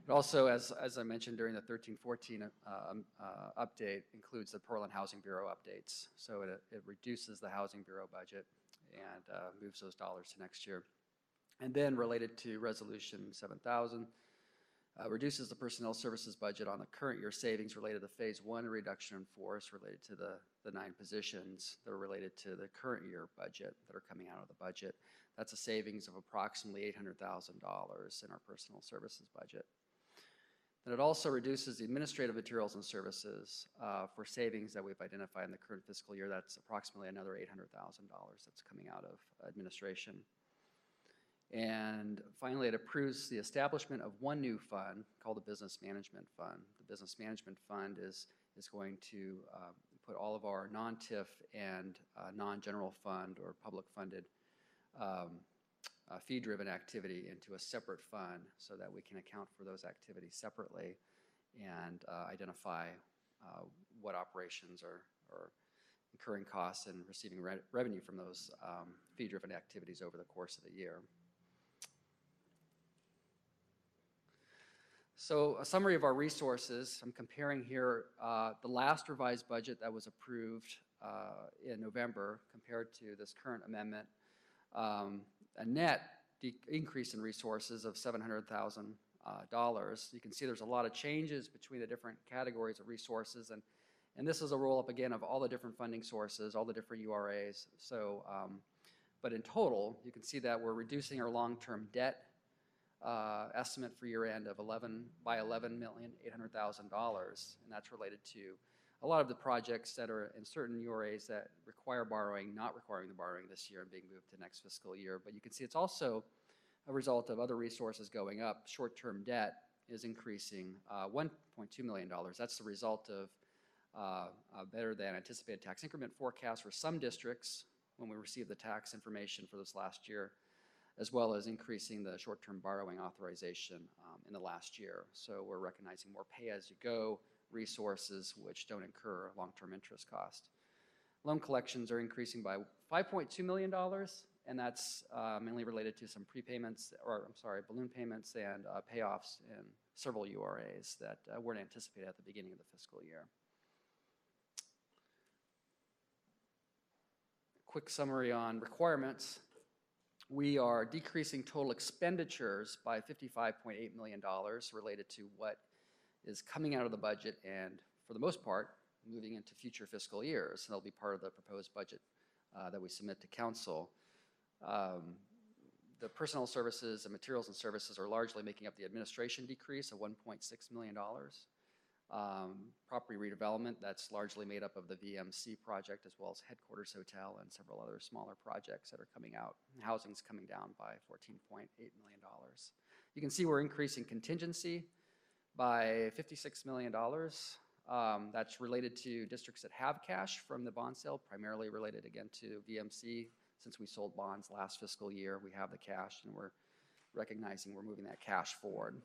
It also, as I mentioned during the 13-14 update, includes the Portland Housing Bureau updates. So it reduces the Housing Bureau budget and moves those dollars to next year. And then related to Resolution 7000, reduces the personnel services budget on the current year savings related to Phase 1 reduction in force related to the 9 positions that are related to the current year budget that are coming out of the budget. That's a savings of approximately $800,000 in our personnel services budget. And it also reduces the administrative materials and services for savings that we've identified in the current fiscal year. That's approximately another $800,000 that's coming out of administration. And finally, it approves the establishment of one new fund called the Business Management Fund. The Business Management Fund is going to put all of our non-TIF and non-general fund or public funded fee-driven activity into a separate fund so that we can account for those activities separately and identify what operations are incurring costs and receiving revenue from those fee-driven activities over the course of the year. So a summary of our resources. I'm comparing here the last revised budget that was approved in November compared to this current amendment. A net increase in resources of $700,000. You can see there's a lot of changes between the different categories of resources, and this is a roll-up again of all the different funding sources, all the different URAs. So, but in total, you can see that we're reducing our long-term debt estimate for year-end of $11,800,000, and that's related to a lot of the projects that are in certain URAs that require borrowing, not requiring the borrowing this year and being moved to next fiscal year. But you can see it's also a result of other resources going up. Short-term debt is increasing $1.2 million. That's the result of better than anticipated tax increment forecast for some districts when we received the tax information for this last year, as well as increasing the short-term borrowing authorization in the last year. So we're recognizing more pay-as-you-go resources which don't incur long-term interest cost. Loan collections are increasing by $5.2 million, and that's mainly related to some prepayments, or I'm sorry, balloon payments and payoffs in several URAs that weren't anticipated at the beginning of the fiscal year. Quick summary on requirements. We are decreasing total expenditures by $55.8 million related to what is coming out of the budget and, for the most part, moving into future fiscal years. That'll be part of the proposed budget that we submit to council. The personnel services and materials and services are largely making up the administration decrease of $1.6 million. property redevelopment, that's largely made up of the VMC project as well as Headquarters Hotel and several other smaller projects that are coming out. Housing's coming down by $14.8 million. You can see we're increasing contingency by $56 million. That's related to districts that have cash from the bond sale, primarily related again to VMC. Since we sold bonds last fiscal year, we have the cash and we're recognizing we're moving that cash forward.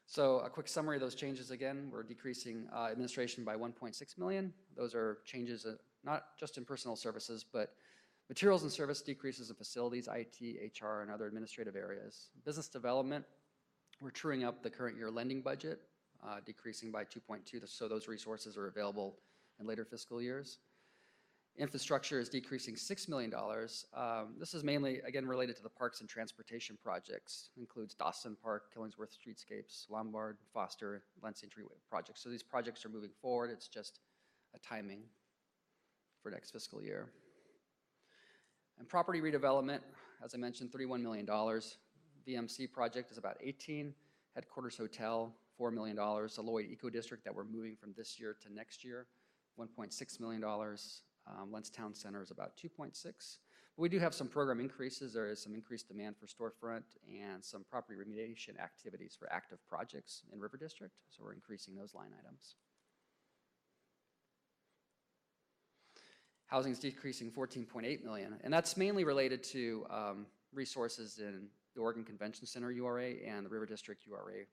So a quick summary of those changes again. We're decreasing administration by $1.6 million. Those are changes not just in personnel services, but materials and service decreases in facilities, IT, HR, and other administrative areas. Business development, we're truing up the current year lending budget, decreasing by 2.2, so those resources are available in later fiscal years. Infrastructure is decreasing $6 million. This is mainly, again, related to the parks and transportation projects. It includes Dawson Park, Killingsworth Streetscapes, Lombard, Foster, Lansing Treeway projects. So these projects are moving forward. It's just a timing for next fiscal year. And property redevelopment, as I mentioned, $31 million. VMC project is about 18. Headquarters Hotel, $4 million. The Lloyd Eco District that we're moving from this year to next year, $1.6 million. Lentz Town Center is about 2.6. But we do have some program increases. There is some increased demand for storefront and some property remediation activities for active projects in River District. So we're increasing those line items. Housing is decreasing $14.8 million, and that's mainly related to resources in the Oregon Convention Center URA and the River District URA.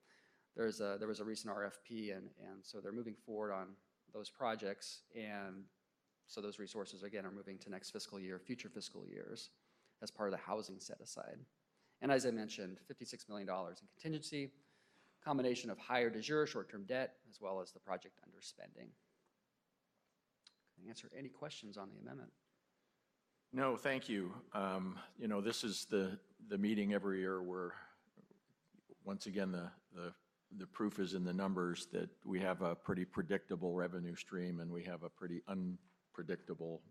There was a recent RFP, and so they're moving forward on those projects, and so those resources, again, are moving to next fiscal year, future fiscal years, as part of the housing set aside. And as I mentioned, $56 million in contingency, combination of higher de jure short-term debt, as well as the project underspending. Can I answer any questions on the amendment? No, thank you. You know, this is the meeting every year where, once again, the proof is in the numbers that we have a pretty predictable revenue stream and we have a pretty unpredictable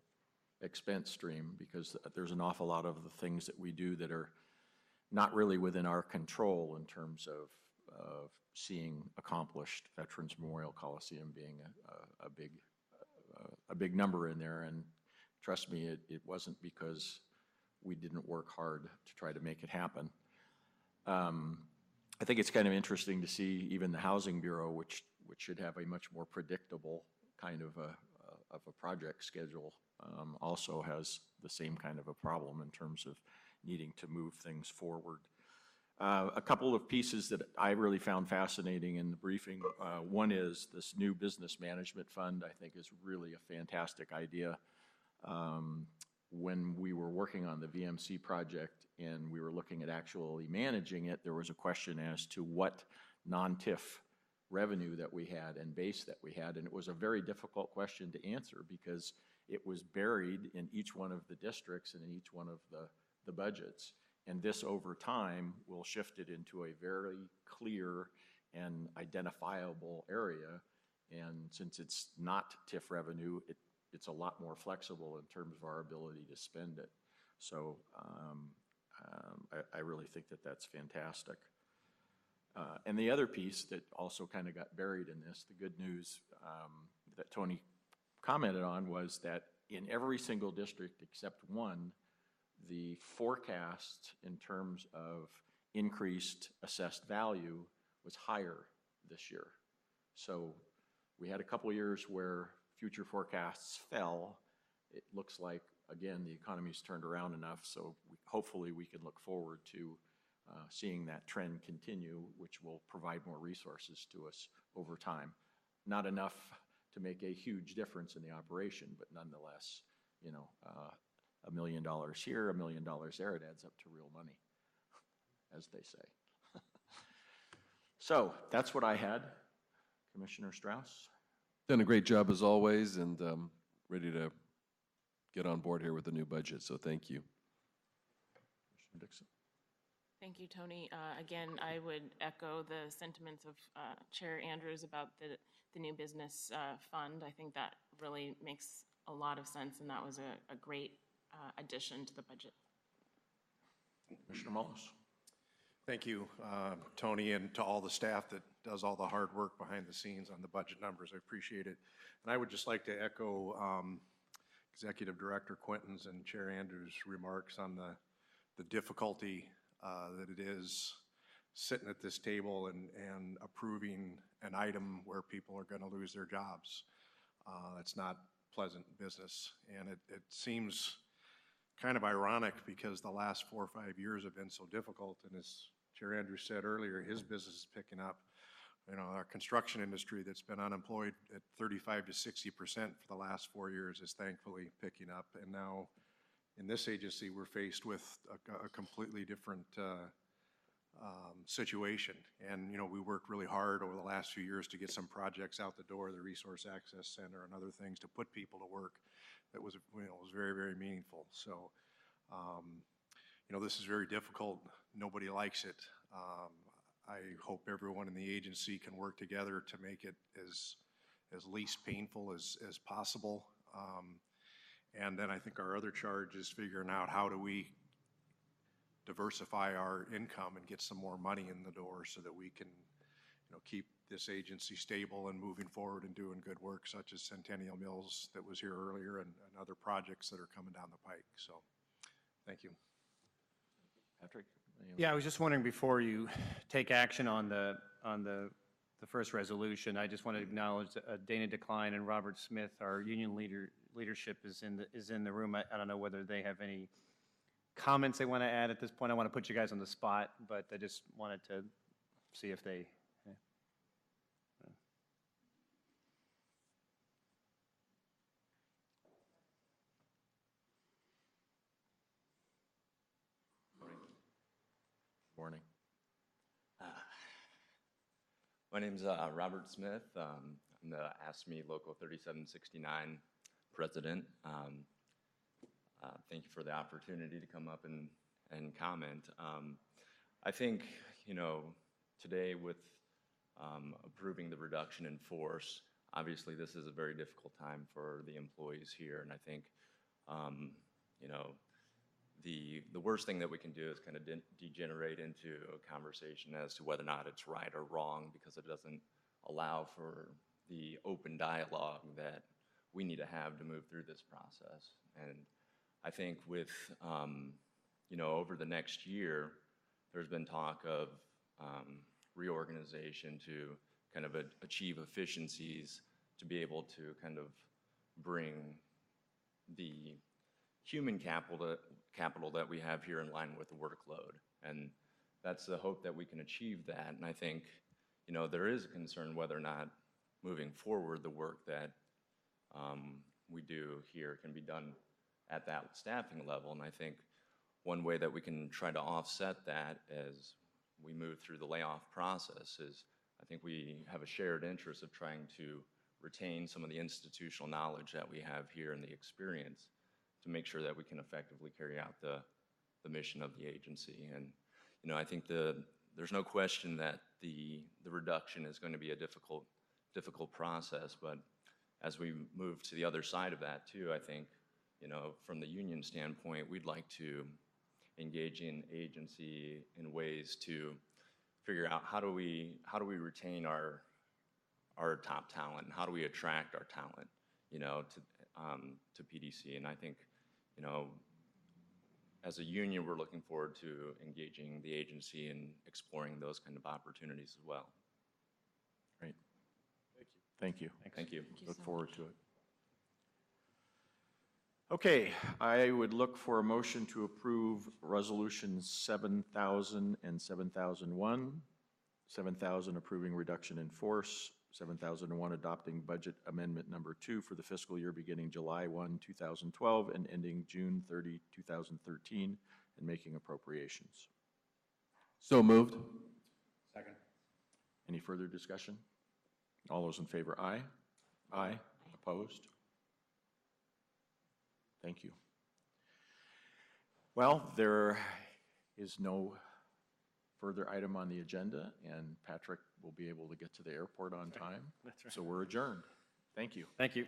expense stream, because there's an awful lot of the things that we do that are not really within our control in terms of seeing accomplished Veterans Memorial Coliseum being a big number in there. And trust me, it wasn't because we didn't work hard to try to make it happen. I think it's kind of interesting to see even the Housing Bureau, which should have a much more predictable kind of a project schedule, also has the same kind of a problem in terms of needing to move things forward. A couple of pieces that I really found fascinating in the briefing. One is this new business management fund, I think is really a fantastic idea. When we were working on the VMC project and we were looking at actually managing it, there was a question as to what non-TIF revenue that we had and base that we had, and it was a very difficult question to answer because it was buried in each one of the districts and in each one of the budgets. And this, over time, will shift it into a very clear and identifiable area. And since it's not TIF revenue, it's a lot more flexible in terms of our ability to spend it. So I really think that that's fantastic. And the other piece that also kind of got buried in this, the good news that Tony commented on, was that in every single district except one, the forecast in terms of increased assessed value was higher this year. So we had a couple years where future forecasts fell. It looks like, again, the economy's turned around enough, so hopefully we can look forward to seeing that trend continue, which will provide more resources to us over time. Not enough to make a huge difference in the operation, but nonetheless, you know, $1 million here, $1 million there, it adds up to real money, as they say. So that's what I had. Commissioner Strauss? Done a great job as always, and ready to get on board here with the new budget, so thank you. Commissioner Dixon? Thank you, Tony. Again, I would echo the sentiments of Chair Andrews about the new business fund. I think that really makes a lot of sense, and that was a great addition to the budget. Commissioner Mullis? Thank you, Tony, and to all the staff that does all the hard work behind the scenes on the budget numbers. I appreciate it. And I would just like to echo Executive Director Quinton's and Chair Andrews' remarks on the difficulty that it is sitting at this table and approving an item where people are going to lose their jobs. That's not pleasant business. And it seems kind of ironic because the last 4 or 5 years have been so difficult. And as Chair Andrews said earlier, his business is picking up. You know, our construction industry that's been unemployed at 35 to 60% for the last 4 years is thankfully picking up. And now in this agency, we're faced with a completely different situation. And, you know, we worked really hard over the last few years to get some projects out the door, the Resource Access Center and other things to put people to work. That was, you know, was very, very meaningful. So, you know, this is very difficult. Nobody likes it. I hope everyone in the agency can work together to make it as least painful as possible. And then I think our other charge is figuring out how do we diversify our income and get some more money in the door so that we can, you know, keep this agency stable and moving forward and doing good work, such as Centennial Mills that was here earlier and other projects that are coming down the pike. So, thank you. Patrick? Yeah, I was just wondering, before you take action on the first resolution, I just want to acknowledge Dana Decline and Robert Smith, our union leadership is in the room. I don't know whether they have any comments they want to add at this point. I want to put you guys on the spot, but I just wanted to see if they. Morning. My name's Robert Smith. I'm the ASME Local 3769 president. Thank you for the opportunity to come up and comment. I think, you know, today with approving the reduction in force, obviously this is a very difficult time for the employees here, and I think, you know, the worst thing that we can do is kind of degenerate into a conversation as to whether or not it's right or wrong, because it doesn't allow for the open dialogue that we need to have to move through this process. And I think with, you know, over the next year, there's been talk of reorganization to kind of achieve efficiencies, to be able to kind of bring the human capital that we have here in line with the workload. And that's the hope that we can achieve that. And I think, you know, there is a concern whether or not moving forward the work that we do here can be done at that staffing level. And I think one way that we can try to offset that as we move through the layoff process is, I think we have a shared interest of trying to retain some of the institutional knowledge that we have here and the experience to make sure that we can effectively carry out the mission of the agency. And, you know, I think there's no question that the reduction is going to be a difficult process, but as we move to the other side of that too, I think, you know, from the union standpoint, we'd like to engage in agency in ways to figure out how do we retain our top talent, and how do we attract our talent, you know, to PDC. And I think, you know, as a union, we're looking forward to engaging the agency and exploring those kind of opportunities as well. Great. Thank you. Thank you. Look forward to it. Okay, I would look for a motion to approve resolutions 7,000 and 7,001. 7,000 approving reduction in force, 7,001 adopting budget amendment number 2 for the fiscal year beginning July 1, 2012 and ending June 30, 2013, and making appropriations. So moved. Second. Any further discussion? All those in favor, aye. Aye. Opposed? Thank you. Well, there is no further item on the agenda, and Patrick will be able to get to the airport on time. That's right. So we're adjourned. Thank you. Thank you.